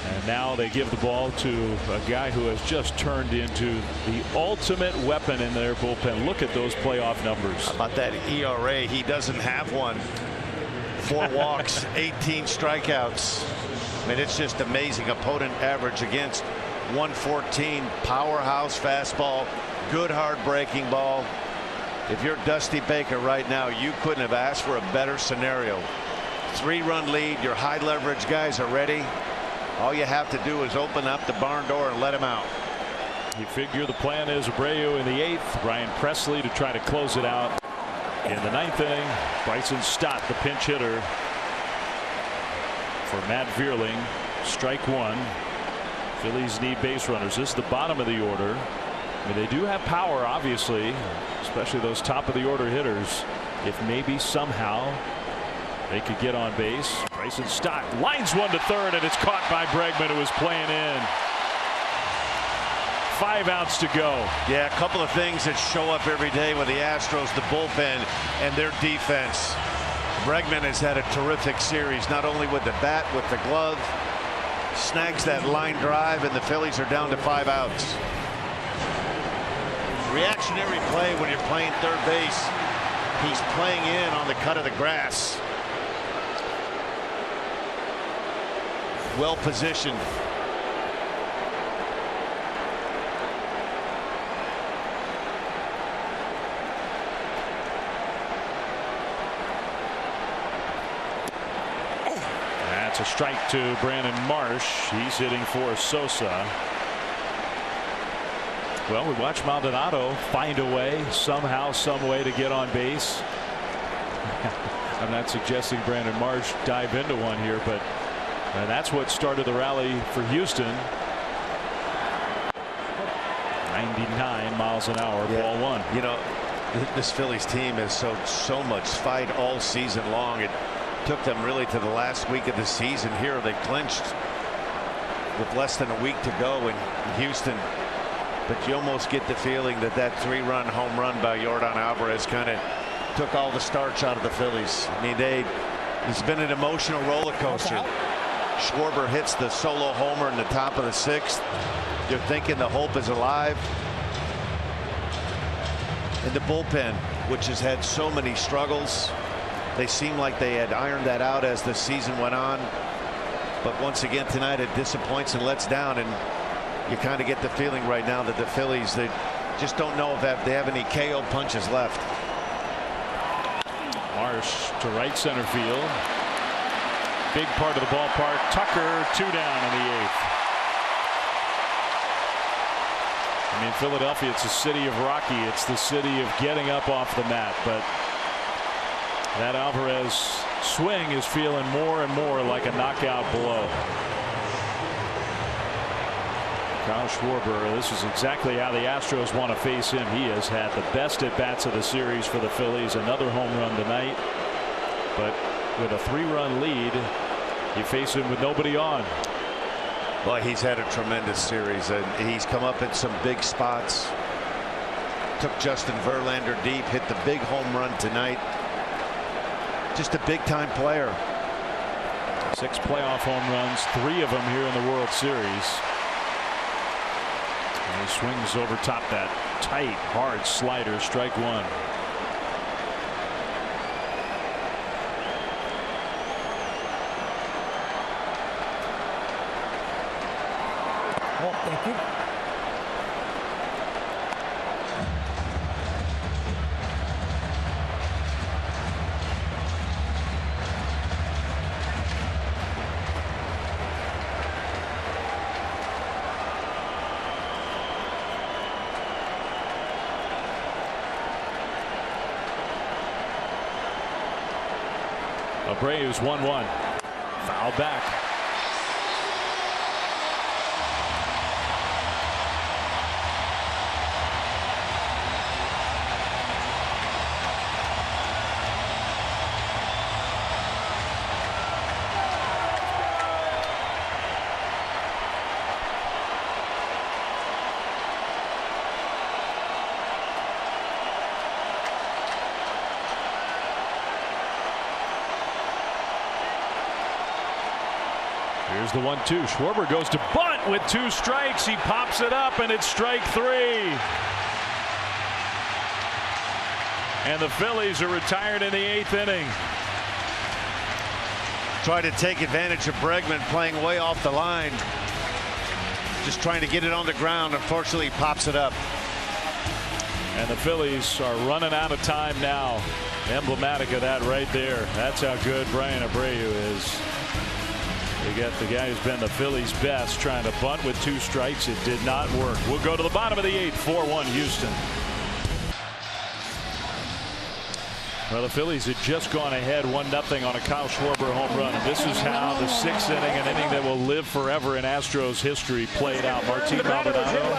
And now they give the ball to a guy who has just turned into the ultimate weapon in their bullpen. Look at those playoff numbers. How about that ERA? He doesn't have one. 4 walks, 18 strikeouts. I mean, it's just amazing. Opponent average against 114. Powerhouse fastball. Good hard breaking ball. If you're Dusty Baker right now, you couldn't have asked for a better scenario. 3-run lead, your high leverage guys are ready. All you have to do is open up the barn door and let him out. You figure the plan is Abreu in the 8th, Ryan Presley to try to close it out in the 9th inning. Bryson Stott, the pinch hitter for Matt Vierling. Strike 1. Phillies need base runners. This is the bottom of the order. I mean, they do have power, obviously, especially those top of the order hitters. If maybe somehow they could get on base. Bryson Stott lines one to third, and it's caught by Bregman, who was playing in. 5 outs to go. Yeah, a couple of things that show up every day with the Astros, the bullpen and their defense. Bregman has had a terrific series, not only with the bat, with the glove. Snags that line drive, and the Phillies are down to 5 outs. Reactionary play when you're playing third base. He's playing in on the cut of the grass. Well positioned. That's a strike to Brandon Marsh. He's hitting for Sosa. Well, we watched Maldonado find a way, somehow, some way to get on base. I'm not suggesting Brandon Marsh dive into one here, but that's what started the rally for Houston. 99 miles an hour, yeah. Ball 1. You know, this Phillies team has showed so much fight all season long. It took them really to the last week of the season. Here they clinched with less than a week to go in Houston. But you almost get the feeling that that 3-run home run by Yordan Alvarez kind of took all the starch out of the Phillies. I mean, it's been an emotional roller coaster. Schwarber hits the solo homer in the top of the 6th. You're thinking the hope is alive. In the bullpen, which has had so many struggles, they seem like they had ironed that out as the season went on. But once again tonight, it disappoints and lets down, and you kind of get the feeling right now that the Phillies, they just don't know if they have any KO punches left. Marsh to right center field. Big part of the ballpark. Tucker 2 down in the 8th. I mean, Philadelphia, it's a city of Rocky. It's the city of getting up off the mat. But that Alvarez swing is feeling more and more like a knockout blow. Kyle Schwarber, this is exactly how the Astros want to face him. He has had the best at bats of the series for the Phillies. Another home run tonight, but with a 3-run lead, you face him with nobody on. Well, he's had a tremendous series, and he's come up in some big spots. Took Justin Verlander deep, hit the big home run tonight. Just a big time player. 6 playoff home runs, 3 of them here in the World Series. And he swings over top that tight, hard slider. Strike 1. Oh, thank you. Abreu's 1-1. Foul back. Here's the 1-2. Schwarber goes to bunt with 2 strikes. He pops it up, and it's strike 3. And the Phillies are retired in the 8th inning. Try to take advantage of Bregman playing way off the line. Just trying to get it on the ground. Unfortunately, he pops it up. And the Phillies are running out of time now. Emblematic of that right there. That's how good Brian Abreu is. You got the guy who's been the Phillies' best trying to bunt with 2 strikes. It did not work. We'll go to the bottom of the 8th. 4-1 Houston. Well, the Phillies had just gone ahead 1-0 on a Kyle Schwarber home run. And this is how the 6th inning, an inning that will live forever in Astros history, played out. Martin Maldonado.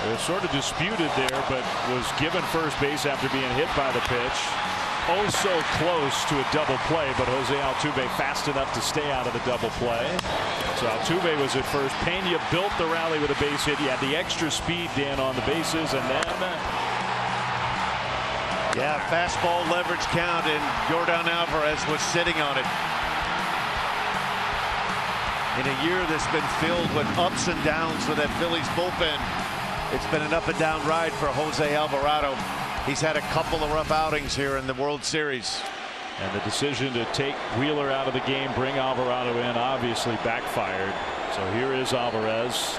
It was sort of disputed there, but was given first base after being hit by the pitch. Oh, so close to a double play, but Jose Altuve fast enough to stay out of the double play. So Altuve was at first. Pena built the rally with a base hit. He had the extra speed, Dan, on the bases, and then yeah, fastball leverage count, and Yordan Alvarez was sitting on it. In a year that's been filled with ups and downs for that Phillies bullpen, it's been an up and down ride for Jose Alvarado. He's had a couple of rough outings here in the World Series. And the decision to take Wheeler out of the game, bring Alvarado in, obviously backfired. So here is Alvarez.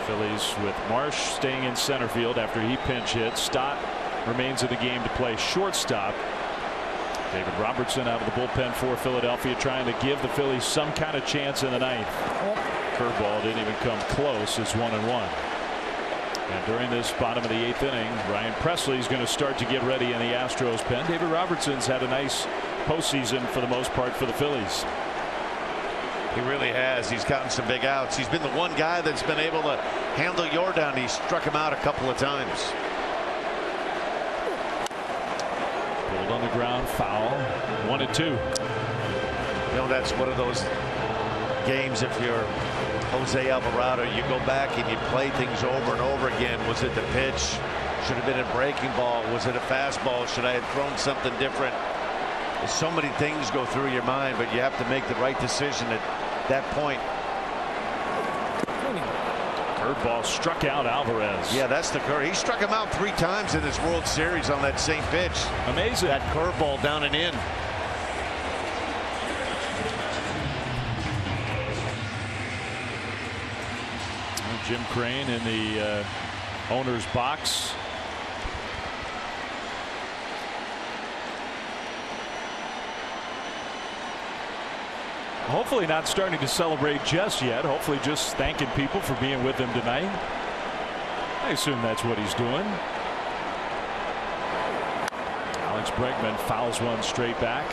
Phillies with Marsh staying in center field after he pinch hit. Stott remains in the game to play shortstop. David Robertson out of the bullpen for Philadelphia, trying to give the Phillies some kind of chance in the 9th. Curveball didn't even come close. It's 1-1. And during this bottom of the 8th inning, Ryan Presley is going to start to get ready in the Astros pen. David Robertson's had a nice postseason for the most part for the Phillies. He really has. He's gotten some big outs. He's been the one guy that's been able to handle Yordan. He struck him out a couple of times. Pulled on the ground, foul. 1-2. You know, that's one of those games, if you're Jose Alvarado, you go back and you play things over and over again. Was it the pitch? Should have been a breaking ball. Was it a fastball? Should I have thrown something different? So many things go through your mind, but you have to make the right decision at that point. Curveball struck out Alvarez. Yeah, that's the curve. He struck him out 3 times in this World Series on that same pitch. Amazing. That curveball down and in. Jim Crane in the owner's box. Hopefully not starting to celebrate just yet. Hopefully just thanking people for being with him tonight. I assume that's what he's doing. Alex Bregman fouls one straight back.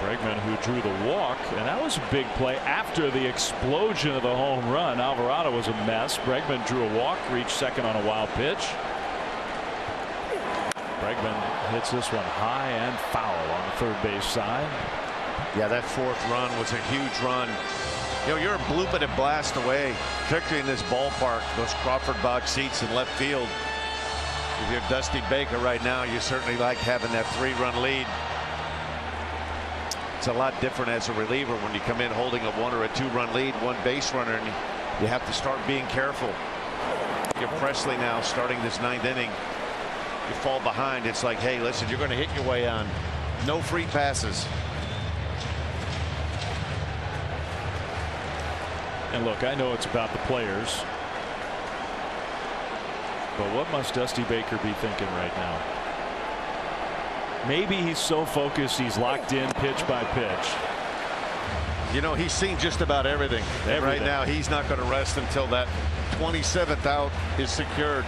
Bregman, who drew the walk, and that was a big play after the explosion of the home run. Alvarado was a mess. Bregman drew a walk, reached second on a wild pitch. Bregman hits this one high and foul on the third base side. Yeah, that 4th run was a huge run. You know, you're a bloop and blast away, particularly in this ballpark, those Crawford box seats in left field. If you're Dusty Baker right now, you certainly like having that 3-run lead. It's a lot different as a reliever when you come in holding a 1 or a 2-run lead, 1 base runner, and you have to start being careful. You're Presley now starting this 9th inning. You fall behind. It's like, hey, listen, you're going to hit your way on. No free passes. And look, I know it's about the players, but what must Dusty Baker be thinking right now? Maybe he's so focused he's locked in pitch by pitch. You know, he's seen just about everything. Right now he's not going to rest until that 27th out is secured.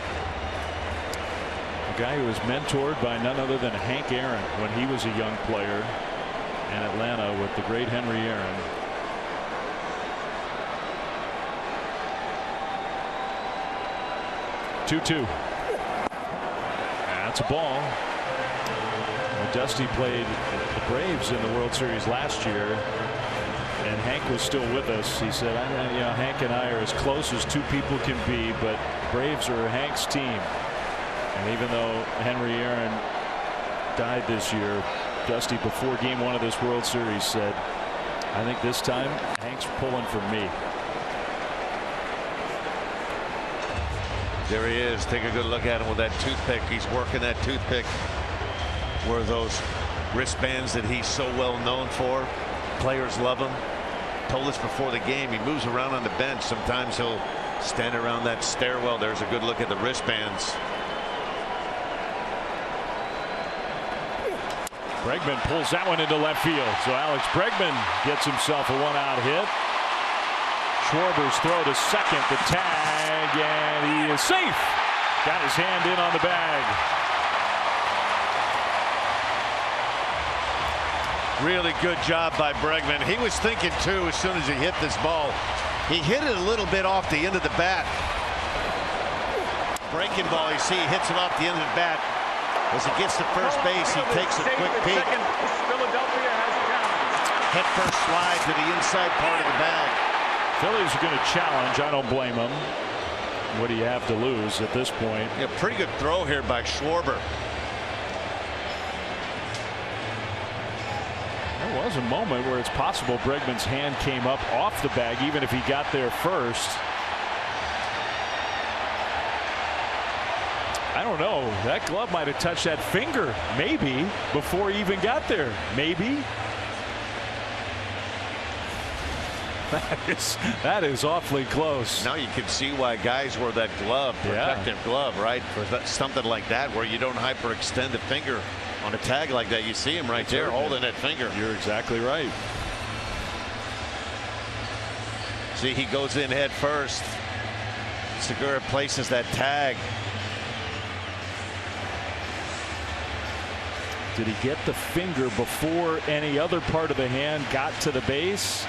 A guy who was mentored by none other than Hank Aaron when he was a young player in Atlanta with the great Henry Aaron. Two. That's a ball. Dusty played the Braves in the World Series last year, and Hank was still with us. He said, you know, Hank and I are as close as 2 people can be, but Braves are Hank's team. And even though Henry Aaron died this year, Dusty, before Game 1 of this World Series, said, I think this time Hank's pulling for me. There he is. Take a good look at him with that toothpick. He's working that toothpick where those wristbands that he's so well known for. Players love him. Told us before the game he moves around on the bench. Sometimes he'll stand around that stairwell. There's a good look at the wristbands. Bregman pulls that one into left field. So Alex Bregman gets himself a one-out hit. Schwarber's throw to second, the tag, and he is safe. Got his hand in on the bag. Really good job by Bregman. He was thinking too as soon as he hit this ball. He hit it a little bit off the end of the bat. Breaking ball, you see he hits it off the end of the bat. As he gets to first base, he takes a quick peek. Philadelphia has challenged. Head first slide to the inside part of the bag. Phillies are going to challenge. I don't blame them. What do you have to lose at this point? Yeah, pretty good throw here by Schwarber. There was a moment where it's possible Bregman's hand came up off the bag, even if he got there first. I don't know. That glove might have touched that finger, maybe, before he even got there. Maybe. That is awfully close. Now you can see why guys wear that glove, protective glove, right? For something like that, where you don't hyperextend the finger on a tag like that. You see him right there holding that finger. You're exactly right. See, he goes in head first. Segura places that tag. Did he get the finger before any other part of the hand got to the base?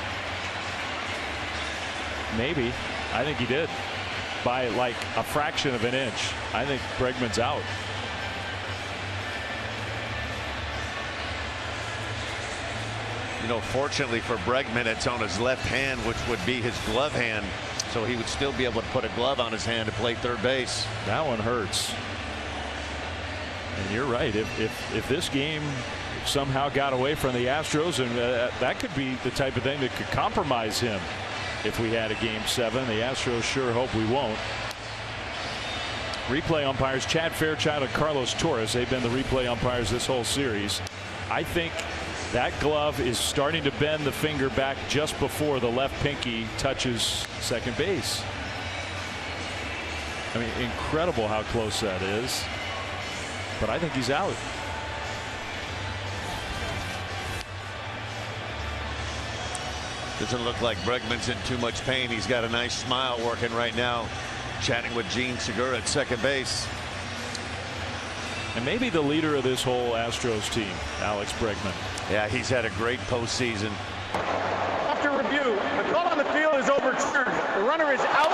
Maybe. I think he did, by like a fraction of an inch. I think Bregman's out. You know, fortunately for Bregman, it's on his left hand, which would be his glove hand, so he would still be able to put a glove on his hand to play third base. That one hurts. And you're right. If this game somehow got away from the Astros, and that could be the type of thing that could compromise him. If we had a game 7, the Astros sure hope we won't. Replay umpires Chad Fairchild and Carlos Torres. They've been the replay umpires this whole series. I think that glove is starting to bend the finger back just before the left pinky touches second base. I mean, incredible how close that is. But I think he's out. Doesn't look like Bregman's in too much pain. He's got a nice smile working right now, chatting with Gene Segura at second base. And maybe the leader of this whole Astros team, Alex Bregman. Yeah, he's had a great postseason. After review, the call on the field is overturned. The runner is out.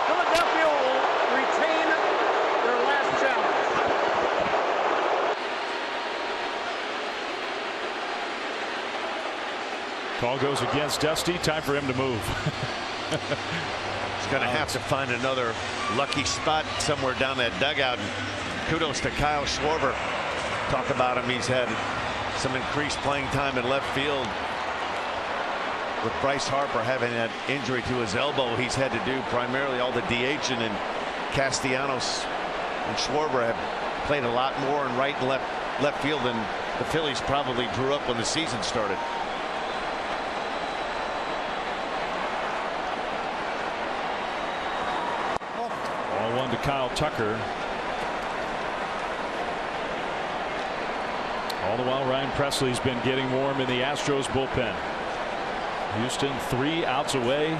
Philadelphia will retain their last challenge. Call goes against Dusty. Time for him to move. He's going to have to find another lucky spot somewhere down that dugout. And kudos to Kyle Schwarber. Talk about him. He's had some increased playing time in left field. With Bryce Harper having that injury to his elbow, he's had to do primarily all the DHing, and Castellanos and Schwarber have played a lot more in right and left field than the Phillies probably drew up when the season started. 1 to Kyle Tucker. All the while Ryan Presley's been getting warm in the Astros bullpen. Houston 3 outs away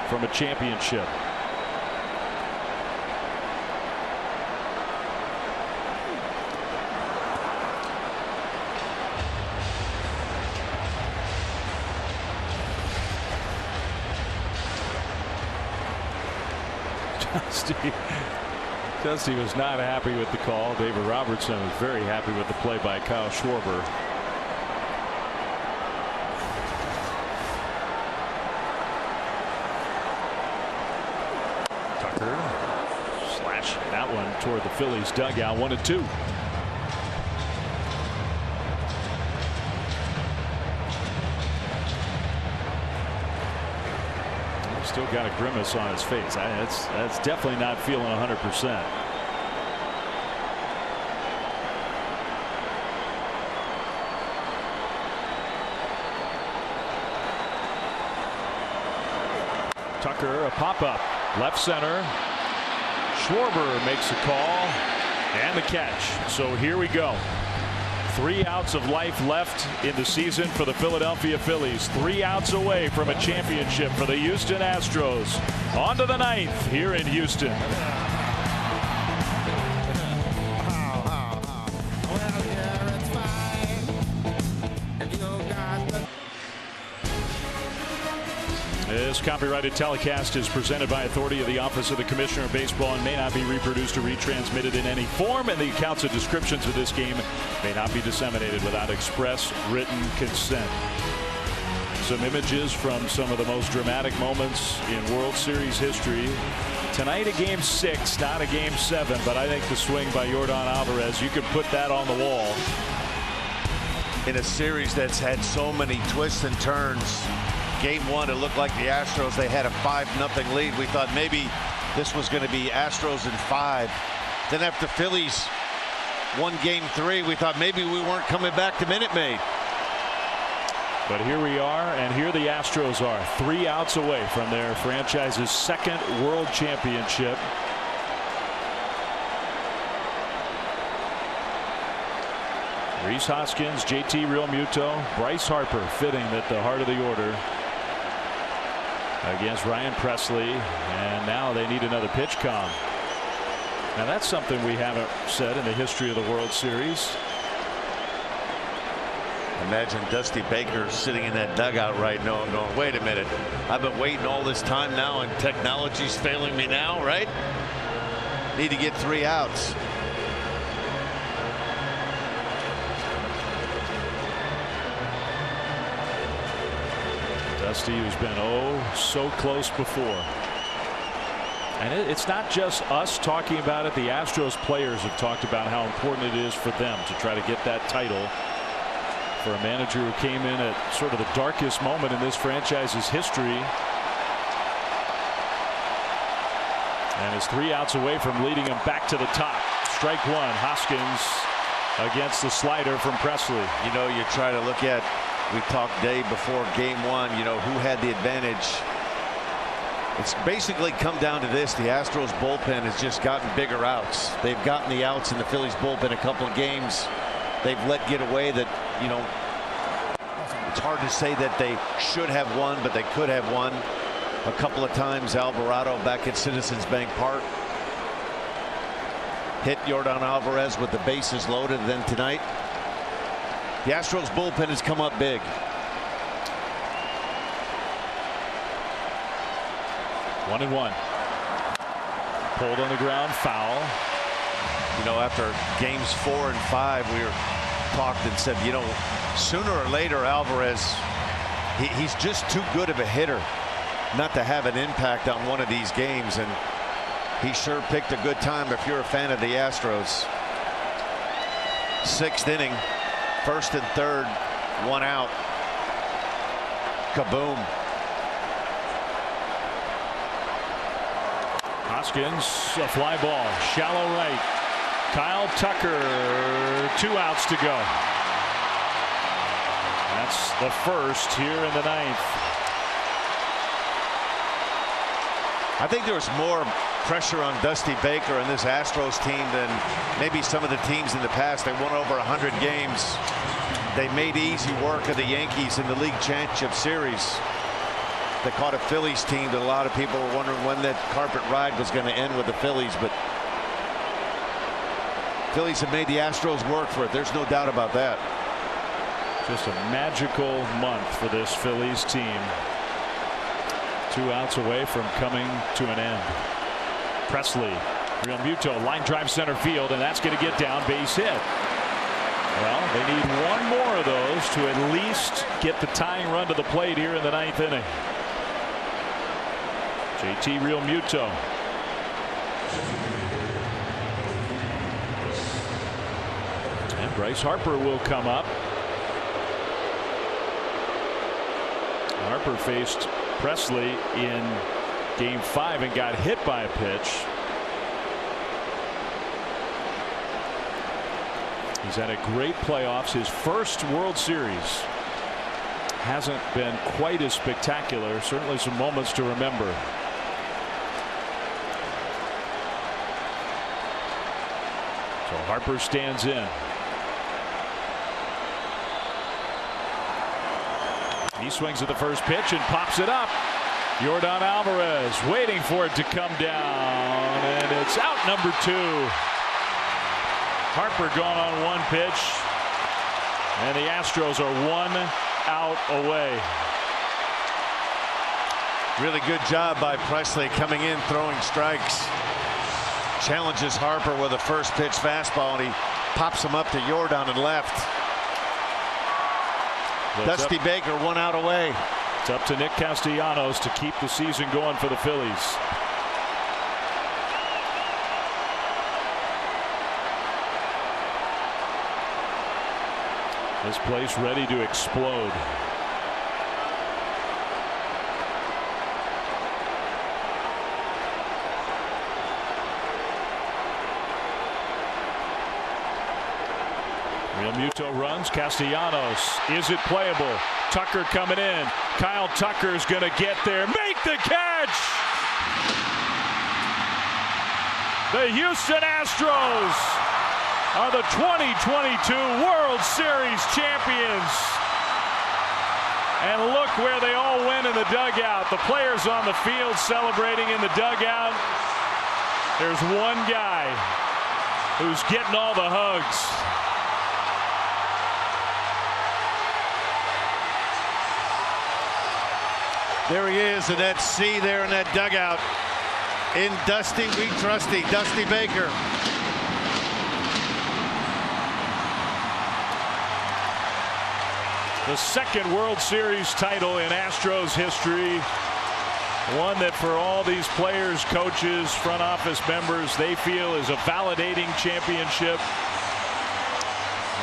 from a championship. Dusty was not happy with the call. David Robertson was very happy with the play by Kyle Schwarber. Tucker slashing that one toward the Phillies dugout. 1-2. Still got a grimace on his face. That's definitely not feeling 100%. Tucker, a pop-up, left center. Schwarber makes a call and the catch. So here we go. 3 outs of life left in the season for the Philadelphia Phillies. 3 outs away from a championship for the Houston Astros. On to the 9th here in Houston. This copyrighted telecast is presented by authority of the Office of the Commissioner of Baseball and may not be reproduced or retransmitted in any form, and the accounts and descriptions of this game may not be disseminated without express written consent. Some images from some of the most dramatic moments in World Series history. Tonight a game 6, not a game 7, but I think the swing by Yordan Alvarez, you could put that on the wall. In a series that's had so many twists and turns. Game 1, it looked like the Astros, they had a 5-0 lead. We thought maybe this was going to be Astros in 5. Then after Phillies won Game 3, we thought maybe we weren't coming back to Minute Maid. But here we are, and here the Astros are, 3 outs away from their franchise's 2nd World Championship. Rhys Hoskins, JT Realmuto, Bryce Harper fitting at the heart of the order against Ryan Presley, and now they need another pitch com. Now that's something we haven't said in the history of the World Series. Imagine Dusty Baker sitting in that dugout right now going, wait a minute, I've been waiting all this time now and technology's failing me now, right? Need to get 3 outs. Dusty, who's been so close before. And it's not just us talking about it. The Astros players have talked about how important it is for them to try to get that title for a manager who came in at sort of the darkest moment in this franchise's history. And is 3 outs away from leading him back to the top. Strike 1, Hoskins against the slider from Presley. You know, you try to look at, we talked day before Game 1, you know, who had the advantage. It's basically come down to this. The Astros bullpen has just gotten bigger outs. They've gotten the outs in the Phillies bullpen a couple of games. They've let get away that, you know, it's hard to say that they should have won, but they could have won a couple of times. Alvarado back at Citizens Bank Park hit Yordan Alvarez with the bases loaded. Then tonight the Astros bullpen has come up big. One and one. Pulled on the ground, foul. You know, after games 4 and 5, we were talked and said, you know, sooner or later Alvarez, he's just too good of a hitter not to have an impact on one of these games, and he sure picked a good time if you're a fan of the Astros. 6th inning, 1st and 3rd, 1 out. Kaboom. Hoskins, a fly ball, shallow right. Kyle Tucker, 2 outs to go. That's the first here in the 9th. I think there was more pressure on Dusty Baker and this Astros team than maybe some of the teams in the past. They won over 100 games. They made easy work of the Yankees in the League Championship Series. They caught a Phillies team that a lot of people were wondering when that carpet ride was going to end with the Phillies, but Phillies have made the Astros work for it. There's no doubt about that. Just a magical month for this Phillies team. 2 outs away from coming to an end. Presley, Realmuto, line drive center field, and that's going to get down, base hit. Well, they need one more of those to at least get the tying run to the plate here in the 9th inning. JT Realmuto. And Bryce Harper will come up. Harper faced Presley in game 5 and got hit by a pitch. He's had a great playoffs, his first World Series. hasn't been quite as spectacular. Certainly some moments to remember. So Harper stands in. He swings at the first pitch and pops it up. Yordan Alvarez waiting for it to come down, and it's out, number 2. Harper gone on 1 pitch, and the Astros are 1 out away. Really good job by Presley coming in, throwing strikes. Challenges Harper with a first pitch fastball, and he pops him up to Yordan and left. Dusty Baker 1 out away. It's up to Nick Castellanos to keep the season going for the Phillies. This place ready to explode. Realmuto runs. Castellanos. Is it playable? Tucker coming in. Kyle Tucker's going to get there. Make the catch! The Houston Astros are the 2022 World Series champions. And look where they all went in the dugout. The players on the field celebrating in the dugout. There's one guy who's getting all the hugs. There he is in that C there in that dugout. In Dusty, we trusty, Dusty Baker. The second World Series title in Astros history. One that for all these players, coaches, front office members, they feel is a validating championship.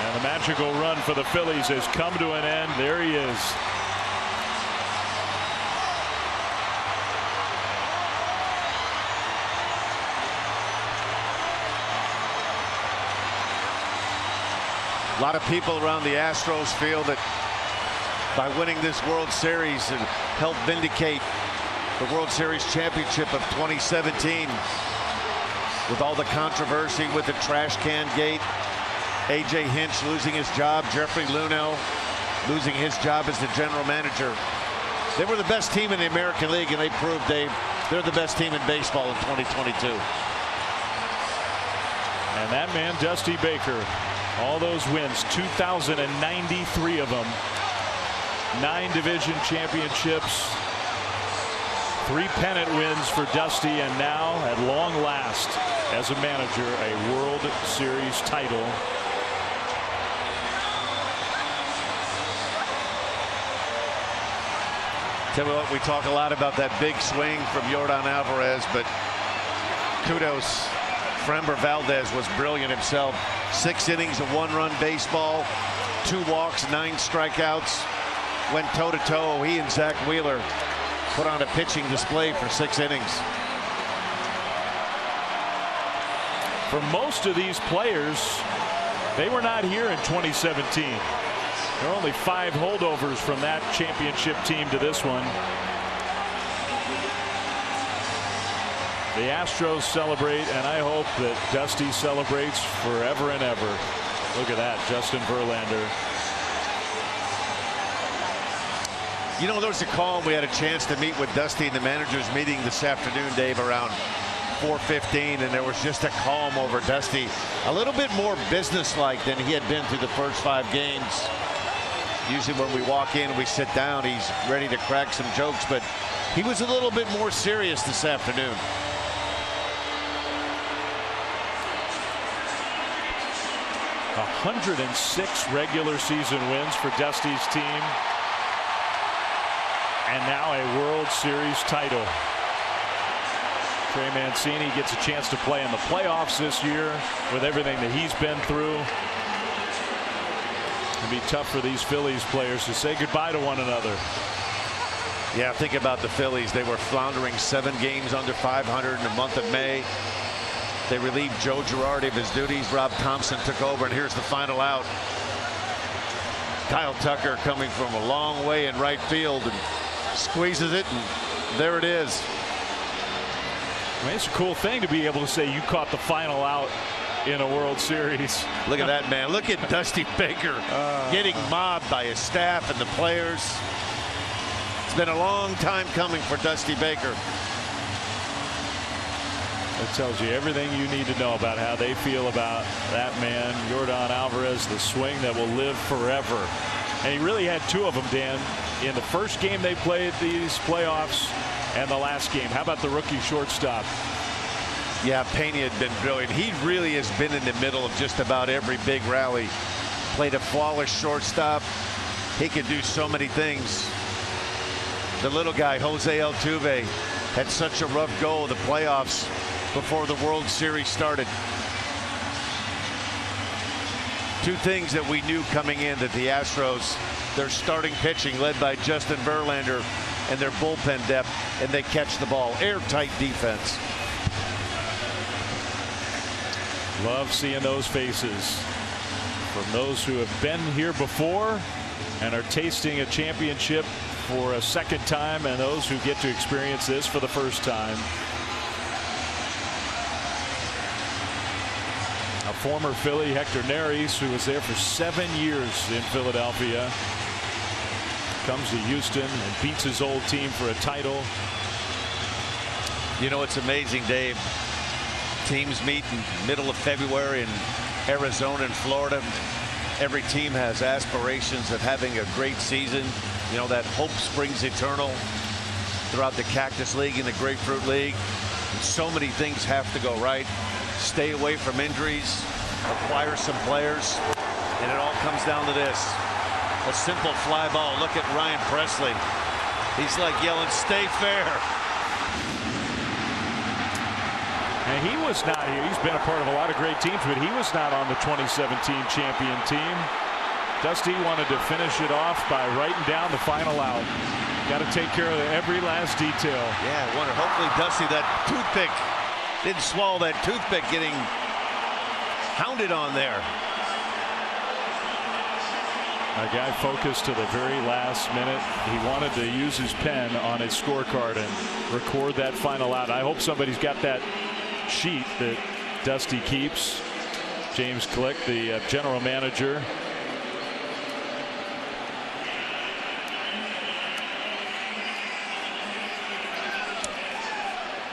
And the magical run for the Phillies has come to an end. There he is. A lot of people around the Astros feel that by winning this World Series and help vindicate the World Series championship of 2017 with all the controversy with the trash can gate, A.J. Hinch losing his job, Jeffrey Lunel losing his job as the general manager. They were the best team in the American League, and they proved they're the best team in baseball in 2022. And that man, Dusty Baker, all those wins, 2,093 of them. 9 division championships. 3 pennant wins for Dusty, and now at long last, as a manager, a World Series title. Tell me what, we talk a lot about that big swing from Yordan Alvarez, but kudos. Frember Valdez was brilliant himself. 6 innings of 1-run baseball, 2 walks, 9 strikeouts. Went toe-to-toe. He and Zach Wheeler put on a pitching display for 6 innings. For most of these players, they were not here in 2017. There are only 5 holdovers from that championship team to this one. The Astros celebrate, and I hope that Dusty celebrates forever and ever. Look at that, Justin Verlander. You know, there was a call. We had a chance to meet with Dusty in the managers meeting this afternoon, Dave, around 4:15, and there was just a calm over Dusty. A little bit more businesslike than he had been through the first 5 games. Usually when we walk in and we sit down, he's ready to crack some jokes, but he was a little bit more serious this afternoon. 106 regular season wins for Dusty's team. And now a World Series title. Trey Mancini gets a chance to play in the playoffs this year with everything that he's been through. It'll be tough for these Phillies players to say goodbye to one another. Yeah, think about the Phillies. They were floundering 7 games under 500 in the month of May. They relieved Joe Girardi of his duties. Rob Thompson took over, and here's the final out. Kyle Tucker coming from a long way in right field and squeezes it, and there it is. I mean, it's a cool thing to be able to say you caught the final out in a World Series. Look at that, man. Look at Dusty Baker getting mobbed by his staff and the players. It's been a long time coming for Dusty Baker. That tells you everything you need to know about how they feel about that man, Yordan Alvarez, the swing that will live forever. And he really had two of them, Dan, in the first game they played these playoffs and the last game. How about the rookie shortstop? Yeah, Pena had been brilliant. He really has been in the middle of just about every big rally. Played a flawless shortstop. He could do so many things. The little guy, Jose Altuve, had such a rough go of the playoffs before the World Series started. Two things that we knew coming in, that the Astros, their starting pitching led by Justin Verlander, and their bullpen depth, and they catch the ball. Airtight defense. Love seeing those faces from those who have been here before and are tasting a championship for a second time, and those who get to experience this for the first time. A former Philly, Hector Neris, who was there for 7 years in Philadelphia, comes to Houston and beats his old team for a title. You know, it's amazing, Dave. Teams meet in the middle of February in Arizona and Florida. Every team has aspirations of having a great season. You know, that hope springs eternal throughout the Cactus League and the Grapefruit League. And so many things have to go right. Stay away from injuries, acquire some players, and it all comes down to this. A simple fly ball. Look at Ryan Presley. He's like yelling, "Stay fair." And he was not here. He's been a part of a lot of great teams, but he was not on the 2017 champion team. Dusty wanted to finish it off by writing down the final out. Got to take care of every last detail. Yeah, I wonder. Hopefully, Dusty, that toothpick didn't swallow that toothpick getting hounded on there. A guy focused to the very last minute. He wanted to use his pen on his scorecard and record that final out. I hope somebody's got that sheet that Dusty keeps. James Click, the general manager.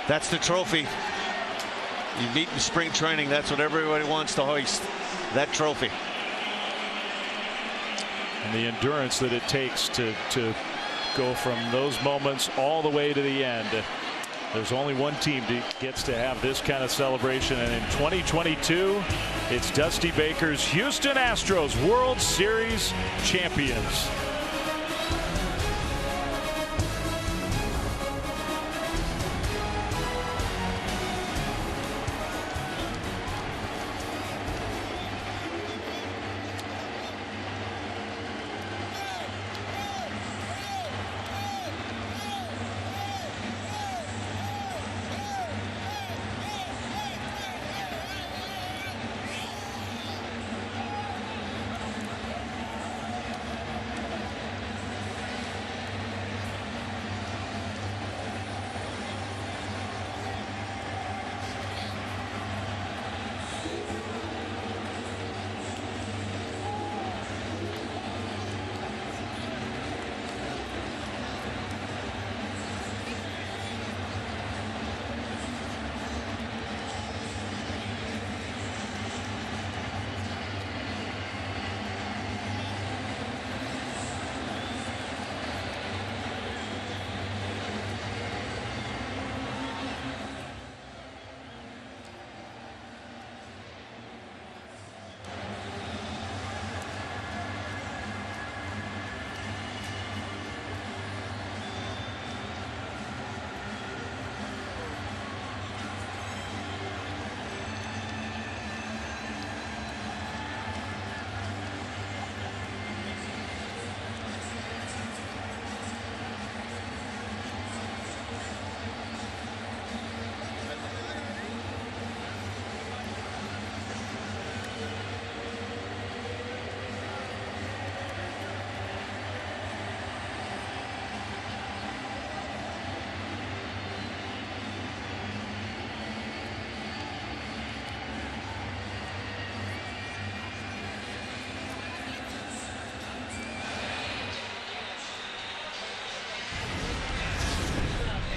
That's the trophy. You meet in spring training. That's what everybody wants to hoist. That trophy. And the endurance that it takes to go from those moments all the way to the end. There's only one team that gets to have this kind of celebration, and in 2022 it's Dusty Baker's Houston Astros World Series champions.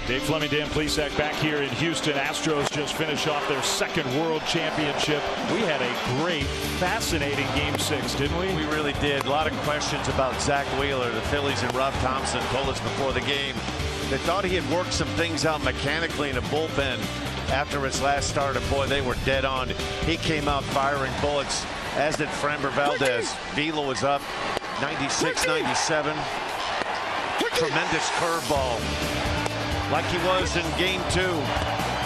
Dave Flemming, Dan Plesac back here in Houston. Astros just finished off their second World Championship. We had a great, fascinating Game 6, didn't we? We really did. A lot of questions about Zach Wheeler. The Phillies and Rob Thompson told us before the game they thought he had worked some things out mechanically in the bullpen after his last start. And boy, they were dead on. He came out firing bullets, as did Framber Valdez. Vila was up 96-97. Tremendous curveball. Like he was in Game 2.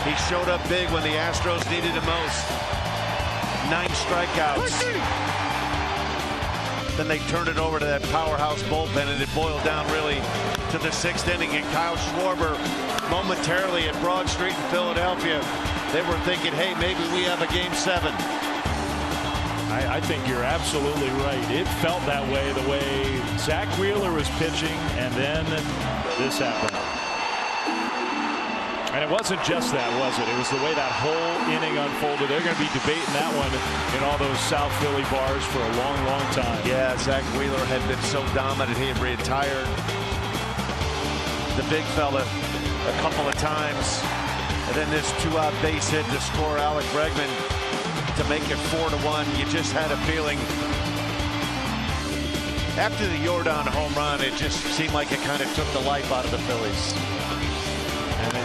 He showed up big when the Astros needed him most. 9 strikeouts. Then they turned it over to that powerhouse bullpen, and it boiled down really to the 6th inning. And Kyle Schwarber, momentarily at Broad Street in Philadelphia, they were thinking, hey, maybe we have a Game 7. I think you're absolutely right. It felt that way, the way Zach Wheeler was pitching, and then this happened. And it wasn't just that, was it? It was the way that whole inning unfolded. They're going to be debating that one in all those South Philly bars for a long, long time. Yeah, Zach Wheeler had been so dominant. He had retired the big fella a couple of times. And then this 2-out base hit to score Alec Bregman to make it 4-1. You just had a feeling after the Jordan home run, it just seemed like it kind of took the life out of the Phillies. And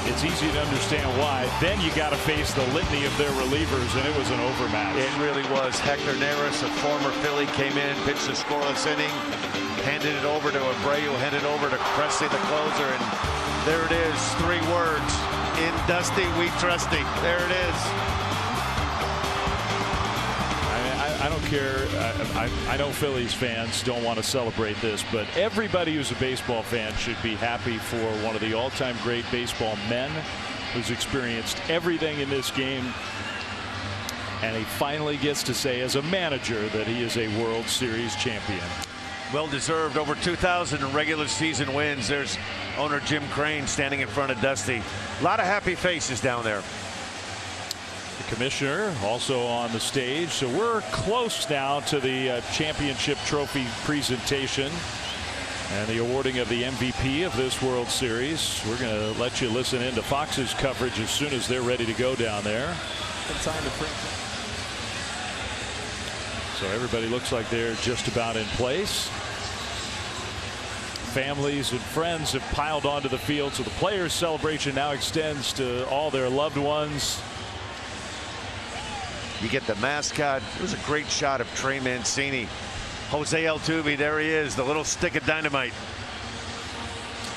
it's easy to understand why. Then you got to face the litany of their relievers, and it was an overmatch. It really was. Hector Neris, a former Philly, came in, pitched a scoreless inning, handed it over to Abreu, handed over to Cressy, the closer, and there it is. 3 words. In Dusty, we trusty. There it is. I don't care. I know Phillies fans don't want to celebrate this, but everybody who's a baseball fan should be happy for one of the all-time great baseball men who's experienced everything in this game. And he finally gets to say as a manager that he is a World Series champion. Well deserved. Over 2,000 regular season wins. There's owner Jim Crane standing in front of Dusty. A lot of happy faces down there. The commissioner also on the stage. So we're close now to the championship trophy presentation and the awarding of the MVP of this World Series. We're going to let you listen into Fox's coverage as soon as they're ready to go down there. So everybody looks like they're just about in place. Families and friends have piled onto the field, so the players' celebration now extends to all their loved ones. You get the mascot. It was a great shot of Trey Mancini. Jose Altuve, there he is, the little stick of dynamite.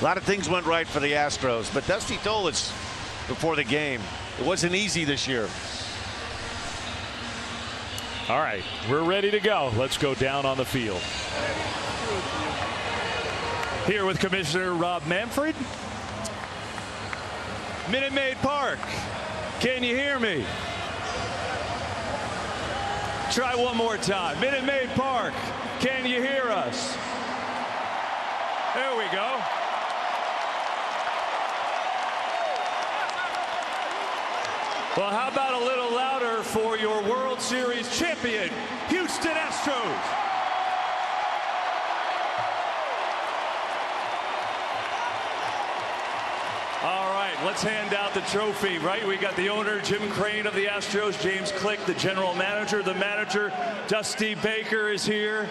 A lot of things went right for the Astros, but Dusty told us before the game it wasn't easy this year. All right, we're ready to go. Let's go down on the field. Here with Commissioner Rob Manfred. Minute Maid Park. Can you hear me? Try one more time. Minute Maid Park. Can you hear us? There we go. Well, how about a little louder for your World Series champion, Houston Astros? All right, let's hand out the trophy, right? We got the owner, Jim Crane of the Astros, James Click, the general manager. The manager, Dusty Baker, is here.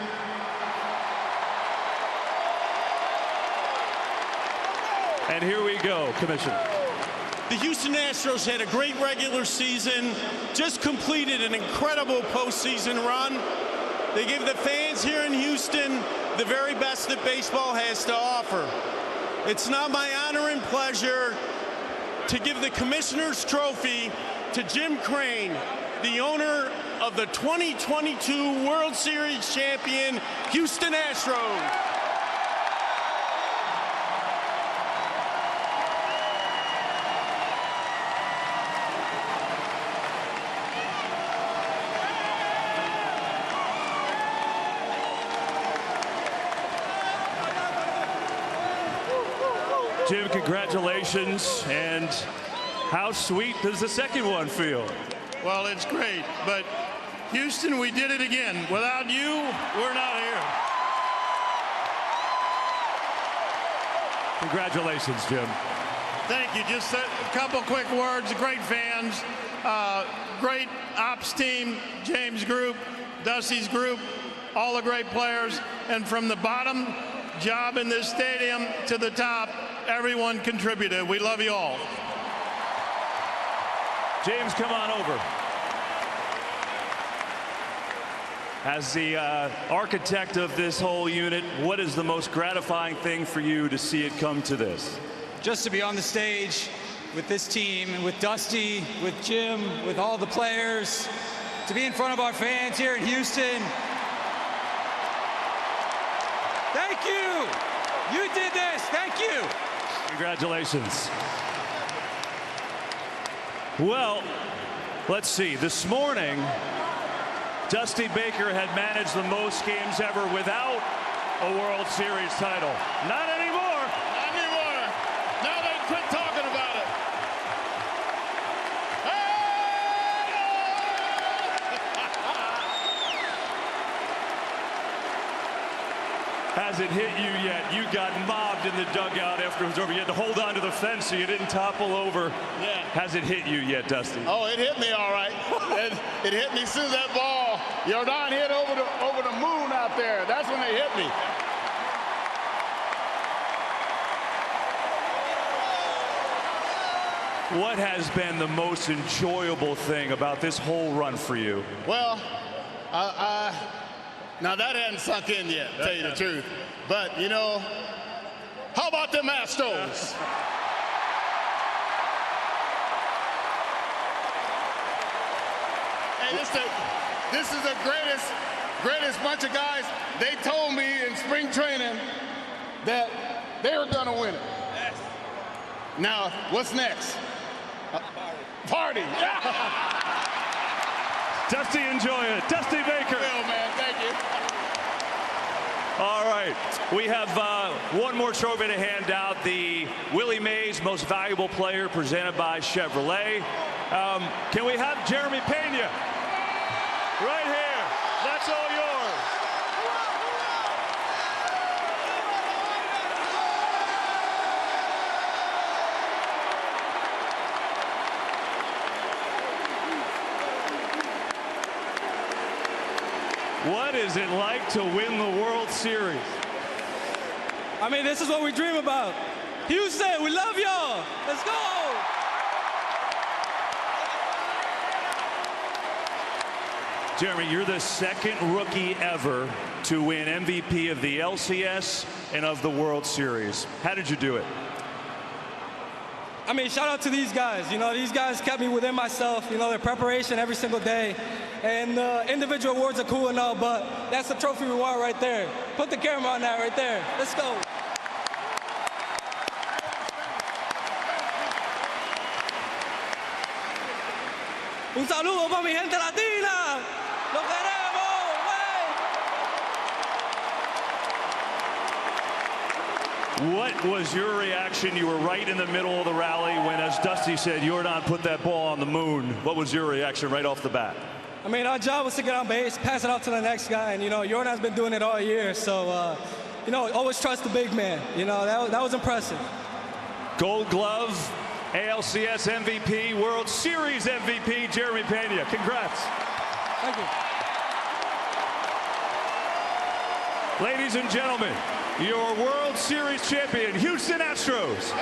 And here we go, Commissioner. The Houston Astros had a great regular season, just completed an incredible postseason run. They gave the fans here in Houston the very best that baseball has to offer. It's now my honor and pleasure to give the Commissioner's Trophy to Jim Crane, the owner of the 2022 World Series champion, Houston Astros. Jim, congratulations. And how sweet does the second one feel? Well, it's great, but Houston, we did it again. Without you, we're not here. Congratulations, Jim. Thank you. Just a couple quick words. Great fans, great ops team, James' group, Dusty's group, all the great players. And from the bottom job in this stadium to the top, everyone contributed. We love you all. James, come on over. As the architect of this whole unit, what is the most gratifying thing for you to see it come to this? Just to be on the stage with this team, and with Dusty, with Jim, with all the players, to be in front of our fans here in Houston. Thank you. You did this. Thank you. Congratulations. Well, let's see. This morning, Dusty Baker had managed the most games ever without a World Series title. Not anymore. Not anymore. Now they quit talking about it. Has it hit you yet? You got mobbed in the dugout after it was over. You had to hold on to the fence so you didn't topple over. Yeah. Has it hit you yet, Dusty? Oh, it hit me all right. It hit me as soon as that ball, Jordan hit over the moon out there. That's when they hit me. What has been the most enjoyable thing about this whole run for you? Well, now that hadn't sunk in yet, to tell you the truth. But, you know, how about them Astros? Hey, this is the greatest bunch of guys. They told me in spring training that they were going to win it. Now, what's next? Party. Dusty, enjoy it. Dusty Baker. Well, man, thank you. All right. We have one more trophy to hand out. The Willie Mays Most Valuable Player presented by Chevrolet. Can we have Jeremy Pena? Right here. That's all yours. What is it like to win the World Series? I mean, this is what we dream about. Houston, we love y'all. Let's go. Jeremy, you're the second rookie ever to win MVP of the LCS and of the World Series. How did you do it? I mean, shout out to these guys. You know, these guys kept me within myself. You know, their preparation every single day. And individual awards are cool and all, but that's the trophy we want right there. Put the camera on that right there. Let's go. Un saludo para mi gente latina. Lo queremos, güey. What was your reaction? You were right in the middle of the rally when, as Dusty said, Jordan put that ball on the moon. What was your reaction right off the bat? I mean, our job was to get on base, pass it out to the next guy, and, you know, Jordan's been doing it all year, so, you know, always trust the big man. You know, that was impressive. Gold Glove, ALCS MVP, World Series MVP, Jeremy Pena. Congrats. Thank you. Ladies and gentlemen, your World Series champion, Houston Astros.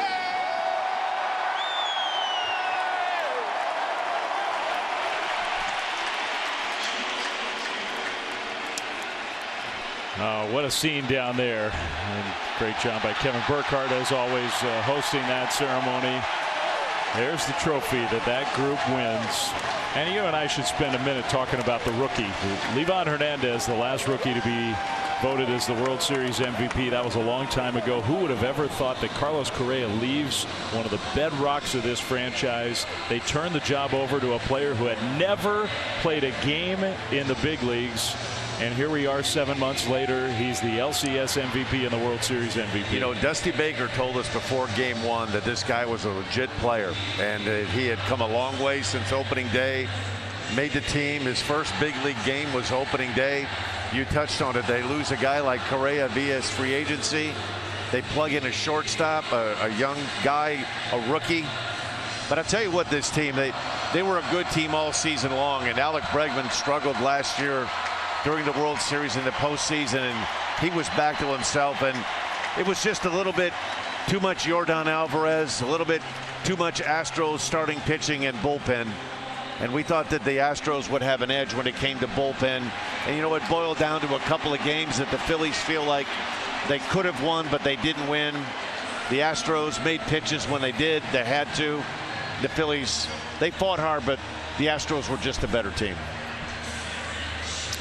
What a scene down there. And great job by Kevin Burkhardt, as always, hosting that ceremony. There's the trophy that group wins. And you and I should spend a minute talking about the rookie. Livan Hernandez, the last rookie to be voted as the World Series MVP. That was a long time ago. Who would have ever thought that Carlos Correa leaves one of the bedrocks of this franchise? They turned the job over to a player who had never played a game in the big leagues. And here we are 7 months later. He's the LCS MVP and the World Series MVP. You know, Dusty Baker told us before game one that this guy was a legit player, and he had come a long way since opening day, made the team. His first big league game was opening day. You touched on it. They lose a guy like Correa via free agency. They plug in a shortstop, a young guy, a rookie. But I tell you what, this team, they were a good team all season long, and Alex Bregman struggled last year during the World Series in the postseason, and he was back to himself, and it was just a little bit too much Yordan Alvarez, a little bit too much Astros starting pitching and bullpen. And we thought that the Astros would have an edge when it came to bullpen. And you know, it boiled down to a couple of games that the Phillies feel like they could have won, but they didn't win. The Astros made pitches when they did. They had to. The Phillies, they fought hard, but the Astros were just a better team.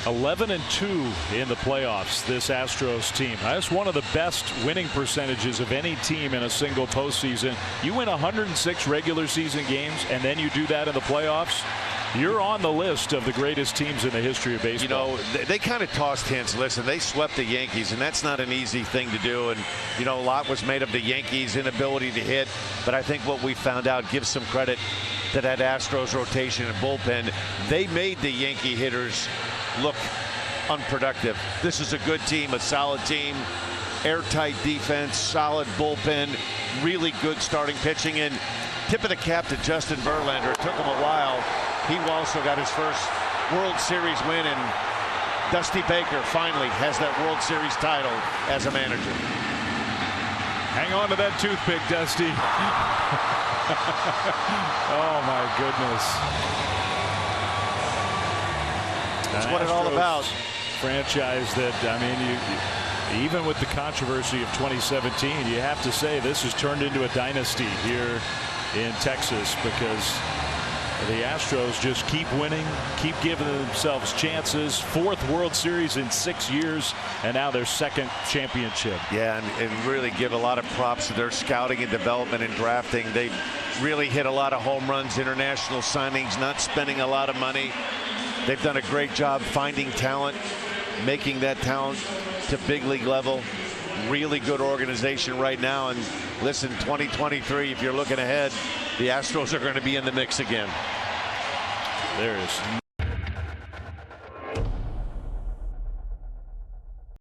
11-2 in the playoffs, this Astros team. That's one of the best winning percentages of any team in a single postseason. You win 106 regular season games, and then you do that in the playoffs. You're on the list of the greatest teams in the history of baseball. You know, they kind of tossed hints. Listen, they swept the Yankees, and that's not an easy thing to do. And, you know, a lot was made of the Yankees' inability to hit. But I think what we found out gives some credit to that Astros rotation and bullpen. They made the Yankee hitters look unproductive. This is a good team, a solid team, airtight defense, solid bullpen, really good starting pitching, and tip of the cap to Justin Verlander. It took him a while. He also got his first World Series win, and Dusty Baker finally has that World Series title as a manager. Hang on to that toothpick, Dusty. Oh my goodness. That's what it's all about. Franchise that, I mean, even with the controversy of 2017, you have to say this has turned into a dynasty here in Texas, because the Astros just keep winning, keep giving themselves chances. 4th World Series in 6 years, and now their 2nd championship. Yeah, and really give a lot of props to their scouting and development and drafting. They really hit a lot of home runs, international signings, not spending a lot of money. They've done a great job finding talent, making that talent to big league level. Really good organization right now. And listen, 2023, if you're looking ahead, the Astros are going to be in the mix again. There is